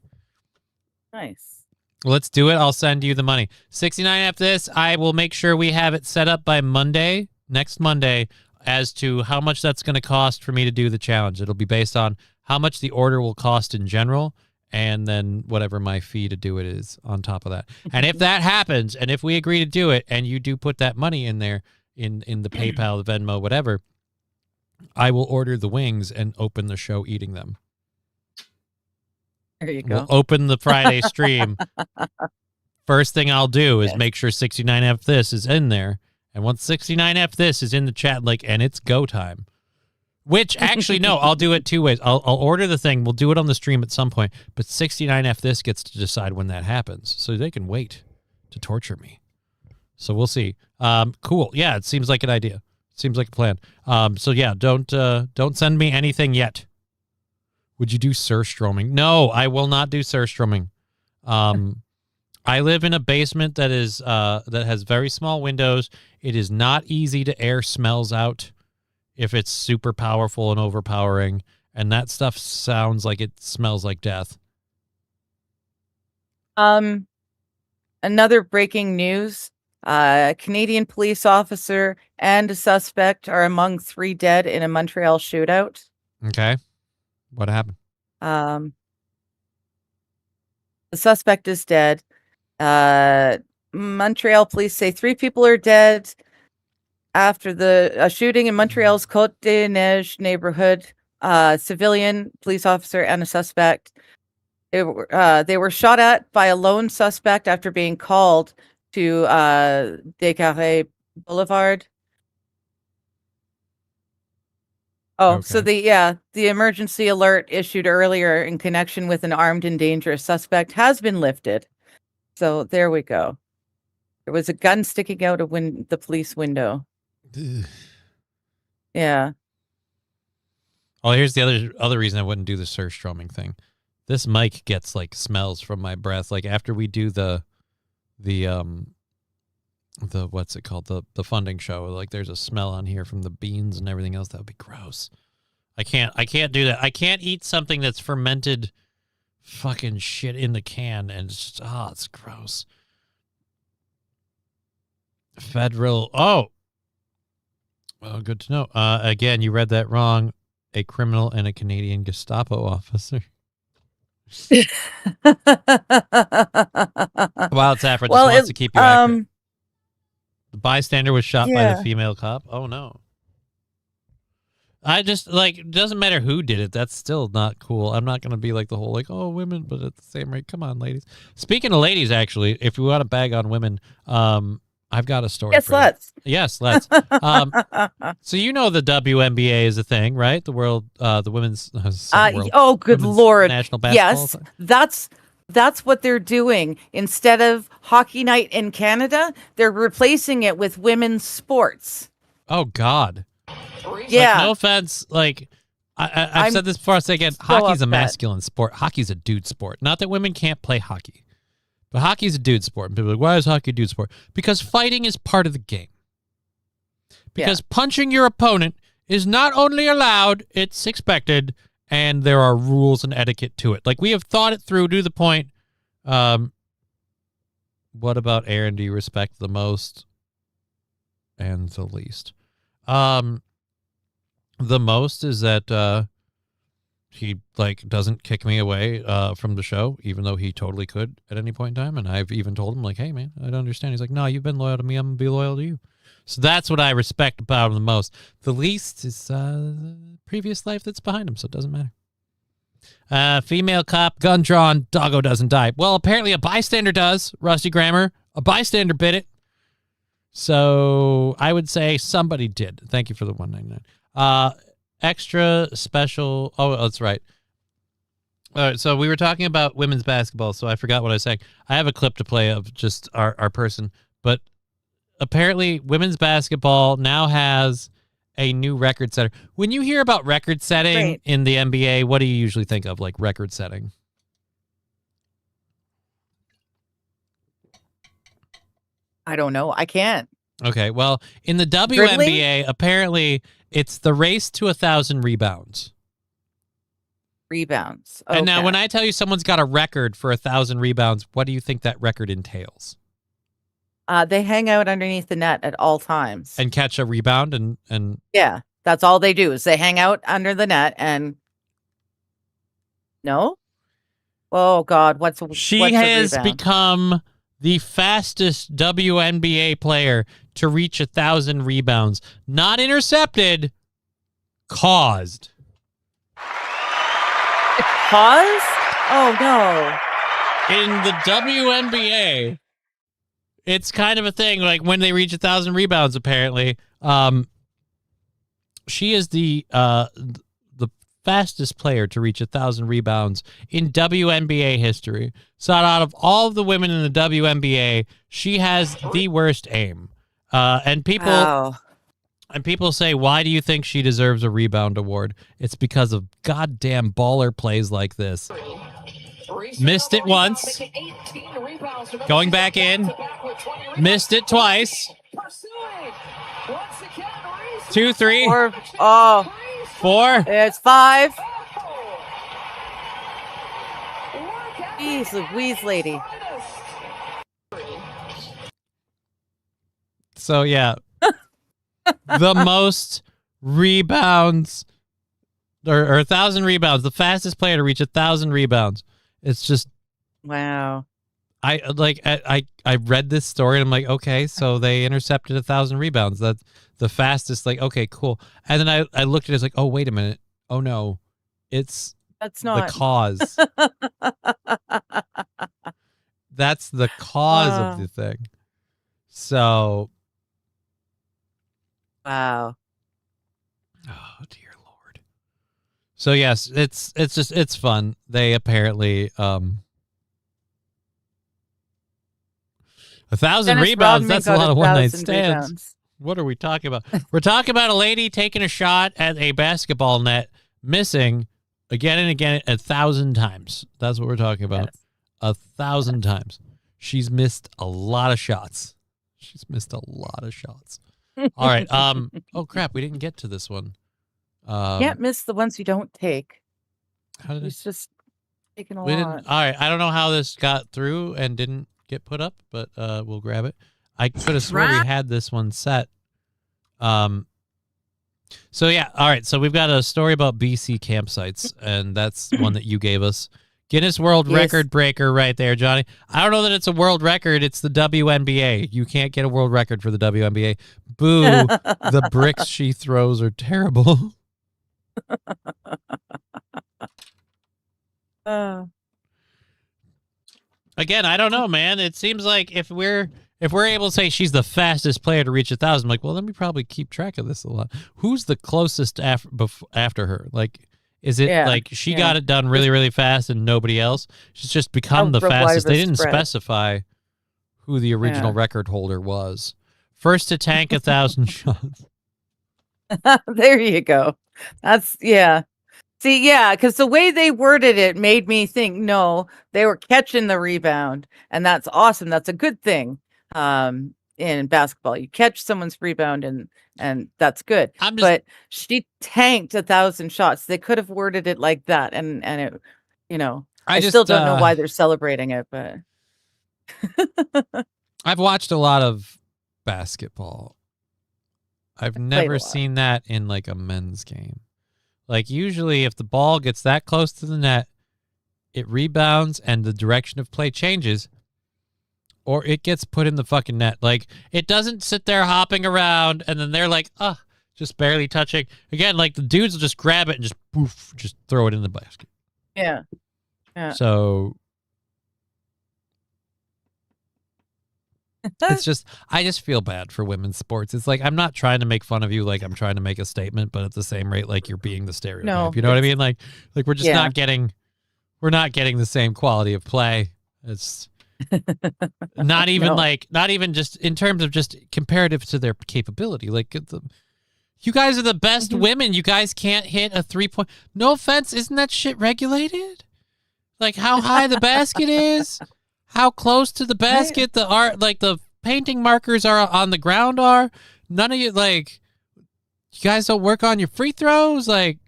Nice. Let's do it. I'll send you the money. 69 after this. I will make sure we have it set up by Monday, next Monday. as to how much that's going to cost for me to do the challenge. It'll be based on how much the order will cost in general, and then whatever my fee to do it is on top of that. And if that happens, and if we agree to do it, and you do put that money in there, in the PayPal, the Venmo, whatever, I will order the wings and open the show eating them. There you go. We'll open the Friday stream. First thing I'll do is make sure 69F this is in there. And once 69F this is in the chat, and it's go time. Which, actually, no, I'll do it two ways. I'll order the thing. We'll do it on the stream at some point. But 69F this gets to decide when that happens. So they can wait to torture me. So we'll see. Cool. Yeah, it seems like an idea. Seems like a plan. So yeah, don't send me anything yet. Would you do surstroming? No, I will not do surstroming. I live in a basement that is that has very small windows. It is not easy to air smells out if it's super powerful and overpowering, and that stuff sounds like it smells like death. Another breaking news. A Canadian police officer and a suspect are among 3 dead in a Montreal shootout. Okay. What happened? The suspect is dead. Montreal police say 3 people are dead after a shooting in Montreal's Côte des Neiges neighborhood. Civilian, police officer, and a suspect. They were shot at by a lone suspect after being called to Descartes Boulevard. Oh, Okay. so the emergency alert issued earlier in connection with an armed and dangerous suspect has been lifted. So there we go. There was a gun sticking out of the police window. Ugh. Yeah. Oh, here's the other reason I wouldn't do the surstroming thing. This mic gets smells from my breath. After we do the what's it called, the funding show, there's a smell on here from the beans and everything else. That would be gross. I can't do that. I can't eat something that's fermented fucking shit in the can, and it's just, it's gross. Federal. Oh, good to know. Again, you read that wrong. A criminal and a Canadian Gestapo officer. Wild Saffron just wants to keep you accurate. The bystander was shot by the female cop. Oh no. I just it doesn't matter who did it. That's still not cool. I'm not going to be the whole oh, women, but at the same rate. Come on, ladies. Speaking of ladies, actually, if you want to bag on women, I've got a story. Yes, let's. Yes, let's. So the WNBA is a thing, right? The women's. Oh, good women's Lord! National basketball. Yes, that's what they're doing. Instead of Hockey Night in Canada, they're replacing it with women's sports. Oh God. Yeah. No offense. I've said this before. I'll say again. Hockey's a masculine sport. Hockey's a dude sport. Not that women can't play hockey. But hockey's a dude sport. And people are like, why is hockey a dude sport? Because fighting is part of the game. Because punching your opponent is not only allowed, it's expected, and there are rules and etiquette to it. We have thought it through to the point. What about Aaron do you respect the most and the least? The most is that he doesn't kick me away from the show, even though he totally could at any point in time. And I've even told him hey man, I don't understand. He's like, no, you've been loyal to me. I'm gonna be loyal to you. So that's what I respect about him the most. The least is the previous life that's behind him. So it doesn't matter. Female cop, gun drawn, doggo doesn't die. Well, apparently a bystander does. Rusty Grammar, a bystander bit it. So I would say somebody did. Thank you for the $1.99. Extra special. Oh, that's right. All right. So we were talking about women's basketball. So I forgot what I was saying. I have a clip to play of just our person, but apparently women's basketball now has a new record setter. When you hear about record setting in the NBA, what do you usually think of record setting? I don't know. I can't. Okay, well, in the WNBA, apparently it's the race to 1,000 rebounds. Rebounds. Okay. And now when I tell you someone's got a record for 1,000 rebounds, what do you think that record entails? They hang out underneath the net at all times. And catch a rebound and Yeah, that's all they do is they hang out under the net and no? Oh God, what's she a has rebound? become the fastest WNBA player to reach 1,000 rebounds. Not intercepted, caused. Pause? Oh no. In the WNBA, it's kind of a thing. Like when they reach 1,000 rebounds, apparently, she is the fastest player to reach 1,000 rebounds in WNBA history. So out of all of the women in the WNBA, she has the worst aim. And people say, why do you think she deserves a rebound award? It's because of goddamn baller plays like this. Missed it once. Going back in. Missed it twice. 2, 3. 4. Oh. 4. It's 5. Jeez Louise, lady. So, yeah. The most rebounds, or 1,000 rebounds, the fastest player to reach 1,000 rebounds. It's just, wow. I read this story and I'm like, okay, so they intercepted 1,000 rebounds. That's the fastest. Like, okay, cool. And then I looked at it, it's like, oh, wait a minute. Oh no, that's not the cause. That's the cause of the thing. So, wow. oh dear Lord. So yes, it's fun. They apparently 1,000 Dennis rebounds. Rodman That's a got lot of one-night 1,000 stands. rebounds. What are we talking about? We're talking about a lady taking a shot at a basketball net, missing again and again 1,000 times. That's what we're talking about. Yes. 1,000 times. She's missed a lot of shots. All right. Oh crap, we didn't get to this one. Can't miss the ones you don't take. How did It's just taking a we lot. didn't? All right. I don't know how this got through and didn't get put up, but we'll grab it. I could have sworn we had this one set. So yeah, all right. So we've got a story about BC campsites, and that's one that you gave us. Guinness World Record breaker right there, Johnny. I don't know that it's a world record. It's the WNBA. You can't get a world record for the WNBA. Boo. The bricks she throws are terrible. Again, I don't know, man. It seems like if we're able to say she's the fastest player to reach 1,000, I'm like, well, let me probably keep track of this a lot. Who's the closest after her? Like, is it like she got it done really, really fast and nobody else? She's just become the fastest. They didn't specify who the original record holder was. First to tank 1,000 shots. There you go. That's See, because the way they worded it made me think, no, they were catching the rebound, and that's awesome. That's a good thing. In basketball, you catch someone's rebound, and that's good. But she tanked 1,000 shots. They could have worded it like that, and it, I still don't know why they're celebrating it, but I've watched a lot of basketball. I've never seen that in like a men's game. Like usually if the ball gets that close to the net, it rebounds and the direction of play changes, or it gets put in the fucking net. Like it doesn't sit there hopping around and then they're like, just barely touching. Again, like the dudes will just grab it and just poof, just throw it in the basket. Yeah. So it's just, I just feel bad for women's sports. It's like, I'm not trying to make fun of you. Like I'm trying to make a statement, but at the same rate, like you're being the stereotype. No, you know what I mean? Like we're just not getting the same quality of play. It's not even just in terms of just comparative to their capability. Like you guys are the best women. You guys can't hit a 3-point. No offense. Isn't that shit regulated? Like how high the basket is? How close to the basket the painting markers are on the ground are. None of you you guys don't work on your free throws. Like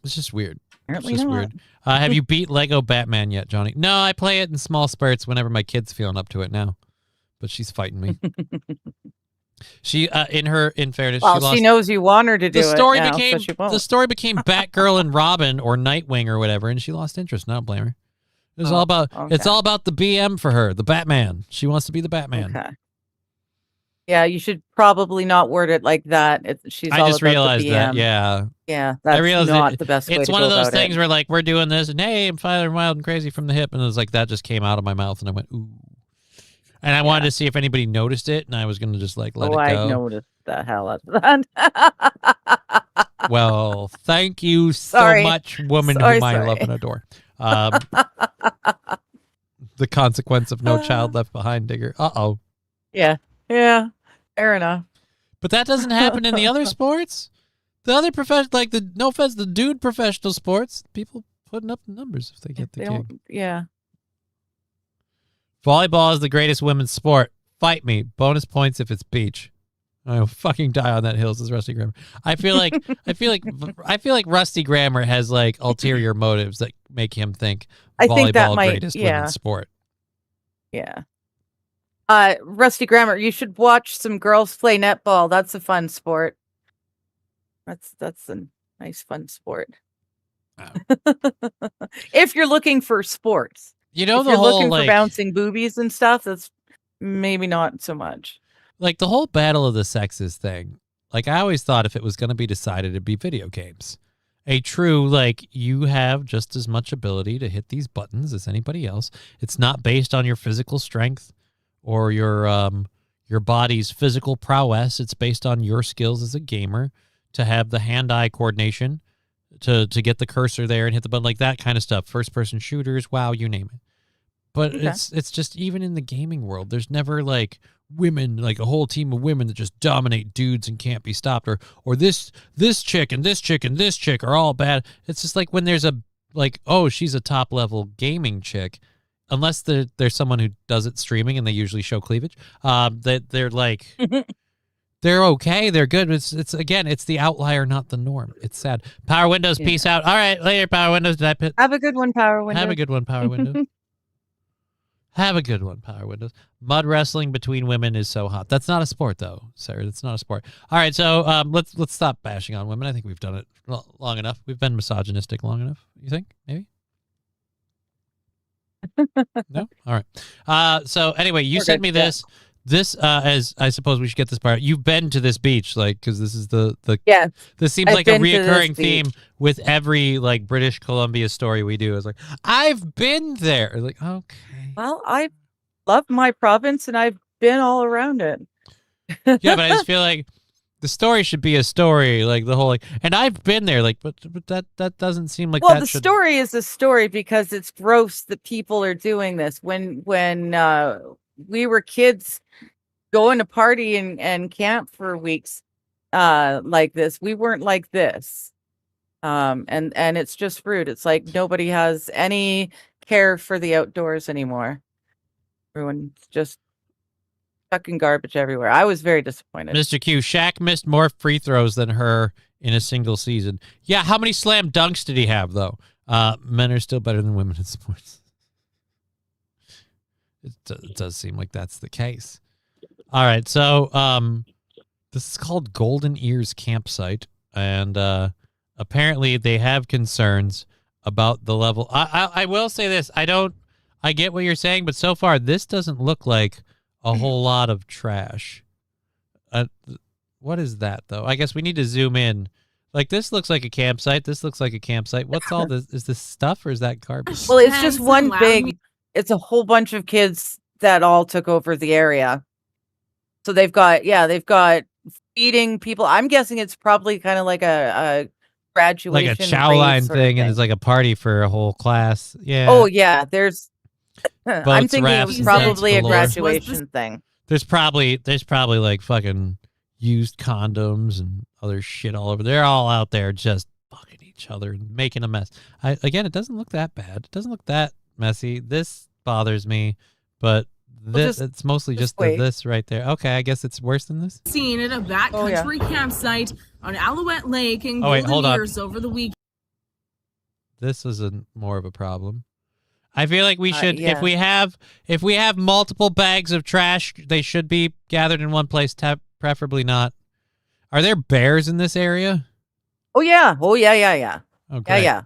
it's just weird. Apparently it's just not. weird. Have you beat Lego Batman yet, Johnny? No, I play it in small spurts whenever my kid's feeling up to it now. But she's fighting me. She, in fairness, Well, she lost. she knows you want her to do The story it now, became so she won't. the story became Batgirl and Robin or Nightwing or whatever, and she lost interest. I don't blame her. It was all about it's all about the BM for her, the Batman. She wants to be the Batman. Okay. Yeah, you should probably not word it like that. She's all I just about realized the that. BM. Yeah. Yeah, that's realized not the best way It's to one go of those about things it. where like we're doing this, and hey, I'm firing wild and crazy from the hip, and it was like that just came out of my mouth, and I went ooh. And I wanted to see if anybody noticed it, and I was going to just like let it go. I noticed the hell out of that. Well, thank you so Sorry. much, woman whom I love and adore. The consequence of no child left behind, Digger. Uh-oh. Yeah, fair enough. But that doesn't happen in the other sports. The other like no offense, the dude professional sports, people putting up the numbers if they get the gig. Yeah. Volleyball is the greatest women's sport. Fight me. Bonus points if it's beach. I'll fucking die on that hill, says Rusty Grammar. I feel like Rusty Grammar has like ulterior motives that make him think I think that volleyball might, greatest yeah. women's sport. Yeah. Rusty Grammar, you should watch some girls play netball. That's a fun sport. That's a nice fun sport. If you're looking for sports. You know, if the you're whole looking like for bouncing boobies and stuff, that's maybe not so much. like the whole battle of the sexes thing. Like I always thought if it was going to be decided, it'd be video games. A true, like, you have just as much ability to hit these buttons as anybody else. It's not based on your physical strength or your body's physical prowess. It's based on your skills as a gamer to have the hand-eye coordination to get the cursor there and hit the button, like that kind of stuff. First-person shooters, wow, you name it. But it's just even in the gaming world, there's never like women, like a whole team of women that just dominate dudes and can't be stopped, or this chick and this chick and this chick are all bad. It's just like when there's a like, oh, she's a top level gaming chick, unless there's someone who does it streaming and they usually show cleavage. That they're like they're okay, they're good. It's again, it's the outlier, not the norm. It's sad. Power Windows, peace out. All right, later, Power Windows. Have a good one, Power Windows. Have a good one, Power Windows. Have a good one, Power Windows. Mud wrestling between women is so hot. That's not a sport, though, Sarah. That's not a sport. All right, so let's stop bashing on women. I think we've done it long enough. We've been misogynistic long enough. You think? Maybe? No? All right. So anyway, you sent me this. This, as I suppose we should get this part. You've been to this beach, like, because this is the yeah. This seems like a reoccurring theme with every like British Columbia story we do. It's like, I've been there. Like, okay. Well, I love my province and I've been all around it. Yeah, but I just feel like the story should be a story, like the whole like, and I've been there, like, but that doesn't seem like. Well, that the should... story is a story because it's gross that people are doing this. When we were kids going to party and camp for weeks like this, we weren't like this. And it's just rude. It's like nobody has any care for the outdoors anymore. Everyone's just fucking garbage everywhere. I was very disappointed. Mr. Q, Shaq missed more free throws than her in a single season. Yeah, how many slam dunks did he have, though? Men are still better than women in sports. It does seem like that's the case. All right, so this is called Golden Ears Campsite, and apparently they have concerns about the level. I will say this. I get what you're saying, but so far this doesn't look like a whole lot of trash. What is that, though? I guess we need to zoom in. Like, this looks like a campsite. This looks like a campsite. What's all this? Is this stuff or is that garbage? Well, it's just one big, it's a whole bunch of kids that all took over the area. So they've got feeding people. I'm guessing it's probably kind of like a graduation. Like a chow line thing, and it's like a party for a whole class. Yeah. Oh, yeah. I'm thinking it was rafts, probably a galore. graduation thing. There's probably like fucking used condoms and other shit all over. They're all out there just fucking each other and making a mess. Again, it doesn't look that bad. It doesn't look that messy. This bothers me, but it's mostly just this right there. Okay, I guess it's worse than this. Seen at a backcountry campsite on Alouette Lake in Golden Ears over the weekend. this isn't more of a problem. I feel like we should, yeah. if we have multiple bags of trash, they should be gathered in one place. Preferably not. Are there bears in this area? Oh yeah. Okay. Yeah.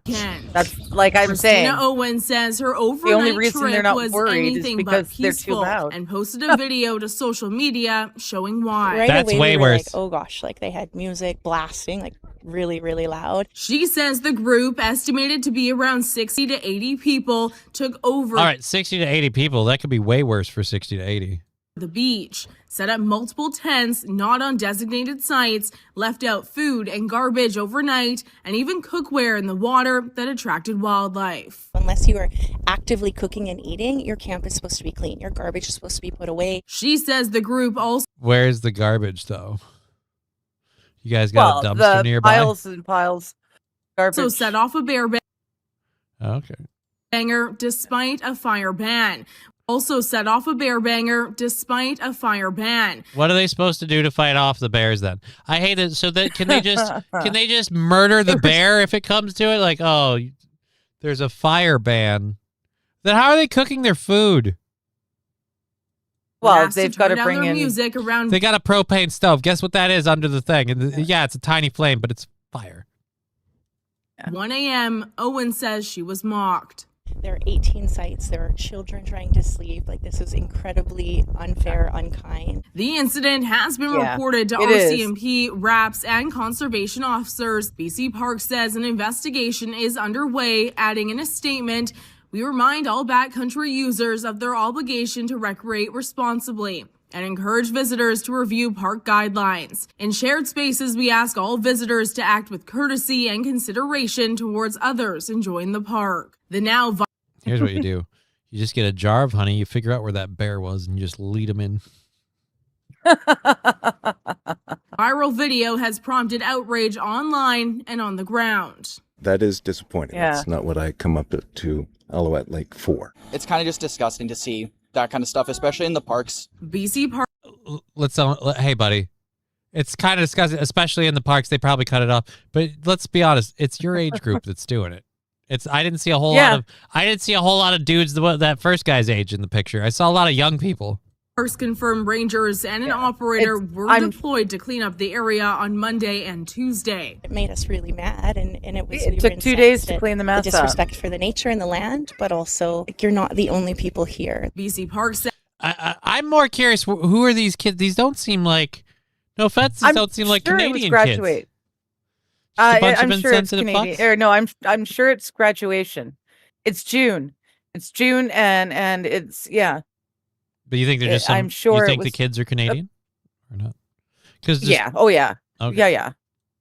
That's like I'm saying. Christina Owen says her overnight The only reason they're trip not was worried is anything because but they're too peaceful, loud. and posted a video to social media showing why. Right That's away, way we were worse. Like, oh gosh, like they had music blasting, like really, really loud. She says the group, estimated to be around 60 to 80 people, took over All right, 60 to 80 people. That could be way worse for 60 to 80. the beach, set up multiple tents not on designated sites, left out food and garbage overnight, and even cookware in the water that attracted wildlife. Unless you are actively cooking and eating, your camp is supposed to be clean. Your garbage is supposed to be put away. She says the group also Where's the garbage, though? You guys got a dumpster the nearby? piles and piles. Garbage. set off a bear Okay. banger despite a fire ban. Also set off a bear banger despite a fire ban. What are they supposed to do to fight off the bears then? I hate it. So that can they just murder the bear if it comes to it? Like, oh, there's a fire ban. Then how are they cooking their food? Well, Asked they've to got turn to down bring their in. music around They got a propane stove. Guess what that is under the thing? And yeah, it's a tiny flame, but it's fire. 1 a.m. Owen says she was mocked. There are 18 sites. There are children trying to sleep. Like, this is incredibly unfair, unkind. The incident has been Yeah, reported to it is. RCMP, RAPS, and conservation officers. BC Park says an investigation is underway, adding in a statement, "We remind all backcountry users of their obligation to recreate responsibly and encourage visitors to review park guidelines. In shared spaces, we ask all visitors to act with courtesy and consideration towards others enjoying the park." The now Here's what you do. You just get a jar of honey, you figure out where that bear was, and you just lead him in. viral video has prompted outrage online and on the ground. That is disappointing. Yeah. That's not what I come up to Alouette Lake for. It's kind of just disgusting to see that kind of stuff, especially in the parks. BC Park Hey, buddy. It's kind of disgusting, especially in the parks. They probably cut it off. But let's be honest. It's your age group that's doing it. I didn't see a whole lot of dudes that first guy's age in the picture. I saw a lot of young people. Parks confirmed rangers and an operator were deployed to clean up the area on Monday and Tuesday. It made us really mad, and it was. It took 2 days to clean the mess The up. disrespect for the nature and the land, but also like, you're not the only people here. BC Park said I'm more curious. Who are these kids? These don't seem like. No offense. These don't seem like sure Canadian it was graduate. kids. Just a bunch I'm of sure it's insensitive Canadian. fucks? Or no, I'm sure it's graduation. It's June. It's June, and it's But you think they're just? I'm sure You it think the was- kids are Canadian or not? Because yeah. Oh yeah. Okay. Yeah.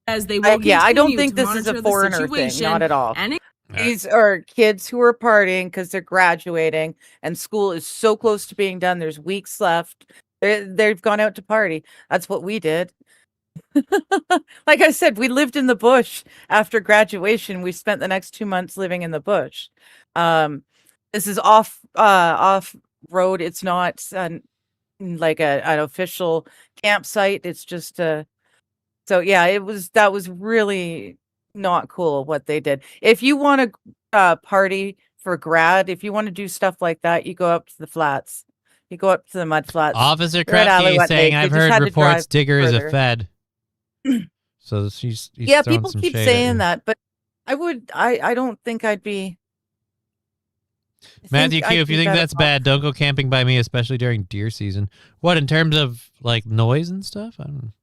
as they will I don't continue think to this is monitor a the foreigner thing. situation Not at all. and These are kids who are partying because they're graduating, and school is so close to being done. There's weeks left. They've gone out to party. That's what we did. Like I said, we lived in the bush after graduation. We spent the next 2 months living in the bush. This is off road. It's not like an official campsite. It's just so yeah, that was really not cool what they did. If you want to party for grad, if you want to do stuff like that, you go up to the flats. You go up to the mud flats. Officer They're at Krepke Alouette is saying, Lake. I've They just heard had to reports drive Digger is a further. Fed. So he's Yeah, throwing people some keep shade at saying you. that, but I don't think I'd be. Matthew Q, if you think that's bad, don't go camping by me, especially during deer season. What, in terms of like noise and stuff? I don't know.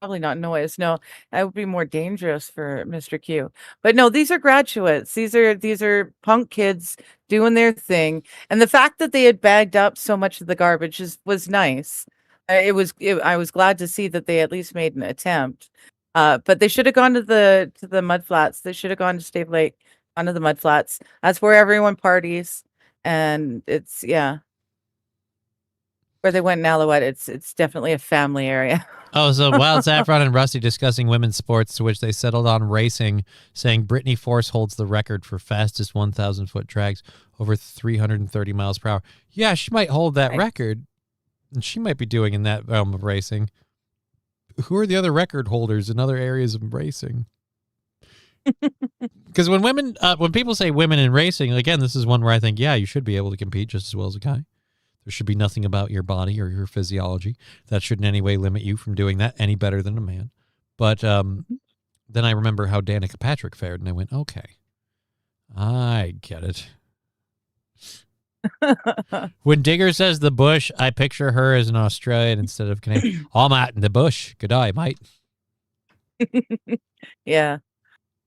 Probably not noise. No, that would be more dangerous for Mr. Q. But no, these are graduates. These are punk kids doing their thing, and the fact that they had bagged up so much of the garbage was nice. I was glad to see that they at least made an attempt. But they should have gone to the mud flats. They should have gone to Stave Lake, onto the mud flats. That's where everyone parties, and it's where they went in Alouette. It's definitely a family area. Oh, so Wild Saffron and Rusty discussing women's sports, to which they settled on racing, saying Brittany Force holds the record for fastest 1,000-foot drags over 330 miles per hour. Yeah, she might hold that record, and she might be doing in that realm of racing. Who are the other record holders in other areas of racing? Because when people say women in racing, again, this is one where I think, yeah, you should be able to compete just as well as a guy. There should be nothing about your body or your physiology that should in any way limit you from doing that any better than a man. But then I remember how Danica Patrick fared, and I went, okay, I get it. When Digger says the bush, I picture her as an Australian instead of Canadian. I'm out in the bush. Good eye, mate. Yeah.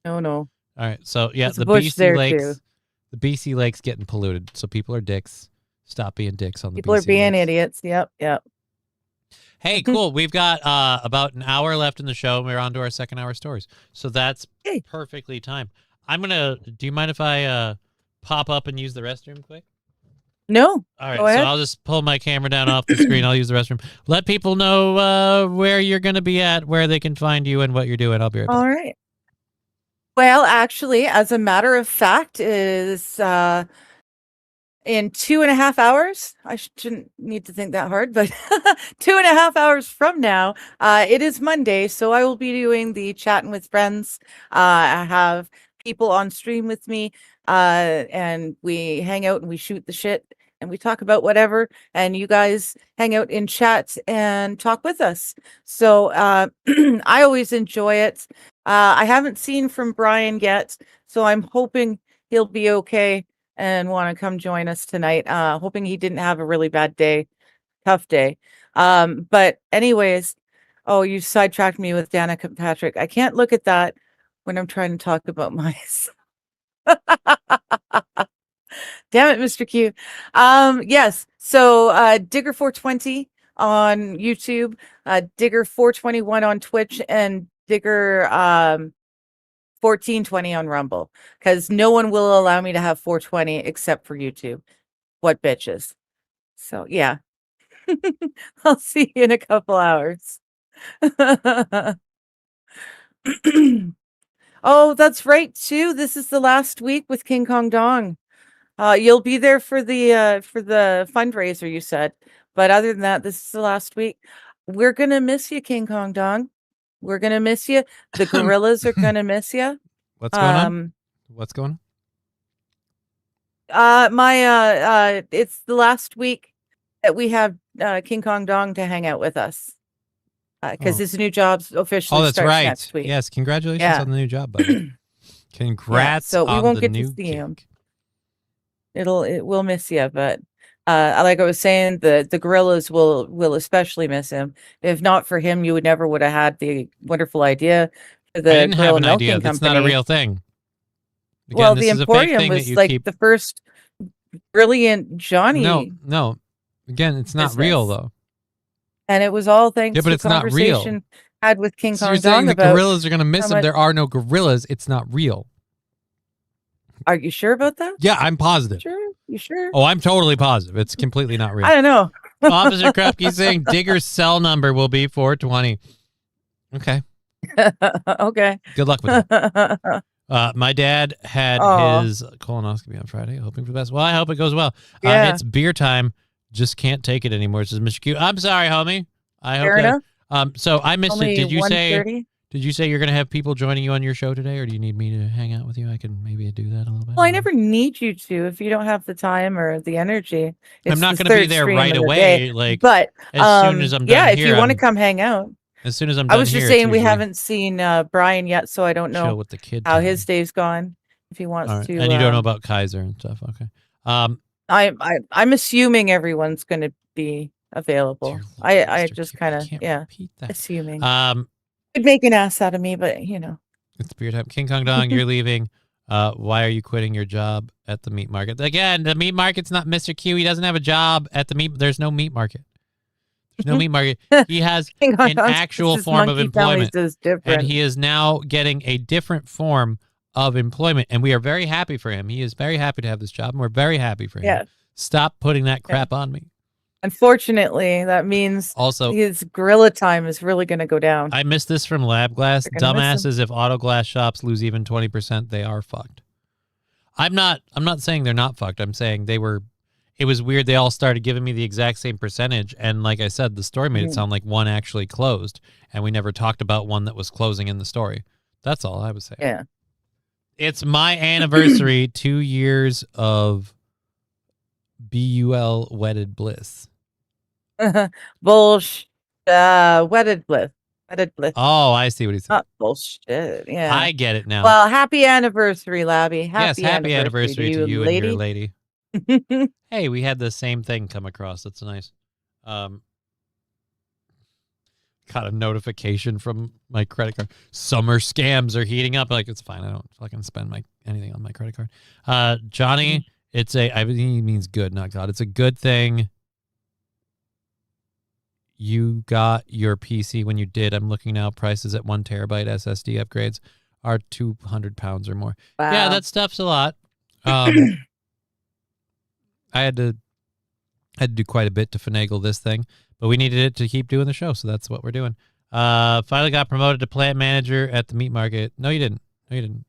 No. All right, so yeah, There's a the bush BC there, lakes, too. the BC lakes getting polluted, so people are dicks. Stop being dicks on the People BC are being lakes. idiots. Yep. Hey, cool. We've got about an hour left in the show, and we're on to our second hour stories, so that's perfectly timed. Do you mind if I pop up and use the restroom quick? No. All right, Go ahead. so I'll just pull my camera down off the screen. I'll use the restroom. Let people know where you're going to be at, where they can find you, and what you're doing. I'll be right back. All right. Well, actually, as a matter of fact, is in 2.5 hours. I shouldn't need to think that hard, but 2.5 hours from now, it is Monday, so I will be doing the Chatting with Friends. I have people on stream with me, and we hang out and we shoot the shit and we talk about whatever, and you guys hang out in chat and talk with us. So I always enjoy it. I haven't seen from Brian yet, so I'm hoping he'll be okay and want to come join us tonight. Hoping he didn't have a really bad day, tough day. But anyways, you sidetracked me with Danica Patrick. I can't look at that when I'm trying to talk about mice. Damn it, Mr. Q. Yes. So Digger 420 on YouTube, Digger 421 on Twitch, and Digger 1420 on Rumble, because no one will allow me to have 420 except for YouTube. What bitches? So yeah. I'll see you in a couple hours. Oh, that's right too. This is the last week with King Kong Dong. You'll be there for the fundraiser, you said. But other than that, this is the last week. We're gonna miss you, King Kong Dong. We're gonna miss you. The gorillas are gonna miss you. What's going on? What's going on? It's the last week that we have King Kong Dong to hang out with us. Because his new job's officially that's starts right. next week. Yes, congratulations on the new job, buddy. Congrats. So we on won't the get new to see gig. him. We'll miss you, but like I was saying, the gorillas will especially miss him. If not for him, you would have had the wonderful idea for the I didn't have gorilla an milking idea. That's company. not a real thing. Again, Well, this the is a fake Emporium thing that was you like keep. the first brilliant Johnny. No. Again, it's not real business. though. And it was all thanks Yeah, but to it's not real. conversation had with King So Kong you're saying Dong the about gorillas are going to miss how him? much- There are no gorillas. It's not real. Are you sure about that? Yeah, I'm positive. Sure? You sure? Oh, I'm totally positive. It's completely not real. I don't know. Officer Krupke saying Digger's cell number will be 420. Okay. Okay. Good luck with that. My dad had Aw. his colonoscopy on Friday, hoping for the best. Well, I hope it goes well. Yeah. It's beer time. Just can't take it anymore, says Mr. Q. I'm sorry, homie. I hope Fair that, enough. so I missed Only it. Did you say 1:30? you're going to have people joining you on your show today, or do you need me to hang out with you? I can maybe do that a little bit. Well, I never need you to if you don't have the time or the energy. I'm It's not the going to be third there stream right of the away. day. Like, but as soon as I'm done yeah, if here, you want to I'm- come hang out. As soon as I'm done I was here, just it's saying we usually haven't seen Brian yet, so I don't chill know with the kid how time. his day's gone. If he wants All right. to, And you don't know about Kaiser and stuff. Okay. I'm assuming everyone's going to be available. I just kind of assuming. Could make an ass out of me, but It's beer time. King Kong Dong, you're leaving. Why are you quitting your job at the meat market? Again, the meat market's not Mr. Q. He doesn't have a job at the meat. There's no meat market. There's no meat market. He has King Kong an Dong's actual just form of monkey families employment. is different. And he is now getting a different form of employment. And we are very happy for him. He is very happy to have this job. And we're very happy for him. Yeah. Stop putting that crap on me. Unfortunately, that means Also, his gorilla time is really going to go down. I missed this from Lab Glass. They're gonna miss Dumbasses, if auto glass shops lose even 20%, they are fucked. I'm not saying they're not fucked. I'm saying it was weird. They all started giving me the exact same percentage. And like I said, the story made it sound like one actually closed. And we never talked about one that was closing in the story. That's all I was saying. Yeah. It's my anniversary. 2 years of BUL wedded bliss. Bullshit. Wedded bliss. Wedded bliss. Oh, I see what he's saying. Not bullshit. Yeah. I get it now. Well, happy anniversary, Labby. Yes, happy anniversary to you lady. and your lady. Hey, we had the same thing come across. That's nice. Got a notification from my credit card. Summer scams are heating up. Like, it's fine. I don't fucking spend anything on my credit card. Johnny, I think he means good, not God. It's a good thing you got your PC when you did. I'm looking now. Prices at 1 terabyte SSD upgrades are £200 or more. Wow. Yeah, that stuff's a lot. I had to do quite a bit to finagle this thing, but we needed it to keep doing the show, so that's what we're doing. Finally got promoted to plant manager at the meat market. No, you didn't. No, you didn't.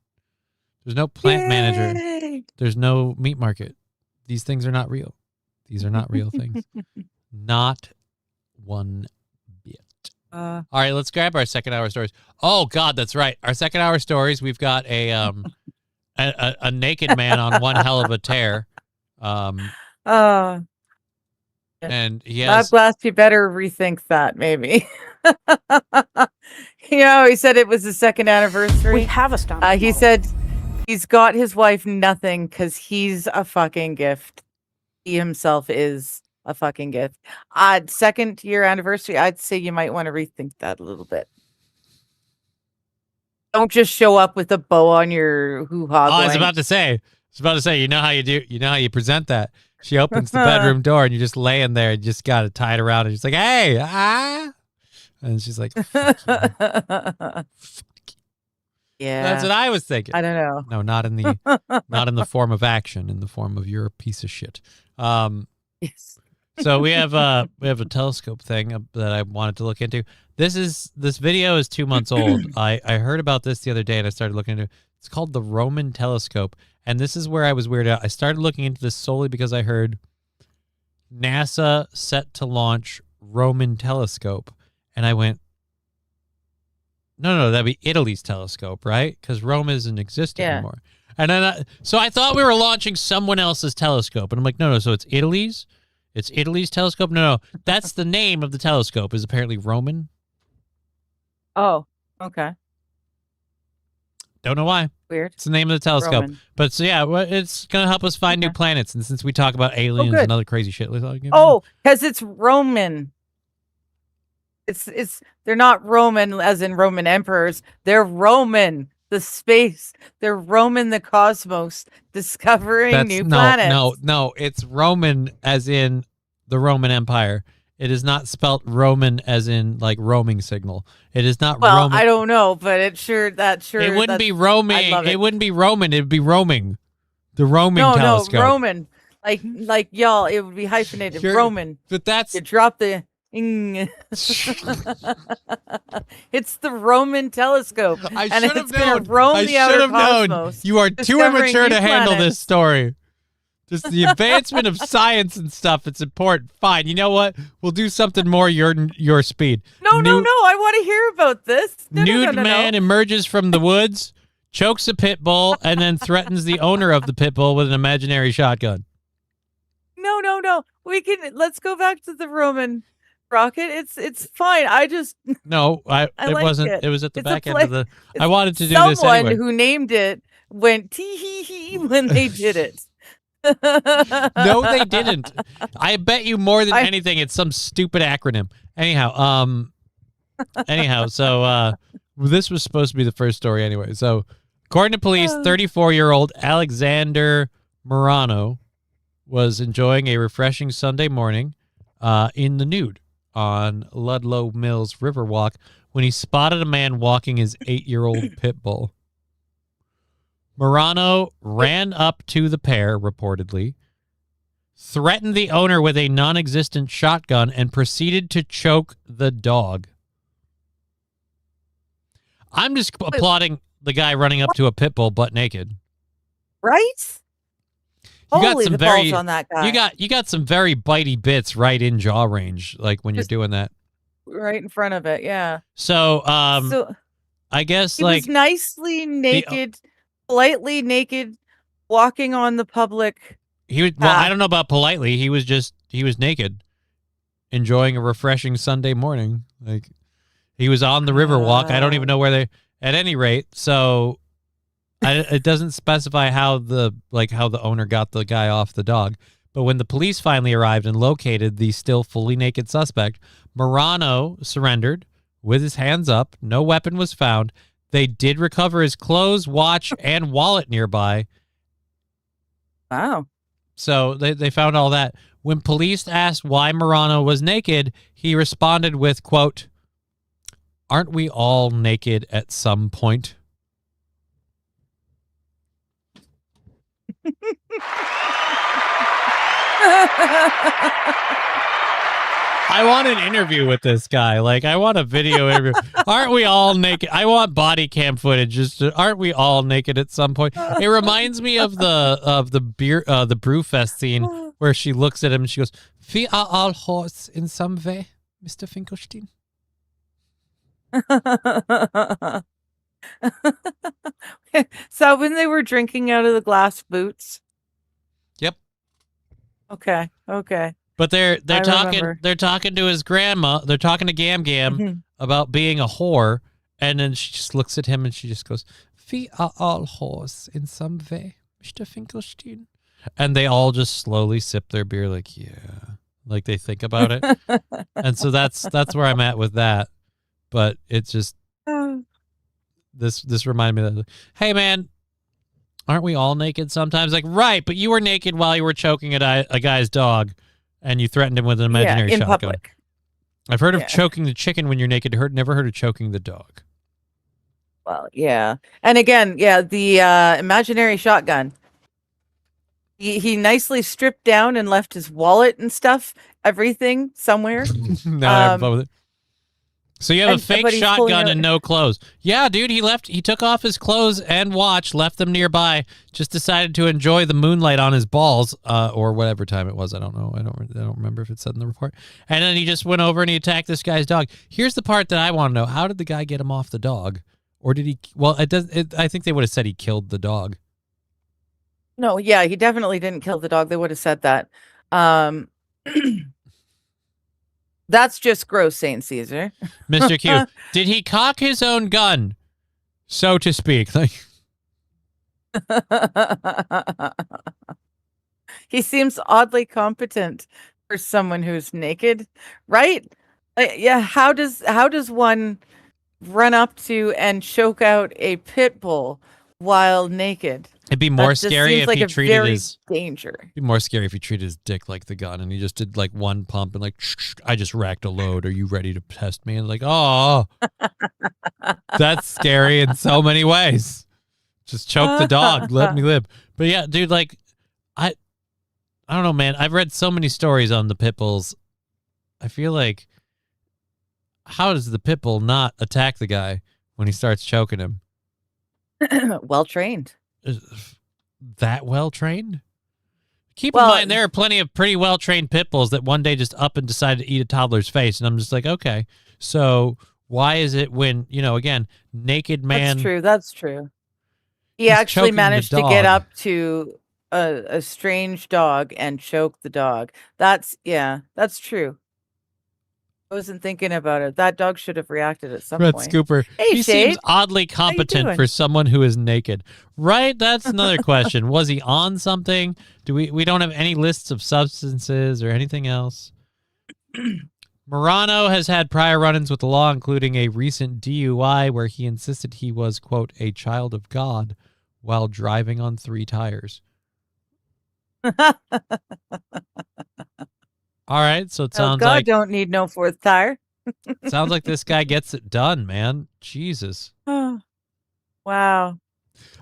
There's no plant manager. There's no meat market. These things are not real. These are not real things. Not one bit. All right, let's grab our second hour stories. Oh God, that's right. Our second hour stories. We've got a naked man on one hell of a tear. And he has. God bless. You better rethink that, maybe. He said it was the second anniversary. We have a stomach. He said he's got his wife nothing because he's a fucking gift. He himself is a fucking gift. Second year anniversary, I'd say you might want to rethink that a little bit. Don't just show up with a bow on your hoo-ha. I was about to say, you know how you present that. She opens the bedroom door and you're just laying there and you just got it tied around and she's like, hey, and she's like, fuck you. Yeah. That's what I was thinking. I don't know. No, not in the form of action, in the form of you're a piece of shit. Yes. So we have a telescope thing that I wanted to look into. This video is 2 months old. I heard about this the other day and I started looking into it. It's called the Roman telescope. And this is where I was weirded out. I started looking into this solely because I heard NASA set to launch Roman telescope. And I went, no, that'd be Italy's telescope, right? Because Rome isn't existing anymore. And then so I thought we were launching someone else's telescope. And I'm like, no, so it's Italy's? It's Italy's telescope? No, that's the name of the telescope is apparently Roman. Oh, okay. Don't know why. Weird. It's the name of the telescope. Roman. But so yeah, it's going to help us find new planets. And since we talk about aliens and other crazy shit. Because it's Roman. They're not Roman as in Roman emperors. They're Roman, the space. They're Roman, the cosmos, discovering new planets. No, it's Roman as in the Roman Empire. It is not spelt Roman as in like roaming signal. It is not Well, Roman. I don't know, but it wouldn't be roaming. It wouldn't be Roman. It would be roaming. The roaming telescope. No, Roman. Like y'all, it would be hyphenated. Roman. But that's you drop the it's the Roman telescope. I and should it's have known. Roam I the outer should have known. cosmos, You are too discovering immature new to handle planets. this story. Just the advancement of science and stuff. It's important. Fine. You know what? We'll do something more your speed. No. I want to hear about this. Nude man emerges from the woods, chokes a pit bull, and then threatens the owner of the pit bull with an imaginary shotgun. No. Let's go back to the Roman rocket. It's fine. I just No, it like wasn't. it. It was at the It's a back end play- of the. I wanted to do this Someone anyway. who named it went tee hee hee when they did it. No, they didn't. I bet you more than anything, it's some stupid acronym. Anyhow, so this was supposed to be the first story anyway. So, according to police, 34-year-old Alexander Morano was enjoying a refreshing Sunday morning in the nude on Ludlow Mills Riverwalk when he spotted a man walking his 8-year-old pit bull. Morano ran up to the pair, reportedly, threatened the owner with a non-existent shotgun, and proceeded to choke the dog. I'm just applauding the guy running up to a pit bull butt naked. Right? You got Holy, some the very balls on that guy. you got some very bitey bits right in jaw range, like when Just you're doing that. right in front of it, yeah. So So I guess he like was nicely naked politely naked, walking on the public. He was. Well, I don't know about politely. He was naked, enjoying a refreshing Sunday morning. Like he was on the river walk. I don't even know where they. At any rate, so it doesn't specify how the owner got the guy off the dog. But when the police finally arrived and located the still fully naked suspect, Marano surrendered with his hands up. No weapon was found. They did recover his clothes, watch, and wallet nearby. Wow. So they found all that. When police asked why Marano was naked, he responded with, quote, "Aren't we all naked at some point?" I want an interview with this guy. Like, I want a video interview. Aren't we all naked? I want body cam footage. Aren't we all naked at some point? It reminds me of the Brewfest scene where she looks at him and she goes, "We are all whores in some way, Mr. Finkelstein." So when they were drinking out of the glass boots. Yep. Okay. But they're talking remember. they're talking to his grandma. They're talking to Gam Gam about being a whore, and then she just looks at him and she just goes, "We are all whores in some way, Mr. Finkelstein." And they all just slowly sip their beer, like, yeah, like they think about it. And so that's where I'm at with that. But it's just this reminded me that, hey man, aren't we all naked sometimes? Like, right, but you were naked while you were choking a guy's dog. And you threatened him with an imaginary in shotgun. public. I've heard of choking the chicken when you're naked. Never heard of choking the dog. Well, yeah. And again, the imaginary shotgun. He nicely stripped down and left his wallet and stuff, everything somewhere. So you have a fake shotgun and no clothes. Yeah, dude, he took off his clothes and watch, left them nearby, just decided to enjoy the moonlight on his balls, or whatever time it was. I don't know. I don't remember if it said in the report. And then he just went over and he attacked this guy's dog. Here's the part that I want to know. How did the guy get him off the dog? Or did he, well, I think they would have said he killed the dog. No, yeah, he definitely didn't kill the dog. They would have said that. That's just gross, St. Caesar. Mr. Q, did he cock his own gun, so to speak? Like, he seems oddly competent for someone who's naked, right? Yeah, how does one run up to and choke out a pit bull while naked? It'd be more scary if he treated his danger. It'd be more scary if he treated his dick like the gun, and he just did like one pump and like, I just racked a load. Are you ready to test me? And like, oh, that's scary in so many ways. Just choke the dog, let me live. But yeah, dude, like, I don't know, man. I've read so many stories on the pit bulls. I feel like, how does the pit bull not attack the guy when he starts choking him? Well trained. That well trained? Keep in mind, there are plenty of pretty well trained pit bulls that one day just up and decide to eat a toddler's face, and I'm just like, okay, so why is it when, again, naked man? That's true. He actually managed to get up to a strange dog and choke the dog. That's true. I wasn't thinking about it. That dog should have reacted at some Red point. Scooper. Hey, he Shade. seems oddly competent for someone who is naked. Right? That's another question. Was he on something? We don't have any lists of substances or anything else. Marano has had prior run-ins with the law, including a recent DUI where he insisted he was, quote, a child of God while driving on 3 tires. All right, so it sounds God like don't need no 4th tire. sounds like this guy gets it done, man. Jesus. Wow.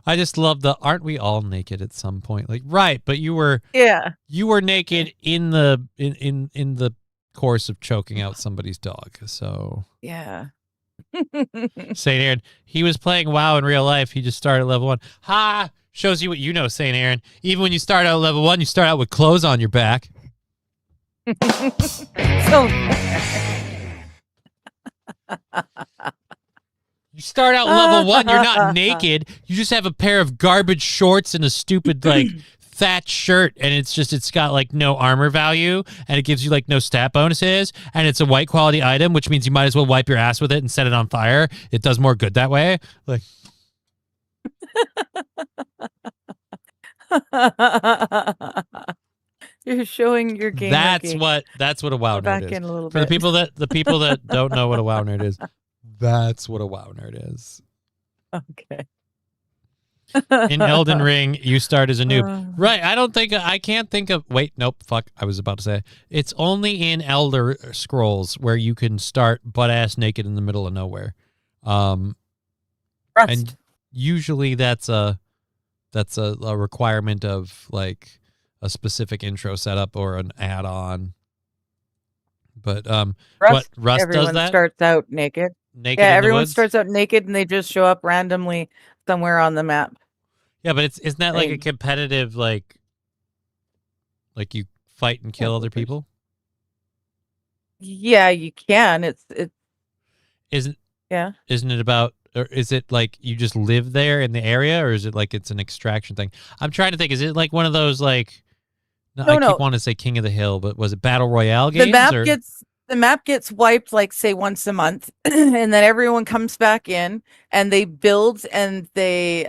I just love the aren't we all naked at some point? Like, right, but you were naked in the course of choking out somebody's dog. So yeah. St. Aaron, he was playing WoW in real life. He just started at level 1. Ha! Shows you what you know, St. Aaron. Even when you start out at level 1, you start out with clothes on your back. So You start out level 1, you're not naked. You just have a pair of garbage shorts and a stupid like thatch shirt, and it's got like no armor value, and it gives you like no stat bonuses, and it's a white quality item, which means you might as well wipe your ass with it and set it on fire. It does more good that way. Like You're showing your game. that's what a WoW nerd back is. in a little For the bit. people that don't know what a WoW nerd is, that's what a WoW nerd is. Okay. In Elden Ring, you start as a noob. Right. I can't think of. Wait, nope. Fuck. I was about to say. It's only in Elder Scrolls where you can start butt ass naked in the middle of nowhere. And usually that's a requirement of like a specific intro setup or an add-on. But Rust does everyone that? starts out naked. Naked Yeah, in the everyone woods? starts out naked and they just show up randomly somewhere on the map. Yeah, but isn't that like a Right. competitive like you fight and kill other people? Yeah, you can. It's Isn't yeah. Isn't it about, or is it like you just live there in the area, or is it like it's an extraction thing? I'm trying to think. Is it like one of those like? No, I No. keep wanting to say King of the Hill, but was it Battle Royale games? The map gets wiped like say once a month, and then everyone comes back in and they build and they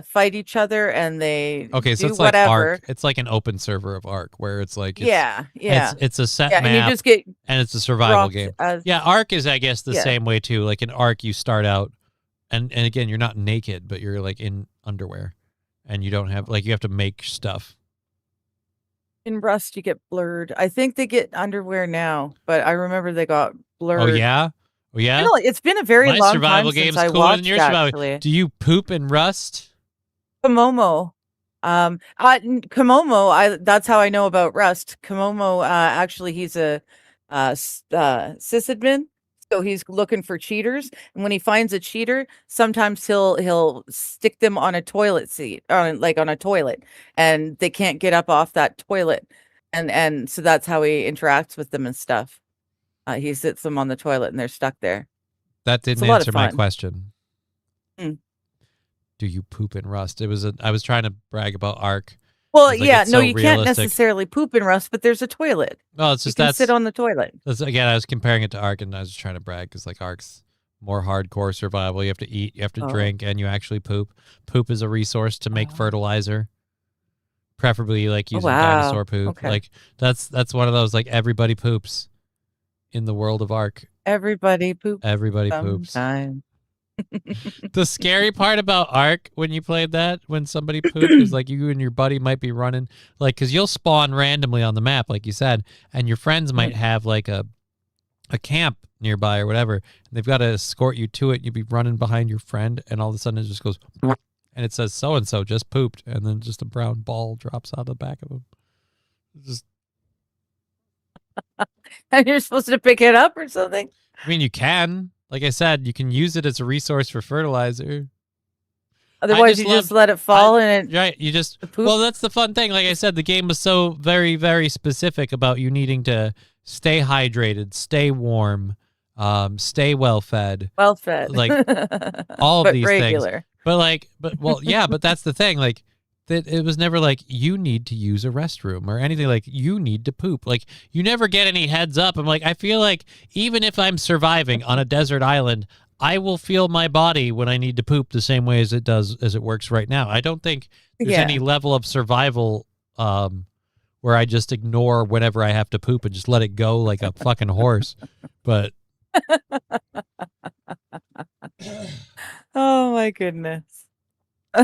fight each other and they Okay, so do it's like whatever. Ark. It's like an open server of Ark where it's like Yeah. It's a set Yeah, map, and you just get and it's a survival dropped game. as- Yeah, Ark is I guess the Yeah. same way too. Like in Ark, you start out, and again you're not naked, but you're like in underwear, and you don't have like you have to make stuff. In Rust, you get blurred. I think they get underwear now, but I remember they got blurred. Oh yeah, oh yeah. You know, it's been a very My long survival time game's since I cooler than watched. your survival. Actually, Do you poop in Rust? Komomo. Komomo. That's how I know about Rust. Komomo. Actually, he's a sysadmin, so he's looking for cheaters. And when he finds a cheater, sometimes he'll stick them on a toilet seat, on a toilet, and they can't get up off that toilet. And so that's how he interacts with them and stuff. He sits them on the toilet, and they're stuck there. That It's didn't a lot of answer my fun. question. Hmm. Do you poop in Rust? I was trying to brag about Ark. Well, I was like, yeah, it's no, so you can't realistic. necessarily poop in Rust, but there's a toilet. No, it's You just can sit on the toilet. again, I was comparing it to Ark, and I was just trying to brag because like Ark's more hardcore survival. You have to eat, you have to Oh. drink, and you actually poop. Poop is a resource to make fertilizer, preferably like using wow. dinosaur poop. Okay. Like that's one of those like everybody poops in the world of Ark. Everybody poops. Everybody poops. Sometime. The scary part about Ark when you played that, when somebody pooped, is like you and your buddy might be running, like, because you'll spawn randomly on the map, like you said, and your friends might have like a camp nearby or whatever, and they've got to escort you to it. You'd be running behind your friend, and all of a sudden it just goes, and it says so and so just pooped, and then just a brown ball drops out of the back of him. Just, And you're supposed to pick it up or something. I mean, you can, like I said, you can use it as a resource for fertilizer. Otherwise, you just let it fall and it. Right, you just. Well, that's the fun thing. Like I said, the game was so very, very specific about you needing to stay hydrated, stay warm, stay well fed. Well fed. Like all of But these regular. things. But yeah, but that's the thing. Like that, it was never like you need to use a restroom or anything. Like you need to poop. Like you never get any heads up. I'm like, I feel like even if I'm surviving on a desert island, I will feel my body when I need to poop the same way as it works right now. I don't think there's Yeah. any level of survival where I just ignore whenever I have to poop and just let it go like a fucking horse. But Oh my goodness.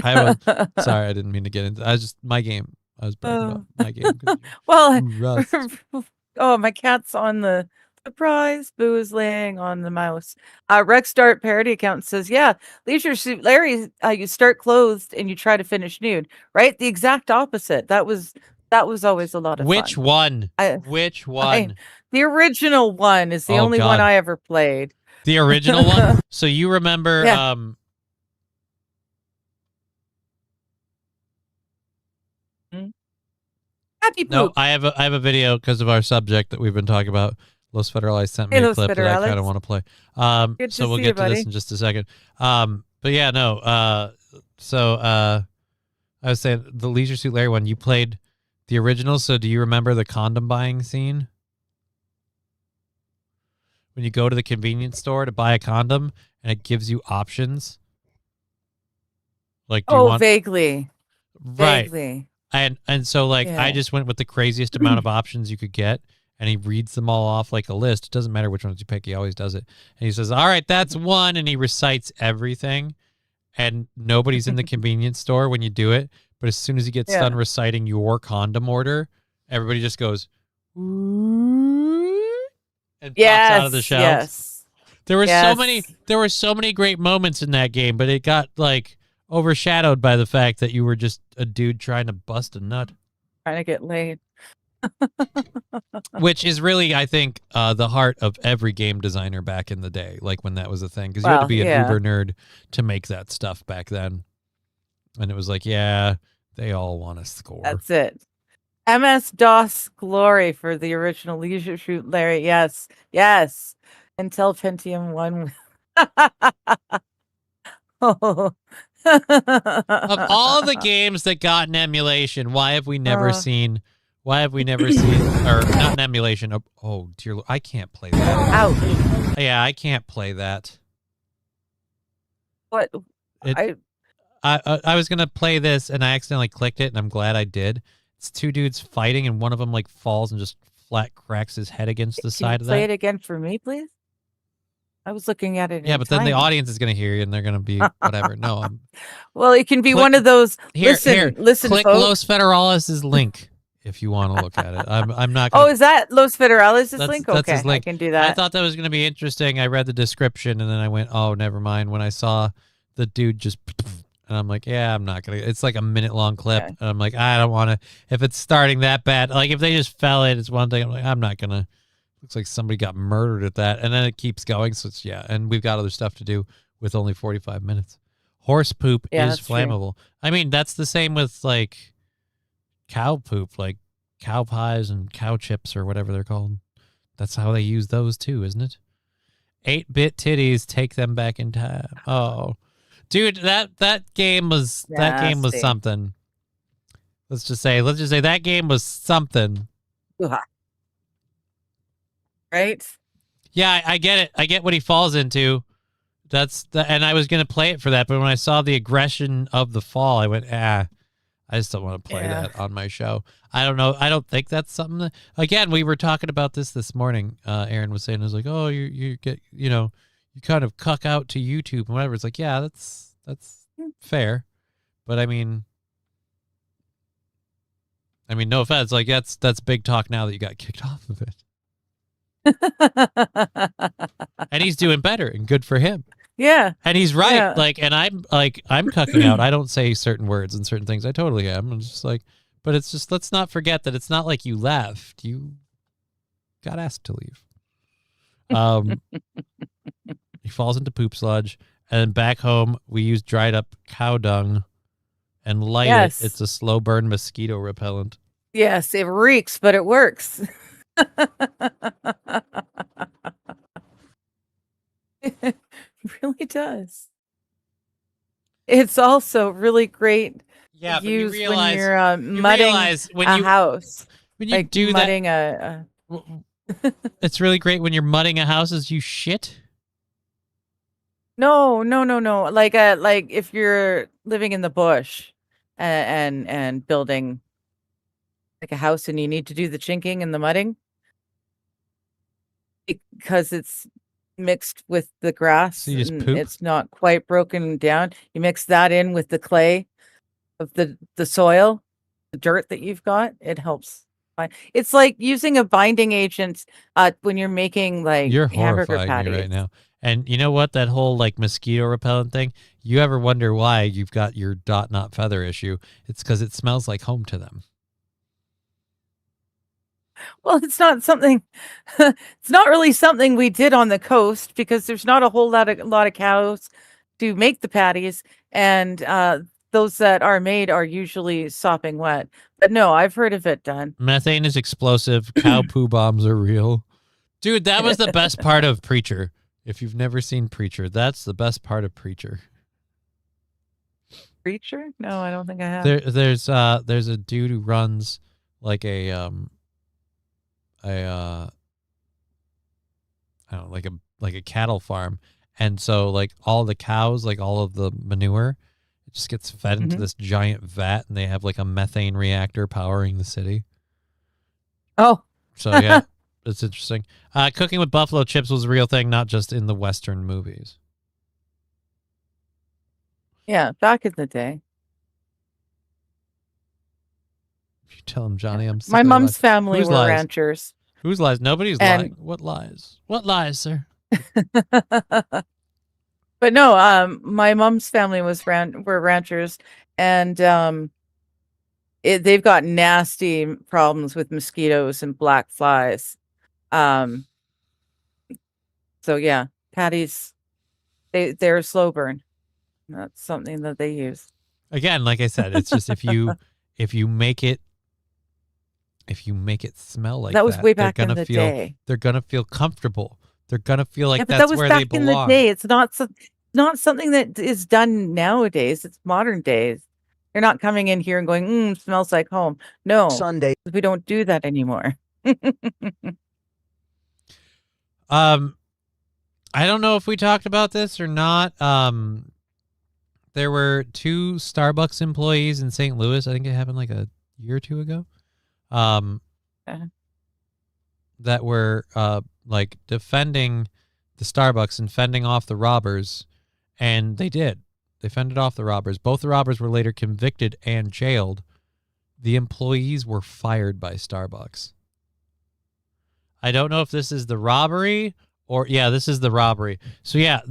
sorry, I didn't mean to get into. I was just my game. I was bragging about my game. Well, Ooh, Rust. oh, my cat's on the surprise. Boo is laying on the mouse. Rex Dart parody account says, "Yeah, Leisure Suit Larry. You start clothed and you try to finish nude. Right? The exact opposite. That was always a lot of Which fun. one? I- Which one? The original one is the Oh, only God. one I ever played. The original one? So you remember Yeah. Happy poop. No, I have a video because of our subject that we've been talking about. Los Federales sent me Hey, a Los clip that I kind Federales. of want to play. Good So to we'll see get you, to this buddy. in just a second. But yeah, no. I was saying the Leisure Suit Larry one. You played the original, so do you remember the condom buying scene? When you go to the convenience store to buy a condom, and it gives you options. Like, do you want Vaguely. right? Vaguely. And so like I Yeah. just went with the craziest amount of options you could get, and he reads them all off like a list. It doesn't matter which ones you pick; he always does it. And he says, "All right, that's one," and he recites everything. And nobody's in the convenience store when you do it, but as soon as he gets Yeah. done reciting your condom order, everybody just goes and pops out of the shelves. Yes. There were Yes. there were so many great moments in that game, but it got like overshadowed by the fact that you were just a dude trying to bust a nut. Trying to get laid. Which is really, I think, the heart of every game designer back in the day, like when that was a thing. Because you had to Well, be an yeah. uber nerd to make that stuff back then. And it was like, yeah, they all want to score. That's it. MS-DOS glory for the original Leisure Suit Larry. Yes. Yes. Intel Pentium 1. Oh. Of all the games that got an emulation, why have we never seen... Why have we never seen... Or not an emulation. Oh, dear Lord. I can't play that. Ouch. Yeah, I can't play that. What? I was going to play this, and I accidentally clicked it, and I'm glad I did. It's two dudes fighting, and one of them like falls and just flat cracks his head against the Can side you of play that. it again for me, please? I was looking at it. Yeah, in but then the tiny. audience is going to hear you, and they're going to be whatever. No, I'm... Well, it can be Click- one of those. Here, listen, click folks. Los Federales' link if you want to look at it. I'm not Oh, gonna... is that Los Federales' That's- link? that's Okay, his link. I can do that. I thought that was going to be interesting. I read the description, and then I went, oh, never mind. When I saw the dude just... And I'm like, yeah, I'm not going to... It's like a minute-long clip. Okay. And I'm like, I don't want to... If it's starting that bad... Like, if they just fell in, it's one thing. I'm like, I'm not going to... Looks like somebody got murdered at that. And then it keeps going. So it's, yeah. And we've got other stuff to do with only 45 minutes. Horse poop Yeah, is that's true. flammable. I mean, that's the same with, like, cow poop. Like, cow pies and cow chips or whatever they're called. That's how they use those, too, isn't it? 8-bit titties, take them back in time. Oh. Dude, that game was Nasty. something. Let's just say that game was something. Ugh. Right? Yeah, I get it. I get what he falls into. And I was gonna play it for that, but when I saw the aggression of the fall, I went, I just don't want to play Yeah. that on my show. I don't know. I don't think that's something that, again, we were talking about this morning. Aaron was saying, it was like, oh, you get, you kind of cuck out to YouTube and whatever. It's like, yeah, that's fair. But I mean, no offense. Like that's big talk now that you got kicked off of it. And he's doing better, and good for him. Yeah. And he's right. Yeah. I'm cucking out. I don't say certain words and certain things. I totally am. I'm just like, but it's just, let's not forget that it's not like you left. You got asked to leave. He falls into poop sludge, and back home we use dried up cow dung and light Yes. it. It's a slow burn mosquito repellent. Yes, it reeks, but it works. It really does. It's also really great Yeah, to but you use realize- when you're you mudding realize when a you- house. When you like do that, mudding a it's really great when you're mudding a house as you shit. No. Like if you're living in the bush and building like a house and you need to do the chinking and the mudding because it's mixed with the grass So you just and poop? it's not quite broken down. You mix that in with the clay of the soil, the dirt that you've got. It helps. It's like using a binding agent when you're making like You're hamburger horrifying patties. me right now. And you know what? That whole like mosquito repellent thing, you ever wonder why you've got your dot not feather issue? It's because it smells like home to them. Well, it's not something. It's not really something we did on the coast because there's not a whole lot of cows to make the patties, and those that are made are usually sopping wet. But no, I've heard of it done. Methane is explosive. Cow poo bombs are real. Dude, that was the best part of Preacher. If you've never seen Preacher, that's the best part of Preacher. Preacher? No, I don't think I have. There's a dude who runs like I don't know, like a cattle farm, and so like all the cows, like all of the manure, it just gets fed into this giant vat, and they have like a methane reactor powering the city. Oh, so yeah, it's interesting. Cooking with buffalo chips was a real thing, not just in the Western movies. yeah, back in the day. You tell him, Johnny, I'm sick My of mom's lies. family Whose were lies? ranchers. Whose lies? Nobody's And- lying. What lies? What lies, sir? But no, my mom's family were ranchers, and they've got nasty problems with mosquitoes and black flies. So yeah, patties, they're a slow burn. That's something that they use. Again, like I said, it's just if you make it smell like That was way they're back in gonna the feel day. they're gonna feel comfortable. They're gonna feel like Yeah, but that's that was where they back in belong. the day. It's not something that is done nowadays. It's modern days. They're not coming in here and going, smells like home. No, Sunday. we don't do that anymore. I don't know if we talked about this or not. There were 2 Starbucks employees in St. Louis. I think it happened like a year or 2 ago. That were like defending the Starbucks and fending off the robbers, and they did. They fended off the robbers. Both the robbers were later convicted and jailed. The employees were fired by Starbucks. I don't know if this is the robbery or this is the robbery. So yeah,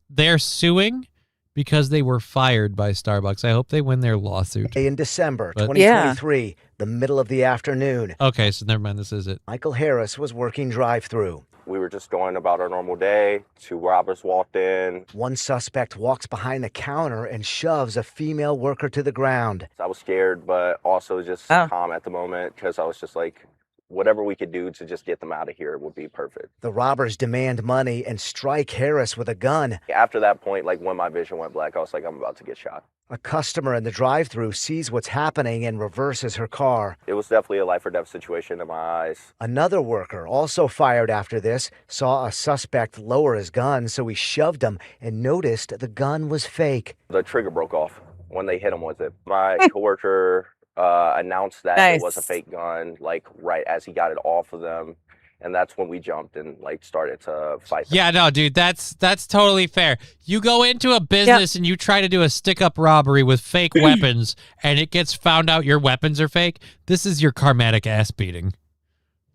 they're suing because they were fired by Starbucks. I hope they win their lawsuit. In December But- 2023, the middle of the afternoon, Okay, so never mind. This is it. Michael Harris was working drive-through. We were just going about our normal day. 2 robbers walked in. One suspect walks behind the counter and shoves a female worker to the ground. I was scared, but also just calm at the moment because I was just like, whatever we could do to just get them out of here would be perfect. The robbers demand money and strike Harris with a gun. After that point, like when my vision went black, I was like, I'm about to get shot. A customer in the drive-thru sees what's happening and reverses her car. It was definitely a life or death situation in my eyes. Another worker, also fired after this, saw a suspect lower his gun, so he shoved him and noticed the gun was fake. The trigger broke off when they hit him with it. My coworker announced that it was a Nice. fake gun, like right as he got it off of them. And that's when we jumped and like started to fight them. Yeah, no, dude, that's totally fair. You go into a business and you try to do a stick-up robbery with fake weapons, and it gets found out your weapons are fake. This is your karmatic ass beating.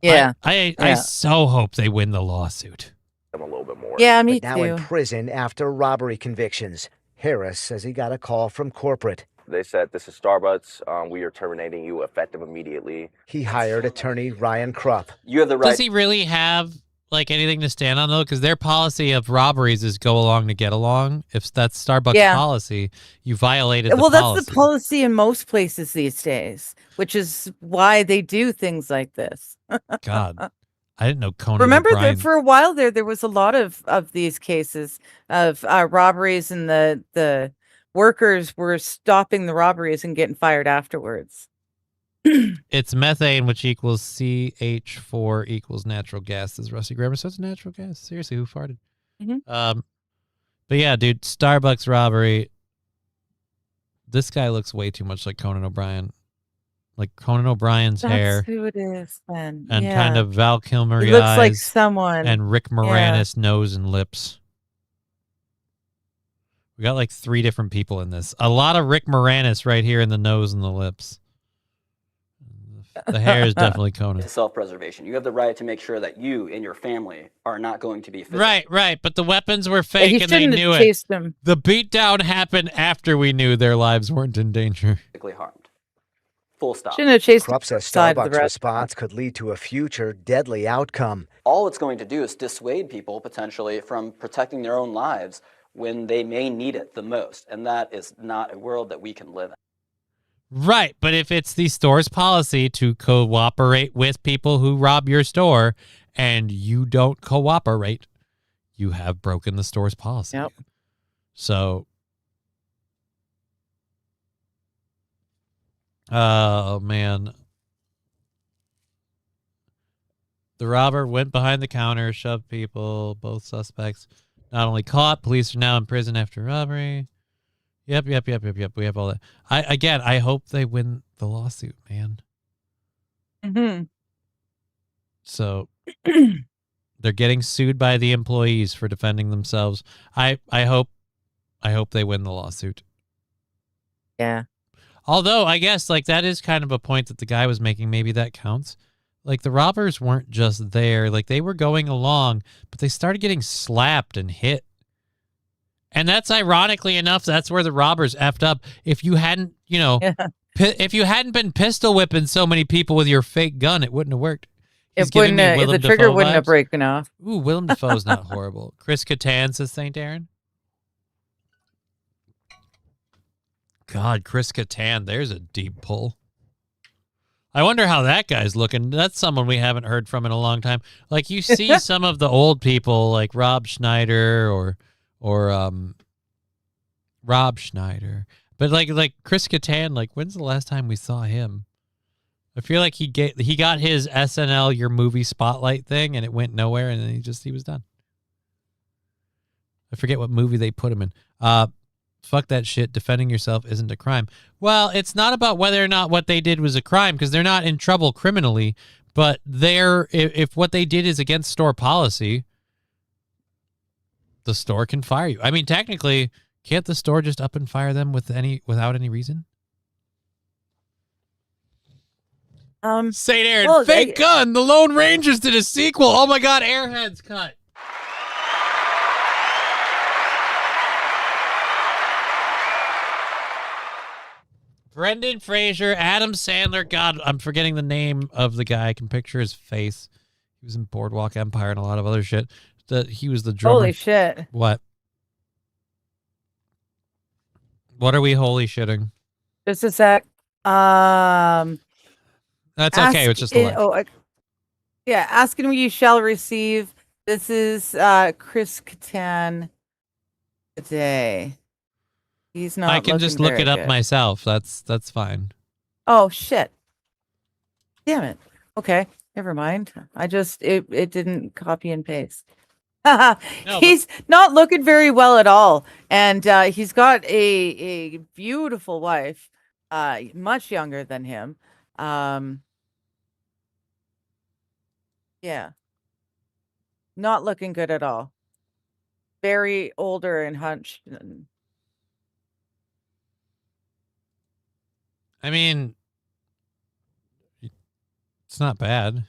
Yeah. I so hope they win the lawsuit. Them a little bit more. Yeah, me But now in too. prison after robbery convictions. Harris says he got a call from corporate. They said, this is Starbucks. We are terminating you effective immediately. He hired attorney Ryan Krupp. You have the right. Does he really have like anything to stand on though? Because their policy of robberies is go along to get along. If that's Starbucks Yeah. policy, you violated the Well, policy. that's the policy in most places these days, which is why they do things like this. God, I didn't know Conan Remember O'Brien. that for a while there was a lot of these cases of robberies, and the workers were stopping the robberies and getting fired afterwards. It's methane, which equals CH4 equals natural gas. This is Rusty Grammar, so it's natural gas. Seriously, who farted? Mhm. But yeah, dude, Starbucks robbery. This guy looks way too much like Conan O'Brien. Like Conan O'Brien's That's hair who it is then. and Yeah. kind of Val Kilmer He looks eyes like someone. and Rick Moranis nose and lips. We got like 3 different people in this. A lot of Rick Moranis right here in the nose and the lips. The hair is definitely Conan. Self-preservation. You have the right to make sure that you and your family are not going to be physically Right. But the weapons were Yeah, fake he and they shouldn't knew have it. chased him. The beatdown happened after we knew their lives weren't in danger. harmed. Full stop. Shouldn't have chased Krupp says side of the Starbucks' restaurant. response could lead to a future deadly outcome. All it's going to do is dissuade people potentially from protecting their own lives when they may need it the most. And that is not a world that we can live in. Right, but if it's the store's policy to cooperate with people who rob your store and you don't cooperate, you have broken the store's policy. Yep. So, oh man. The robber went behind the counter, shoved people, both suspects not only caught, police are now in prison after robbery. Yep. We have all that. I hope they win the lawsuit, man. Mm-hmm. So they're getting sued by the employees for defending themselves. I hope they win the lawsuit. Yeah. Although I guess like that is kind of a point that the guy was making. Maybe that counts. Like the robbers weren't just there. Like they were going along, but they started getting slapped and hit. And that's ironically enough, that's where the robbers effed up. If you hadn't, if you hadn't been pistol whipping so many people with your fake gun, it wouldn't have worked. It wouldn't. The trigger wouldn't have broken off. Ooh, Willem Dafoe's not horrible. Chris Kattan says St. Aaron. God, Chris Kattan, there's a deep pull. I wonder how that guy's looking. That's someone we haven't heard from in a long time. Like you see some of the old people like Rob Schneider or Rob Schneider. But like Chris Kattan, like when's the last time we saw him? I feel like he got his SNL Your Movie Spotlight thing and it went nowhere and then he was done. I forget what movie they put him in. Fuck that shit. Defending yourself isn't a crime. Well, it's not about whether or not what they did was a crime because they're not in trouble criminally, but if what they did is against store policy, the store can fire you. I mean, technically, can't the store just up and fire them without any reason? St. Aaron, fake gun. The Lone Rangers did a sequel. Oh my God, Airheads cut. Brendan Fraser, Adam Sandler. God, I'm forgetting the name of the guy. I can picture his face. He was in Boardwalk Empire and a lot of other shit. He was the drummer. Holy shit. What? What are we holy shitting? Just a sec. That's okay. It's just a lie. Yeah, asking what you shall receive. This is Chris Kattan today. He's not. I can just look it up myself. That's fine. Oh shit! Damn it. Okay, never mind. It didn't copy and paste. He's not looking very well at all, and he's got a beautiful wife, much younger than him. Yeah, not looking good at all. Very older and hunched. I mean, it's not bad.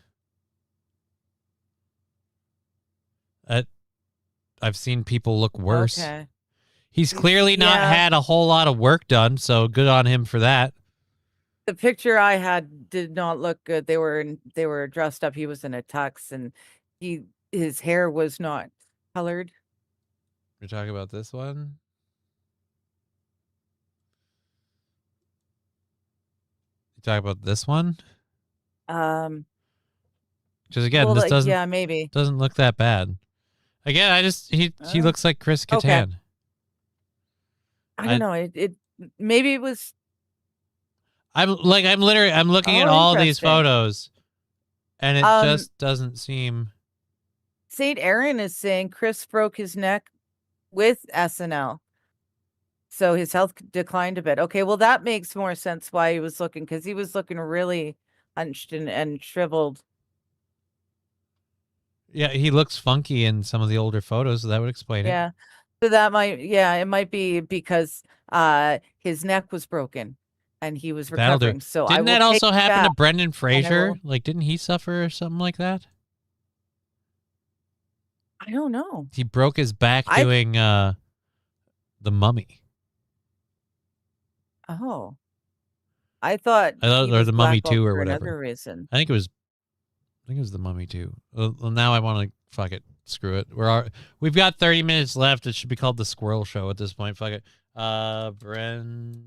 I've seen people look worse. Okay. He's clearly not had a whole lot of work done, so good on him for that. The picture I had did not look good. They were dressed up. He was in a tux, and his hair was not colored. We're talking about this one. Talk about this one? Because again, this doesn't maybe doesn't look that bad. Again, he looks like Chris Kattan. Okay. I don't know. It maybe it was. I'm looking at all these photos, and it just doesn't seem. St. Aaron is saying Chris broke his neck with SNL. So his health declined a bit. Okay, well, that makes more sense why he was looking, because he was looking really hunched and shriveled. Yeah, he looks funky in some of the older photos, so that would explain it. Yeah, so it might be because his neck was broken and he was recovering. So didn't that also happen to Brendan Fraser? Like, didn't he suffer something like that? I don't know. He broke his back doing The Mummy. Oh, I thought or The Mummy 2 or whatever. Another reason. I think it was The Mummy 2. Well, now I want to fuck it. Screw it. We've got 30 minutes left. It should be called The Squirrel Show at this point. Fuck it. Brendan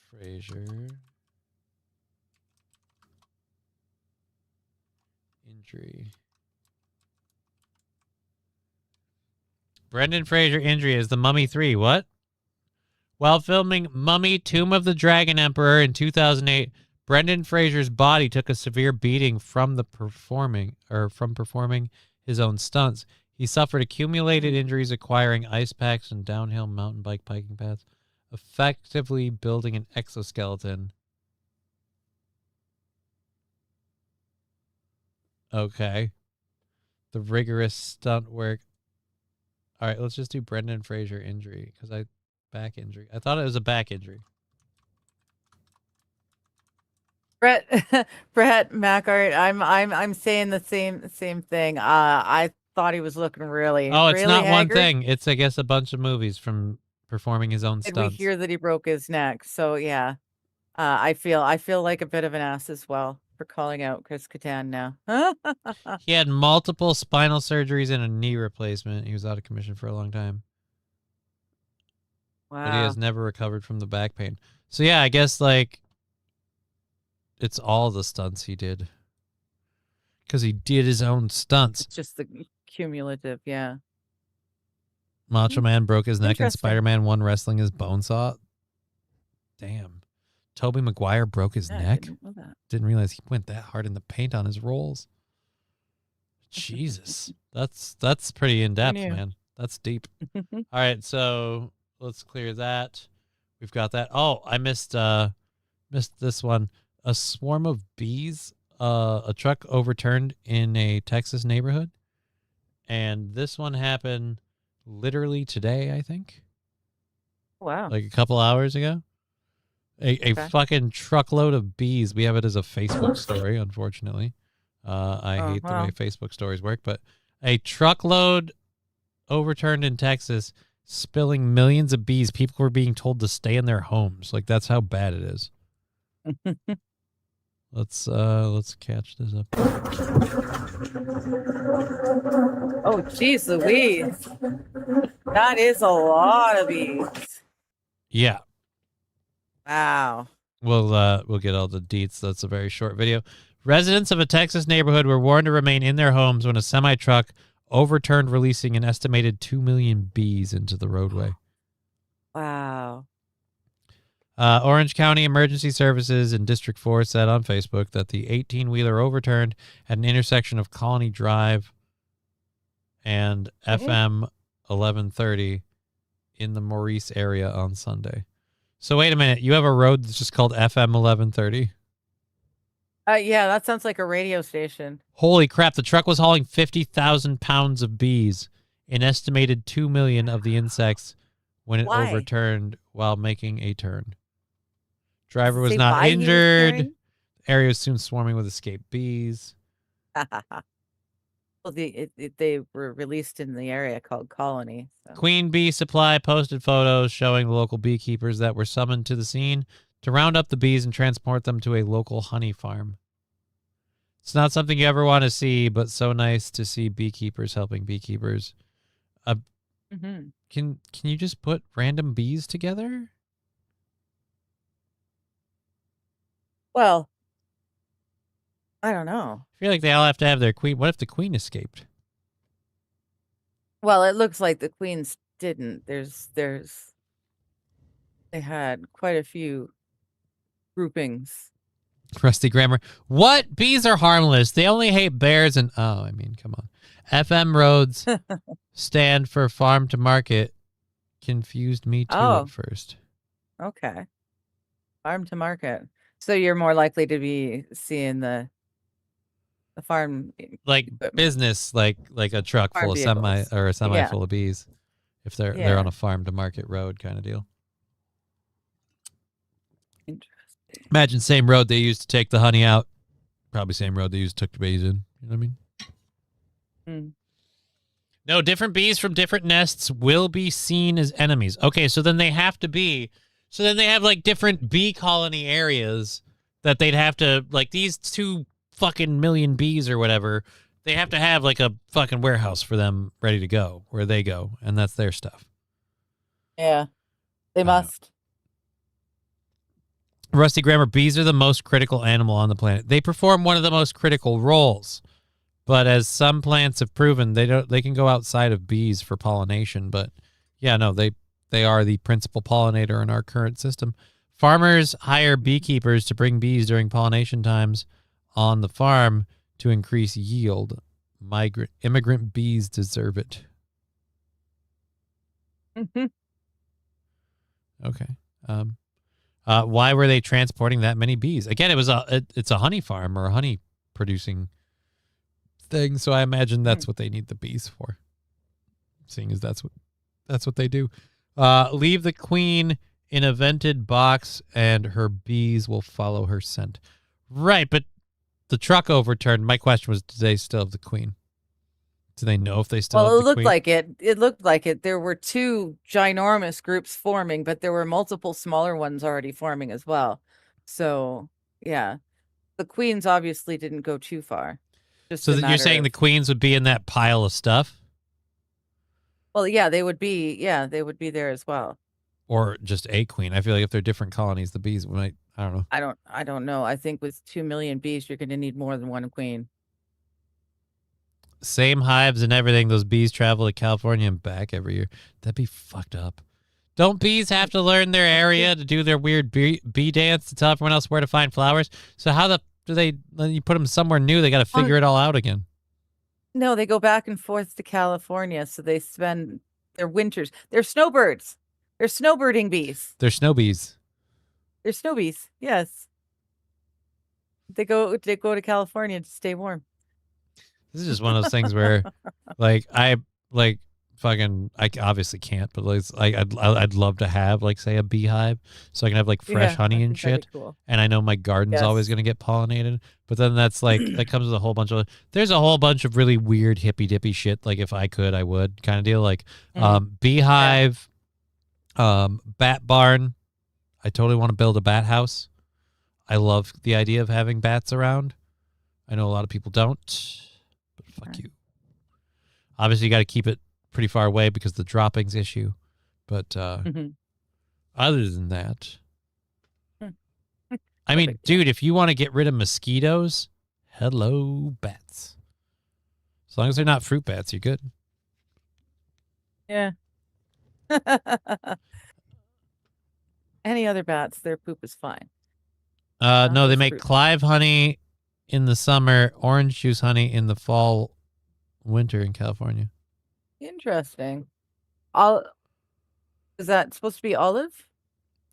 Fraser. injury. Brendan Fraser injury is The Mummy 3. What? While filming Mummy Tomb of the Dragon Emperor in 2008, Brendan Fraser's body took a severe beating from performing his own stunts. He suffered accumulated injuries acquiring ice packs and downhill mountain bike biking paths, effectively building an exoskeleton. Okay. The rigorous stunt work. All right, let's just do Brendan Fraser injury because back injury. I thought it was a back injury. Brett Macart, I'm saying the same thing. I thought he was looking really. Oh, it's really not one haggard. thing. It's I guess a bunch of movies from performing his own Did stunts. we hear that he broke his neck? So yeah, I feel like a bit of an ass as well for calling out Chris Kattan now. He had multiple spinal surgeries and a knee replacement. He was out of commission for a long time. Wow. But he has never recovered from the back pain. So yeah, I guess like it's all the stunts he did. Because he did his own stunts. It's just the cumulative, yeah. Macho Man broke his neck and Interesting. Spider-Man won wrestling his bonesaw. Damn. Tobey Maguire broke his Yeah, I neck. didn't know that. Didn't realize he went that hard in the paint on his roles. Jesus. That's pretty in-depth, knew? man. That's deep. All right, so let's clear that. We've got that. Oh, I missed this one. A swarm of bees. A truck overturned in a Texas neighborhood. And this one happened literally today, I think. Wow. Like a couple hours ago. A fucking truckload of bees. We have it as a Facebook story, unfortunately. I hate the way Facebook stories work, but a truckload overturned in Texas, spilling millions of bees. People were being told to stay in their homes. Like that's how bad it is. Let's catch this up. Oh, jeez Louise. That is a lot of bees. Yeah. Wow. We'll get all the deets. That's a very short video. Residents of a Texas neighborhood were warned to remain in their homes when a semi-truck overturned, releasing an estimated 2 million bees into the roadway. Wow. Orange County Emergency Services in District 4 said on Facebook that the 18-wheeler overturned at an intersection of Colony Drive and FM 1130 in the Maurice area on Sunday. So wait a minute. You have a road that's just called FM 1130? Yeah, that sounds like a radio station. Holy crap. The truck was hauling 50,000 pounds of bees, an estimated 2 million of the insects when it Why? overturned while making a turn. Driver was Say not why he was injured. carrying? Area was soon swarming with escaped bees. Well, they were released in the area called Colony. So. Queen Bee Supply posted photos showing the local beekeepers that were summoned to the scene to round up the bees and transport them to a local honey farm. It's not something you ever want to see, but so nice to see beekeepers helping beekeepers. Can you just put random bees together? Well, I don't know. I feel like they all have to have their queen. What if the queen escaped? Well, it looks like the queens didn't. They had quite a few groupings. Rusty Grammar. What? Bees are harmless. They only hate bears and... Oh, I mean, come on. FM roads stand for farm to market. Confused me too Oh. at first. Okay. Farm to market. So you're more likely to be seeing the farm Like equipment. business, like a truck Farm full of vehicles. or a semi Yeah. full of bees. If they're Yeah. on a farm to market road kind of deal. Interesting. Imagine same road they used to take the honey out. Probably same road they used to took the bees in. You know what I mean? Mm. No, different bees from different nests will be seen as enemies. Okay, so then they have to be... So then they have, like, different bee colony areas that they'd have to... Like, these 2 fucking million bees or whatever, they have to have, like, a fucking warehouse for them ready to go, where they go, and that's their stuff. Yeah. They must. Rusty Grammar, bees are the most critical animal on the planet. They perform one of the most critical roles. But as some plants have proven, they can go outside of bees for pollination. But yeah, no, they are the principal pollinator in our current system. Farmers hire beekeepers to bring bees during pollination times on the farm to increase yield. Immigrant bees deserve it. Okay. Why were they transporting that many bees? Again, it's a honey farm or a honey producing thing, so I imagine that's what they need the bees for. Seeing as that's what they do. Leave the queen in a vented box and her bees will follow her scent. Right, but the truck overturned. My question was, do they still have the queen? Do they know if they still have the queen? Well, it looked like it. It looked like it. There were 2 ginormous groups forming, but there were multiple smaller ones already forming as well. So, yeah. The queens obviously didn't go too far. So you're saying the queens would be in that pile of stuff? Well, yeah, they would be. Yeah, they would be there as well. Or just a queen? I feel like if they're different colonies, the bees might. I don't know. I don't know. I think with 2 million bees, you're going to need more than one queen. Same hives and everything. Those bees travel to California and back every year. That'd be fucked up. Don't bees have to learn their area to do their weird bee dance to tell everyone else where to find flowers? So how do they? When you put them somewhere new, they got to figure it all out again. No, they go back and forth to California, so they spend their winters. They're snowbirds. They're snowbirding bees. They're snow bees. They're snow bees. Yes. They go to California to stay warm. This is just one of those things where, I obviously can't, but I'd love to have say a beehive so I can have fresh honey and shit. Cool. And I know my garden's always going to get pollinated, but then that's that comes with a whole bunch of. There's a whole bunch of really weird hippy dippy shit. If I could, I would kind of deal. Beehive, bat barn. I totally want to build a bat house. I love the idea of having bats around. I know a lot of people don't. Fuck you. Obviously, you got to keep it pretty far away because of the droppings issue. But other than that, I mean, dude, if you want to get rid of mosquitoes, hello, bats. As long as they're not fruit bats, you're good. Yeah. Any other bats, their poop is fine. No, they make Clive honey in the summer, orange juice honey in the fall, winter in California. Interesting. Is that supposed to be olive?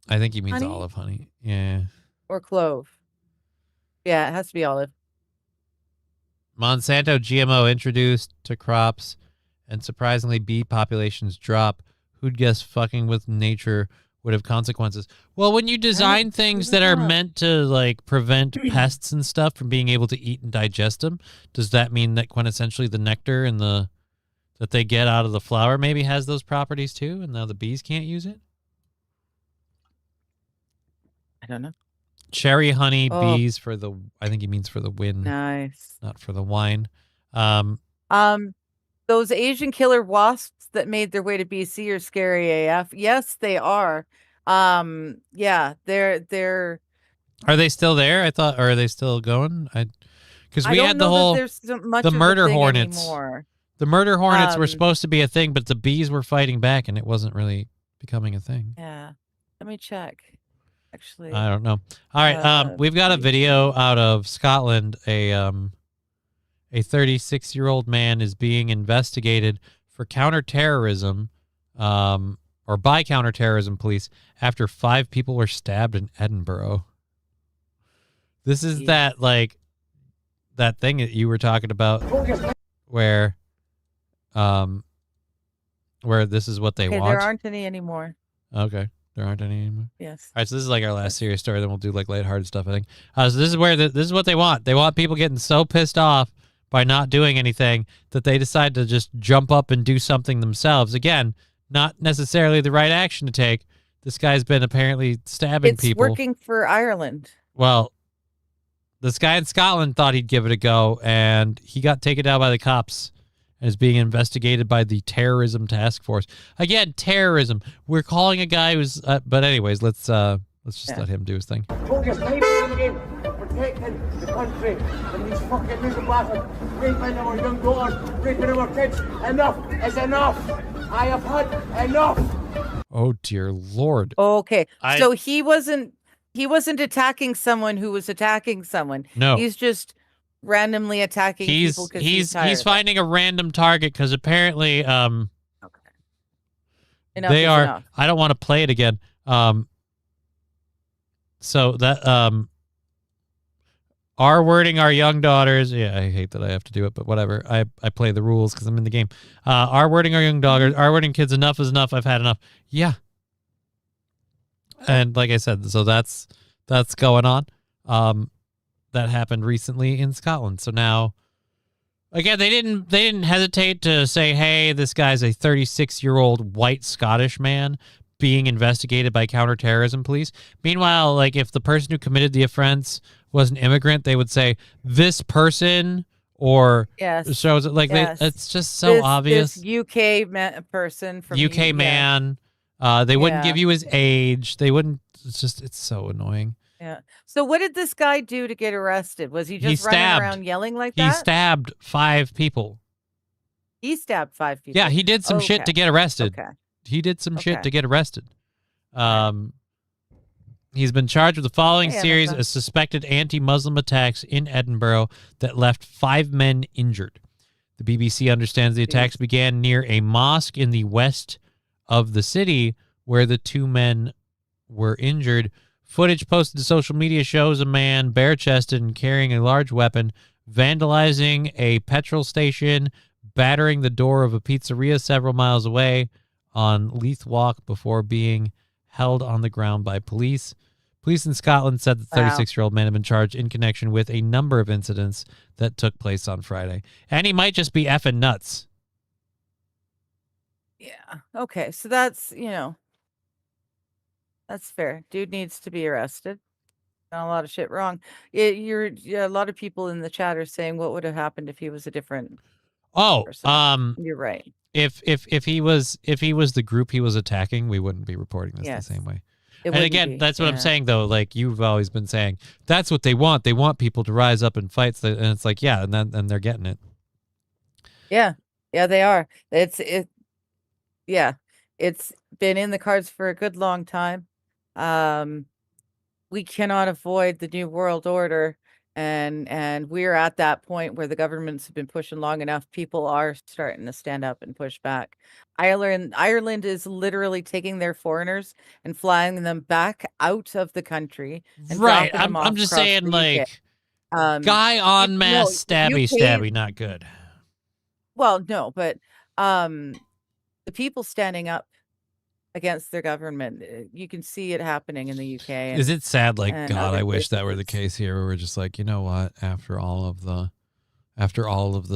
I think he means honey? olive honey. Yeah. Or clove? Yeah, it has to be olive. Monsanto GMO introduced to crops, and surprisingly, bee populations drop. Who'd guess fucking with nature would have consequences? Well, when you design things that are meant to prevent pests and stuff from being able to eat and digest them, does that mean that quintessentially the nectar and that they get out of the flower maybe has those properties too, and now the bees can't use it? I don't know. Cherry honey bees for the. I think he means for the wind. Nice. Not for the wine. Those Asian killer wasps that made their way to BC are scary AF. Yes, they are. Yeah, they're. Are they still there? I thought, or are they still going? Because we had the whole the murder hornets. Anymore. The murder hornets were supposed to be a thing, but the bees were fighting back, and it wasn't really becoming a thing. Yeah, let me check. Actually, I don't know. All right, we've got a video out of Scotland. A 36-year-old man is being investigated for counterterrorism, or by counterterrorism police after 5 people were stabbed in Edinburgh. This is that thing that you were talking about, where this is what they want. There aren't any anymore. Okay. There aren't any anymore? Yes. All right, so this is our last serious story. Then we'll do lighthearted stuff, I think. So this is where this is what they want. They want people getting so pissed off by not doing anything that they decide to just jump up and do something themselves. Again, not necessarily the right action to take. This guy's been apparently stabbing people. It's working for Ireland. Well, this guy in Scotland thought he'd give it a go, and he got taken down by the cops and is being investigated by the terrorism task force. Again, terrorism. We're calling a guy who's. But anyways, let's Let's just let him do his thing. Focus, stay in the game, protecting the country from these fucking little bastards, raping our young daughters, raping our kids. Enough is enough. I have had enough. Oh dear Lord. Okay, so he wasn't attacking someone who was attacking someone. No. He's just randomly attacking people because he's finding a random target because apparently Enough they is are enough. I don't want to play it again. So that R-wording our young daughters. Yeah, I hate that I have to do it, but whatever. I play the rules because I'm in the game. R-wording our young daughters. R-wording kids. Enough is enough. I've had enough. Yeah. And like I said, so that's going on. That happened recently in Scotland. So now, again, they didn't hesitate to say, hey, this guy's a 36-year-old white Scottish man being investigated by counterterrorism police. Meanwhile, like if the person who committed the offense was an immigrant, they would say this person or shows it like it's just so obvious. This UK person from UK man. They wouldn't give you his age. They wouldn't. It's so annoying. Yeah. So what did this guy do to get arrested? Was he just running around yelling like that? He stabbed 5 people. He stabbed 5 people. Yeah, he did some shit to get arrested. Okay. He did some shit to get arrested. He's been charged with the following series of suspected anti-Muslim attacks in Edinburgh that left 5 men injured. The BBC understands the attacks began near a mosque in the west of the city where the 2 men were injured. Footage posted to social media shows a man bare-chested and carrying a large weapon, vandalizing a petrol station, battering the door of a pizzeria several miles away on Leith Walk before being held on the ground by police. Police in Scotland said the 36-year-old man had been charged in connection with a number of incidents that took place on Friday. And he might just be effing nuts. Yeah. Okay. So that's, that's fair. Dude needs to be arrested. Done a lot of shit wrong. A lot of people in the chat are saying what would have happened if he was a different person. You're right. If he was the group he was attacking, we wouldn't be reporting this the same way. And again, that's what I'm saying though. Like you've always been saying, that's what they want. They want people to rise up in fights, and it's like, yeah, and they're getting it. Yeah, they are. It's been in the cards for a good long time. We cannot avoid the new world order, and we're at that point where the governments have been pushing long enough. People are starting to stand up and push back. Ireland is literally taking their foreigners and flying them back out of the country. And right. dropping them off I'm just across saying, the like, UK. guy en masse stabby, not good. Well, no, but the people standing up against their government, you can see it happening in the UK. Is it sad? Like, God, I wish that were the case here. Where we're just like, you know what? After all of the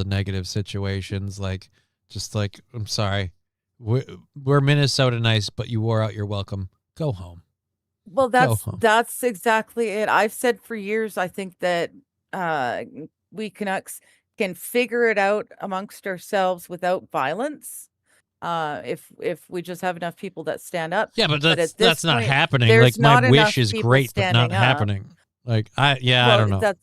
negative situations, like, just like, I'm sorry, we're Minnesota nice, but you wore out your welcome. Go home. Well, that's exactly it. I've said for years, I think that we Canucks can figure it out amongst ourselves without violence. If we just have enough people that stand up. Yeah, but that's not happening. Like my wish is great, but not happening. Like I don't know.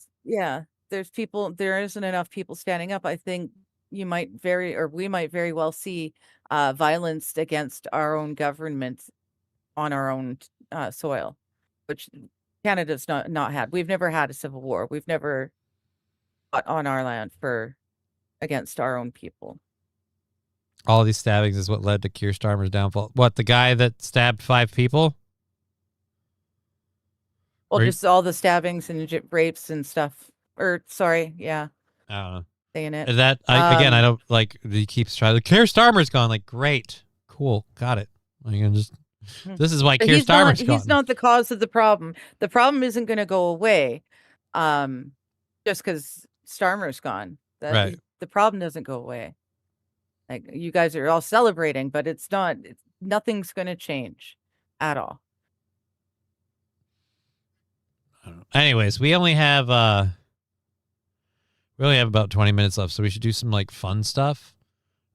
There isn't enough people standing up. I think we might very well see violence against our own government on our own soil, which Canada's not had. We've never had a civil war. We've never fought on our land against our own people. All these stabbings is what led to Keir Starmer's downfall. What, the guy that stabbed 5 people? Well, just all the stabbings and rapes and stuff. I don't know. Saying it. That I don't like. He keeps trying. Keir Starmer's gone. Like, great, cool, got it. This is why Keir Starmer's gone. He's not the cause of the problem. The problem isn't going to go away, just because Starmer's gone. Right. The problem doesn't go away. Like, you guys are all celebrating, but nothing's going to change at all. Anyways, we only have about 20 minutes left, so we should do some like fun stuff.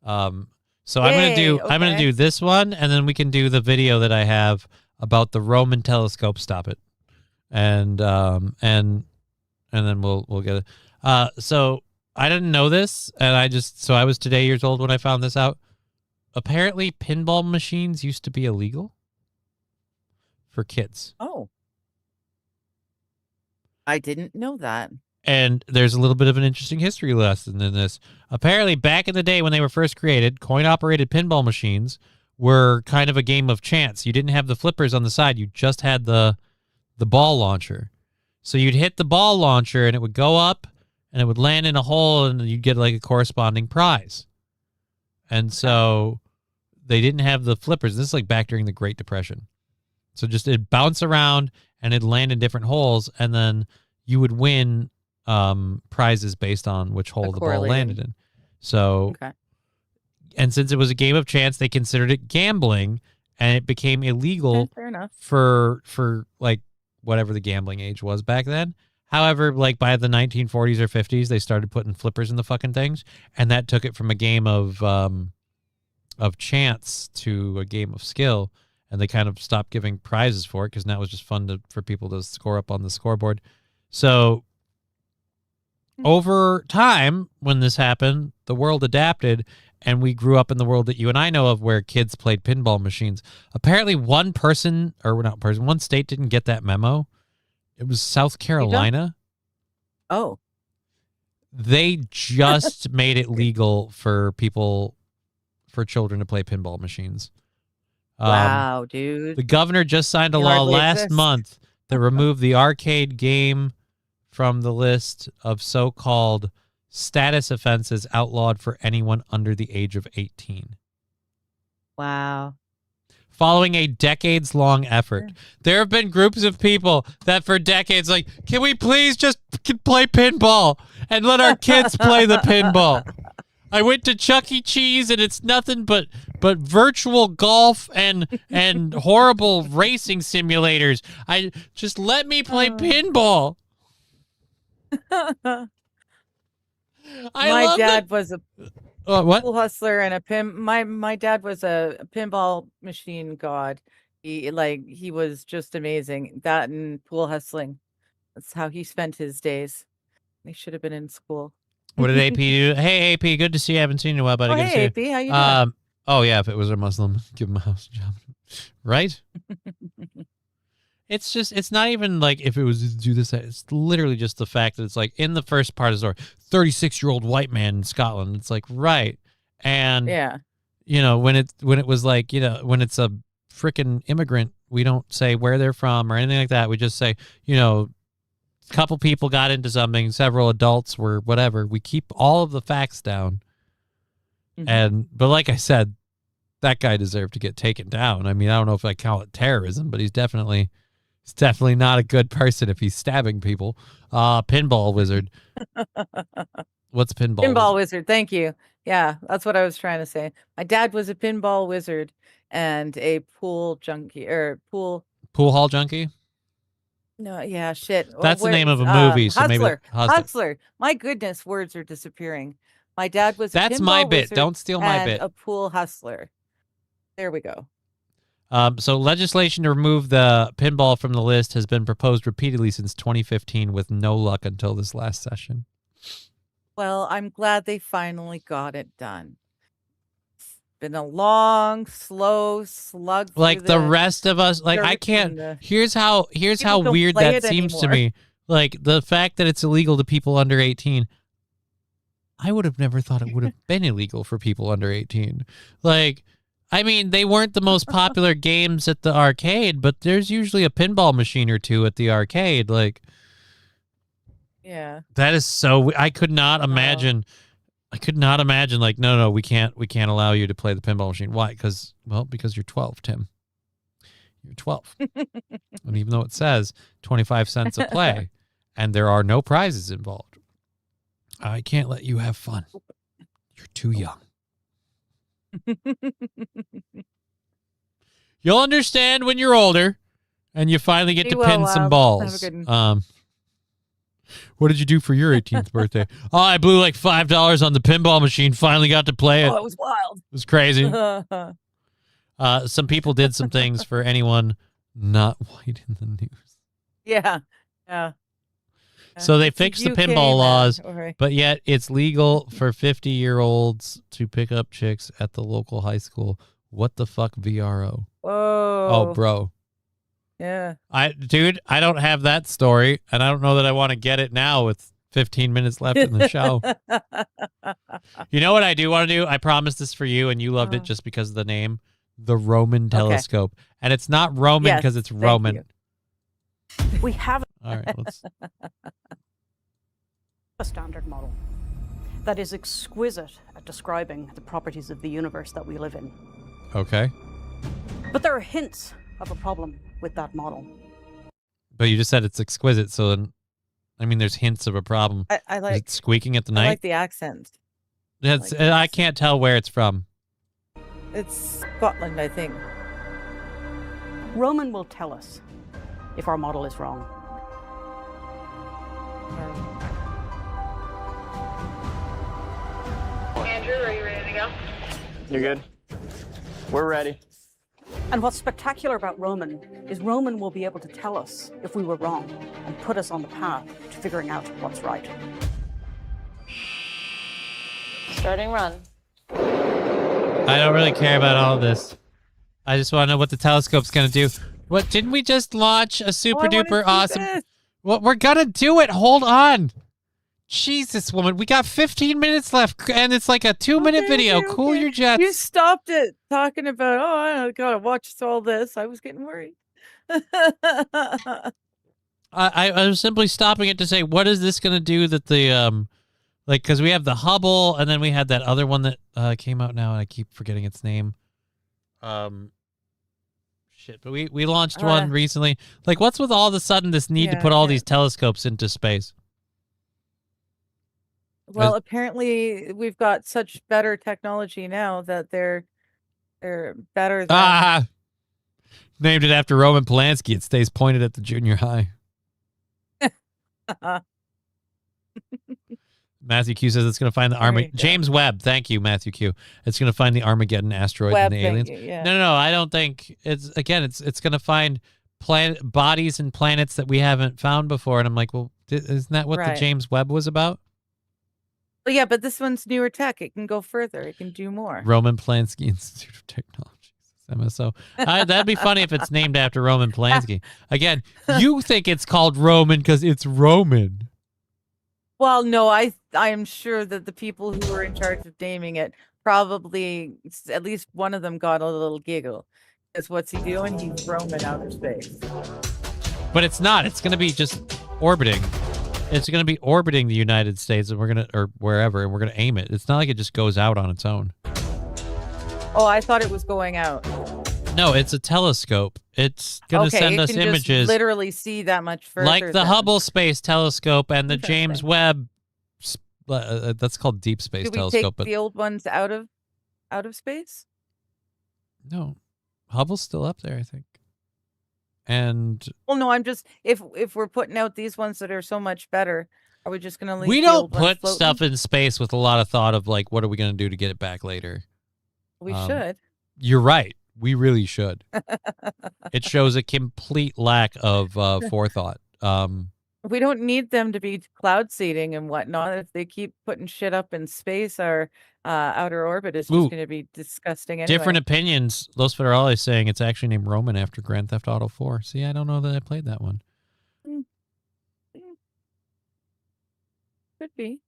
So I'm gonna do this one, and then we can do the video that I have about the Roman telescope. Stop it. And then we'll get it. So I didn't know this, and I was today years old when I found this out. Apparently, pinball machines used to be illegal for kids. Oh. I didn't know that. And there's a little bit of an interesting history lesson in this. Apparently, back in the day when they were first created, coin-operated pinball machines were kind of a game of chance. You didn't have the flippers on the side. You just had the ball launcher. So you'd hit the ball launcher, and it would go up, and it would land in a hole, and you'd get like a corresponding prize. And so they didn't have the flippers. This is like back during the Great Depression. So just it'd bounce around, and it'd land in different holes, and then you would win prizes based on which hole the ball landed in. So, and since it was a game of chance, they considered it gambling, and it became illegal fair enough. for like whatever the gambling age was back then. However, like by the 1940s or 50s, they started putting flippers in the fucking things, and that took it from a game of chance to a game of skill, and they kind of stopped giving prizes for it because now it was just fun for people to score up on the scoreboard. So over time, when this happened, the world adapted, and we grew up in the world that you and I know of where kids played pinball machines. Apparently one state didn't get that memo. It was South Carolina. Oh. They just made it legal for children to play pinball machines. Wow, dude. The governor just signed a You law hardly last exist. month that removed the arcade game from the list of so-called status offenses outlawed for anyone under the age of 18. Wow. Following a decades-long effort, there have been groups of people that for decades like, can we please just play pinball and let our kids play the pinball? I went to Chuck E. Cheese, and it's nothing but virtual golf and horrible racing simulators. Just let me play pinball. My dad was a what? pool hustler and my dad was a pinball machine god. He was just amazing. That and pool hustling. That's how he spent his days. He should have been in school. What did AP do? Hey, AP, good to see you. I haven't seen you in a while, buddy. Oh, Good to hey, see you. AP, how you doing? Oh, yeah, if it was a Muslim, give him a house job. Right? It's not even like if it was do this. It's literally just the fact that it's like in the first part of the story, 36-year-old white man in Scotland. It's like, right. And, yeah. When it was like, when it's a freaking immigrant, we don't say where they're from or anything like that. We just say, a couple people got into something, several adults were whatever. We keep all of the facts down. But like I said, that guy deserved to get taken down. I mean, I don't know if I call it terrorism, but he's definitely not a good person if he's stabbing people. Pinball wizard. What's pinball? Pinball wizard. Thank you. Yeah, that's what I was trying to say. My dad was a pinball wizard and a pool junkie or pool hall junkie. No, yeah, shit. That's the name of a movie. So maybe Hustler. My goodness, words are disappearing. My dad was. That's my bit. Don't steal my bit. A pool hustler. There we go. So legislation to remove the pinball from the list has been proposed repeatedly since 2015 with no luck until this last session. Well, I'm glad they finally got it done. It's been a long, slow slug. Like the rest of us, like I can't. Here's how weird that seems to me. Like the fact that it's illegal to people under 18. I would have never thought it would have been illegal for people under 18. Like, I mean, they weren't the most popular games at the arcade, but there's usually a pinball machine or two at the arcade. Like, yeah, that is so. I could not imagine. Like, no, we can't allow you to play the pinball machine. Why? Because you're 12, Tim. You're 12, and even though it says 25 cents a play, and there are no prizes involved, I can't let you have fun. You're too young. You'll understand when you're older and you finally get to pin some balls. What did you do for your 18th birthday? Oh, I blew like $5 on the pinball machine. Finally got to play it. Oh, it was wild. It was crazy. Some people did some things for anyone not white in the news. Yeah. Yeah. So they It's a fixed the UK pinball laws, right. but yet it's legal for 50-year-olds to pick up chicks at the local high school. What the fuck, VRO? Whoa. Oh, bro. Yeah. Dude, I don't have that story, and I don't know that I want to get it now with 15 minutes left in the show. You know what I do want to do? I promised this for you, and you loved it just because of the name. The Roman telescope. And it's not Roman because it's Roman. you. We have All right, let's... a standard model that is exquisite at describing the properties of the universe that we live in. Okay. But there are hints of a problem with that model. But you just said it's exquisite, so then, I mean, there's hints of a problem. I Is like it squeaking at the I night? like the accent. That's, I can't tell where it's from. It's Scotland, I think. Roman will tell us if our model is wrong. Andrew, are you ready to go? You're good? We're ready. And what's spectacular about Roman is Roman will be able to tell us if we were wrong and put us on the path to figuring out what's right. Starting run. I don't really care about all this. I just want to know what the telescope's going to do. What, didn't we just launch a super duper awesome... Well, we're going to do it. Hold on. Jesus, woman. We got 15 minutes left, and it's like a 2-minute video. Cool your jets. You stopped it talking about, I gotta watch all this. I was getting worried. I was simply stopping it to say, what is this going to do that the, like, because we have the Hubble, and then we had that other one that came out now, and I keep forgetting its name. Shit, but we launched one recently. Like, what's with all of a sudden this need to put all these telescopes into space? Well, apparently we've got such better technology now that they're better than... Named it after Roman Polanski. It stays pointed at the junior high. Matthew Q says it's going to find the Armageddon. James Webb, thank you, Matthew Q. It's going to find the Armageddon asteroid and the aliens. No, I don't think it's. Again, it's going to find bodies and planets that we haven't found before. And I'm like, well, isn't that what the James Webb was about? Well, yeah, but this one's newer tech. It can go further. It can do more. Roman Polanski Institute of Technology. MSO. That'd be funny if it's named after Roman Polanski. Again, you think it's called Roman because it's Roman. Well, no, I am sure that the people who were in charge of naming it probably, at least one of them got a little giggle. Because what's he doing? He's roaming outer space. But it's not. It's going to be just orbiting. It's going to be orbiting the United States, and or wherever, and we're going to aim it. It's not like it just goes out on its own. Oh, I thought it was going out. No, it's a telescope. It's going to send us images. Just literally see that much further. Like the Hubble Space Telescope and the James Webb. That's called Deep Space Telescope. Take the old ones out of space? No, Hubble's still up there, I think. And well, no, I'm just if we're putting out these ones that are so much better, are we just going to leave? We don't put stuff in space with a lot of thought of like, what are we going to do to get it back later? We should. You're right. We really should. It shows a complete lack of forethought. We don't need them to be cloud seeding and whatnot. If they keep putting shit up in space, our outer orbit is just going to be disgusting anyway. Different opinions. Los Federales saying it's actually named Roman after Grand Theft Auto 4. See, I don't know that I played that one. Could be.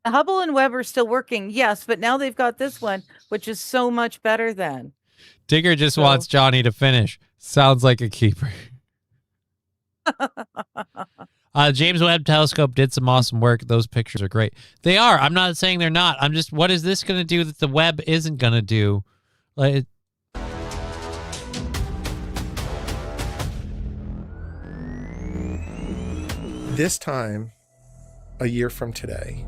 Hubble and Webb are still working, yes, but now they've got this one, which is so much better than. Digger just wants Johnny to finish. Sounds like a keeper. James Webb Telescope did some awesome work. Those pictures are great. They are. I'm not saying they're not. I'm just, what is this going to do that the Webb isn't going to do? Like, this time, a year from today,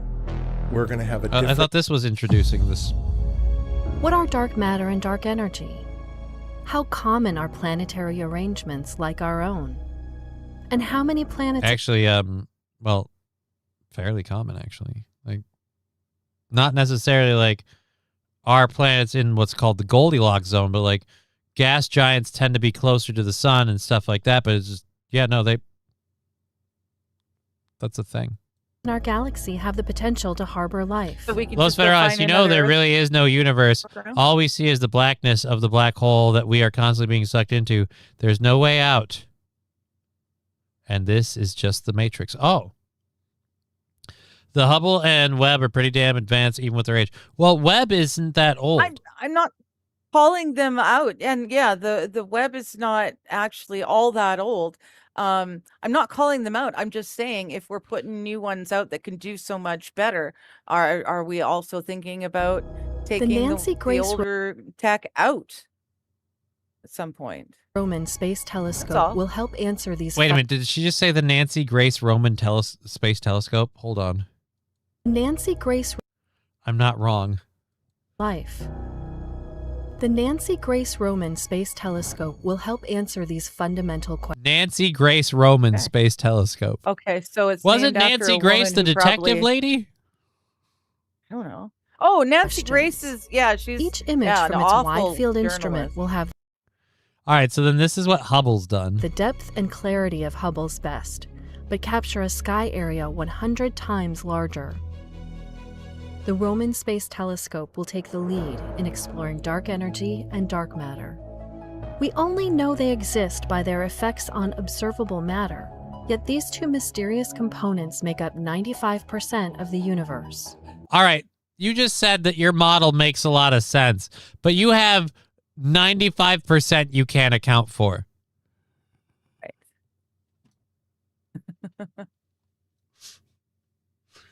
we're going to have a different... I thought this was introducing this. What are dark matter and dark energy? How common are planetary arrangements like our own? And how many planets... Actually, well, fairly common, actually. Like, not necessarily like our planets in what's called the Goldilocks zone, but like gas giants tend to be closer to the sun and stuff like that. But it's just, yeah, no, that's a thing. In our galaxy have the potential to harbor life. So we can Los just go Federales, find you know there another- really is no universe. Okay. All we see is the blackness of the black hole that we are constantly being sucked into. There's no way out. And this is just the Matrix. Oh. The Hubble and Webb are pretty damn advanced even with their age. Well, Webb isn't that old. I'm not calling them out. And yeah, the Webb is not actually all that old. I'm not calling them out. I'm just saying if we're putting new ones out that can do so much better, are we also thinking about taking Nancy the Grace older tech out at some point? Roman Space all. Telescope will help answer these. Wait a minute. Did she just say the Nancy Grace Roman Space Telescope? Hold on. Nancy Grace I'm not wrong. life. The Nancy Grace Roman Space Telescope will help answer these fundamental questions. Nancy Grace Roman Space Telescope. Okay, so it's Wasn't named after Nancy a Grace woman the who detective probably- lady? I don't know. Oh, Nancy Grace is she's Each image yeah, from an its awful wide field instrument journalist. will have All right, so then this is what Hubble's done. the depth and clarity of Hubble's best, but capture a sky area 100 times larger. The Roman Space Telescope will take the lead in exploring dark energy and dark matter. We only know they exist by their effects on observable matter, yet these two mysterious components make up 95% of the universe. All right, you just said that your model makes a lot of sense, but you have 95% you can't account for.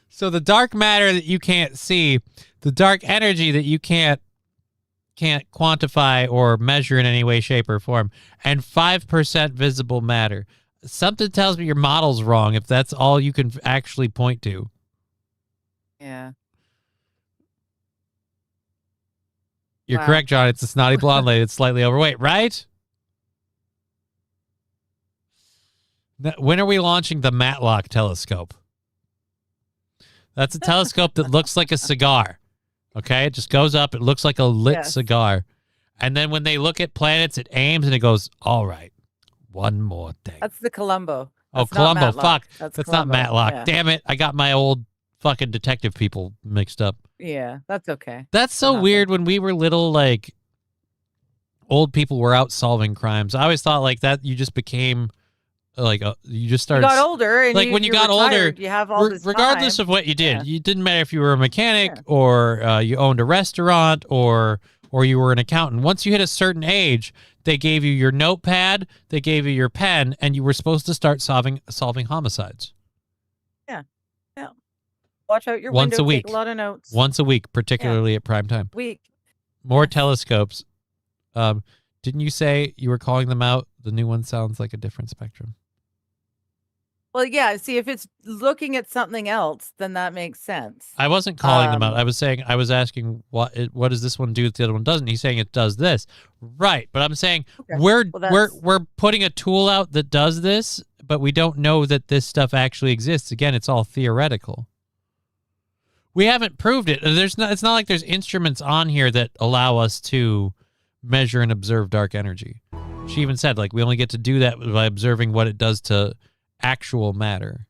So the dark matter that you can't see, the dark energy that you can't quantify or measure in any way, shape, or form, and 5% visible matter. Something tells me your model's wrong if that's all you can actually point to. Yeah. You're Wow. correct, John. It's a snotty blonde lady that's slightly overweight, right? When are we launching the Matlock telescope? That's a telescope that looks like a cigar. Okay? It just goes up. It looks like a lit cigar. And then when they look at planets, it aims and it goes, all right, one more thing. That's the Columbo. Oh, That's not Columbo. Matlock. Fuck. That's That's not Columbo. Matlock. Yeah. Damn it. I got my old fucking detective people mixed up. Yeah, that's okay. That's so weird. When we were little, like, old people were out solving crimes. I always thought like that you just became like you just started. You got older, and like when you got retired, older, you have all this regardless time. of what you did, it didn't matter if you were a mechanic or you owned a restaurant or you were an accountant. Once you hit a certain age, they gave you your notepad, they gave you your pen, and you were supposed to start solving homicides. Yeah. Watch out your Once window. a week. Take a lot of notes. Once a week, particularly at prime time. Week. More telescopes. Didn't you say you were calling them out? The new one sounds like a different spectrum. Well, yeah. See, if it's looking at something else, then that makes sense. I wasn't calling them out. I was asking what does this one do that the other one doesn't. He's saying it does this, right? But I'm saying we're putting a tool out that does this, but we don't know that this stuff actually exists. Again, it's all theoretical. We haven't proved it. It's not like there's instruments on here that allow us to measure and observe dark energy. She even said like we only get to do that by observing what it does to actual matter.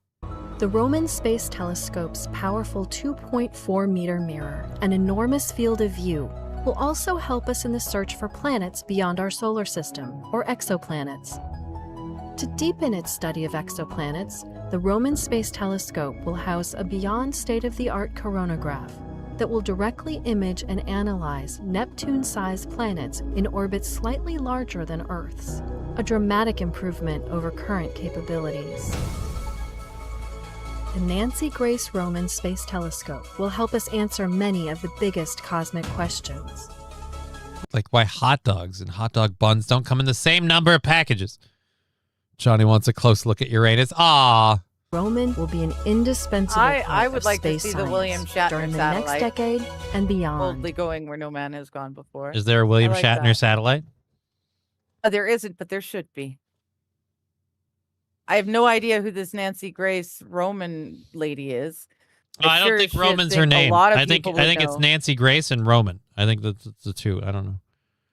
The Roman Space Telescope's powerful 2.4-meter mirror, an enormous field of view, will also help us in the search for planets beyond our solar system, or exoplanets. To deepen its study of exoplanets, the Roman Space Telescope will house a beyond state-of-the-art coronagraph that will directly image and analyze Neptune-sized planets in orbits slightly larger than Earth's, a dramatic improvement over current capabilities. The Nancy Grace Roman Space Telescope will help us answer many of the biggest cosmic questions. Like why hot dogs and hot dog buns don't come in the same number of packages. Johnny wants a close look at Uranus. Ah. Roman will be an indispensable part I would of like to space see the science William Shatner during the satellite. next decade and beyond. Boldly going where no man has gone before. Is there a William I like Shatner that. satellite? There isn't, but there should be. I have no idea who this Nancy Grace Roman lady is. I don't sure think as shit Roman's think her name. A lot of I think people would it's know. Nancy Grace and Roman. I think that's the two. I don't know.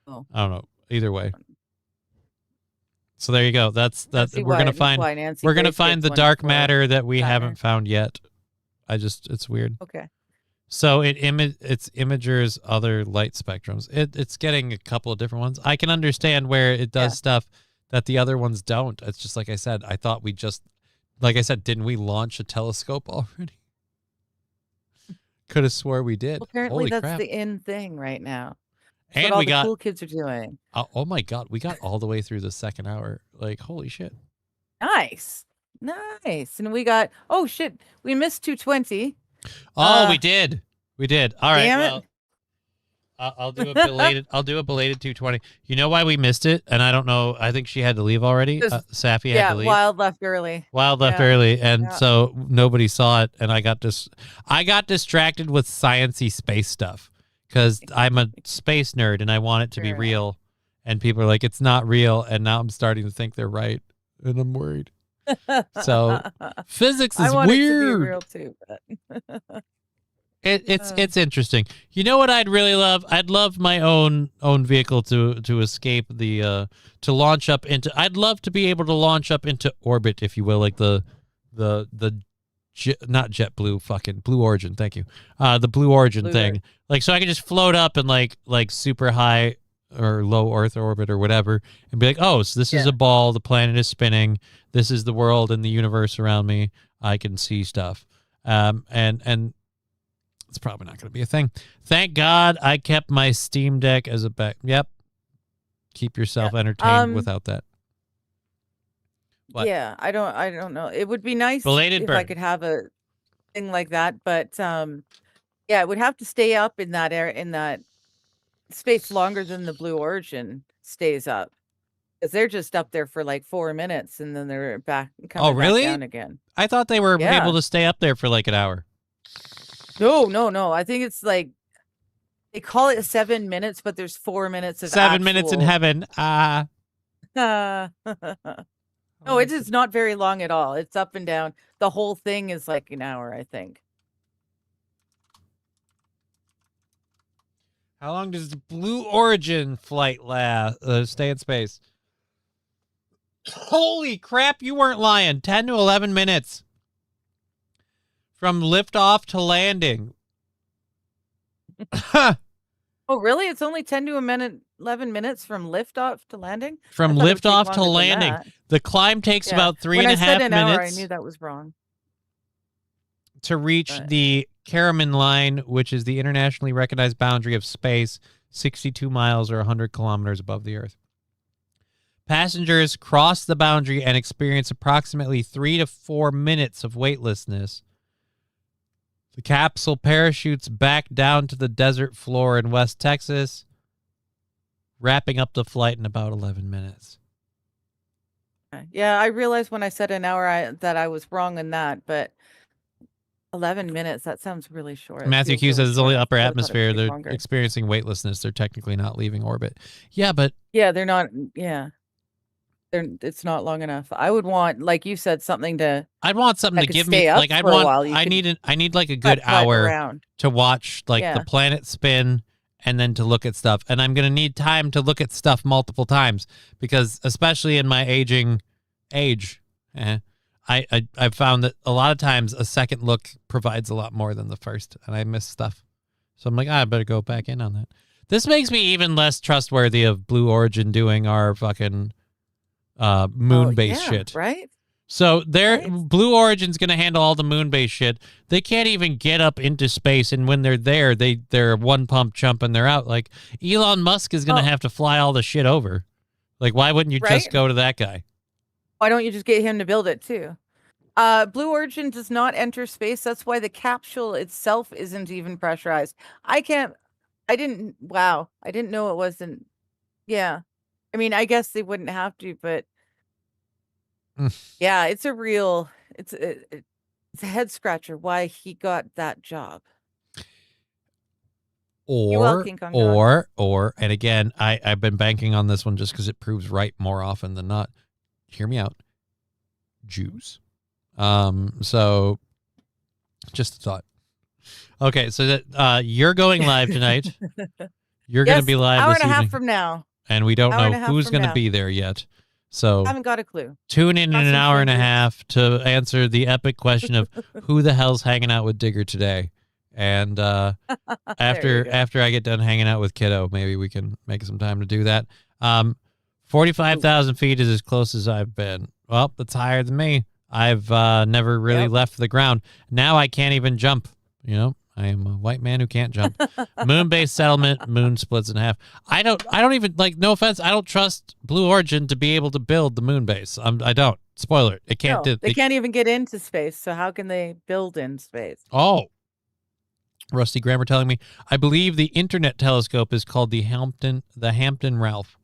Oh. I don't know. either way. So there you go. That's see we're gonna find why Nancy we're gonna Grace find the gets dark 1 for matter that we Saturn. haven't found yet. It's weird. Okay. So it's imagers other light spectrums. It's getting a couple of different ones. I can understand where it does stuff that the other ones don't. It's just like I said. I thought we just, like I said, didn't we launch a telescope already? Could have swore we did. Well, apparently Holy that's crap. the in thing right now. That's And what all we the got cool kids are doing. oh my god, we got all the way through the second hour. Like holy shit. Nice. And we got, oh shit, we missed 220. Oh, we did. We did. All right. Damn it. Well, I'll do a belated. I'll do a belated 220. You know why we missed it? And I don't know. I think she had to leave already. Safi had to leave. Wild left early. Wild left early, and so nobody saw it. And I got distracted with sciencey space stuff because I'm a space nerd and I want it to be real. And people are like, it's not real. And now I'm starting to think they're right, and I'm worried. So physics is I want weird. it to be real too, but It's interesting. You know what I'd really love? I'd love my own vehicle to escape the to launch up into. I'd love to be able to launch up into orbit, if you will, like not JetBlue, fucking Blue Origin. Thank you. The Blue Origin thing. Like, so I could just float up in like super high or low Earth orbit or whatever, and be like, oh, so this is a ball. The planet is spinning. This is the world and the universe around me. I can see stuff. And it's probably not going to be a thing. Thank God I kept my Steam Deck as a back. Yep. Keep yourself entertained without that. What? Yeah, I don't know. It would be nice Belated if burn. I could have a thing like that, but yeah, it would have to stay up in that in that space longer than the Blue Origin stays up. Because they're just up there for like 4 minutes and then they're coming back down again. I thought they were able to stay up there for like an hour. No. I think it's like they call it 7 minutes, but there's 4 minutes of 7 minutes in heaven. No, it is not very long at all. It's up and down. The whole thing is like an hour, I think. How long does the Blue Origin flight stay in space? Holy crap, you weren't lying. 10 to 11 minutes. From liftoff to landing. Oh, really? It's only 10 to 11 minutes from liftoff to landing? From I thought it would take liftoff to longer than landing. that. The climb takes about 3.5 When I said an minutes. hour, I knew that was wrong. To reach the Karaman line, which is the internationally recognized boundary of space, 62 miles or 100 kilometers above the Earth. Passengers cross the boundary and experience approximately 3 to 4 minutes of weightlessness. The capsule parachutes back down to the desert floor in West Texas, wrapping up the flight in about 11 minutes. Yeah, I realized when I said an hour that I was wrong in that, but 11 minutes, that sounds really short. Matthew Feels Q really says it's only short. upper I thought it would atmosphere. take They're longer. experiencing weightlessness. They're technically not leaving orbit. Yeah, but Yeah, they're not. Yeah. It's not long enough. I would want, like you said, something to. I'd want something that to could give stay me up like I'd for a want while. You I could need like a good drive hour around. to watch like Yeah. the planet spin and then to look at stuff. And I'm going to need time to look at stuff multiple times because especially in my aging age, I've found that a lot of times a second look provides a lot more than the first, and I miss stuff. So I'm like, I better go back in on that. This makes me even less trustworthy of Blue Origin doing our fucking moon-based shit. Right? So Blue Origin's going to handle all the moon-based shit. They can't even get up into space, and when they're there, they're one pump jump and they're out. Like Elon Musk is going to have to fly all the shit over. Like, why wouldn't you just go to that guy? Why don't you just get him to build it too? Blue Origin does not enter space. That's why the capsule itself isn't even pressurized. I didn't know it wasn't. Yeah. I mean, I guess they wouldn't have to, but yeah, it's a head scratcher why he got that job. Or, and again, I've been banking on this one just because it proves right more often than not. Hear me out. Jews. So just a thought. Okay, so that you're going live tonight. You're going to be live hour this and a half evening. from now. and we don't Hour and know a half who's from going to now. be there yet. So Haven't got a clue. tune in Crossing an hour and a fingers. half to answer the epic question of who the hell's hanging out with Digger today. And after I get done hanging out with Kiddo, maybe we can make some time to do that. 45,000 feet is as close as I've been. Well, that's higher than me. I've never really left the ground. Now I can't even jump. You know, I am a white man who can't jump. Moon base settlement, moon splits in half. I don't even, like, no offense, I don't trust Blue Origin to be able to build the moon base. I don't. Spoiler, it can't. No, they can't even get into space, so how can they build in space? Oh. Rusty Grammar telling me, I believe the internet telescope is called the Hampton Ralph.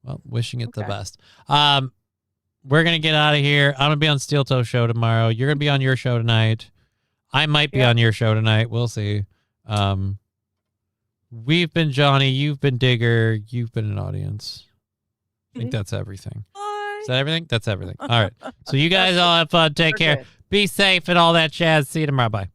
Well, wishing it the best. We're going to get out of here. I'm going to be on Steel Toe Show tomorrow. You're going to be on your show tonight. I might be on your show tonight. We'll see. We've been Johnny. You've been Digger. You've been an audience. I think that's everything. Is that everything? That's everything. All right. So you guys all have fun. Take care. good. Be safe and all that jazz. See you tomorrow. Bye.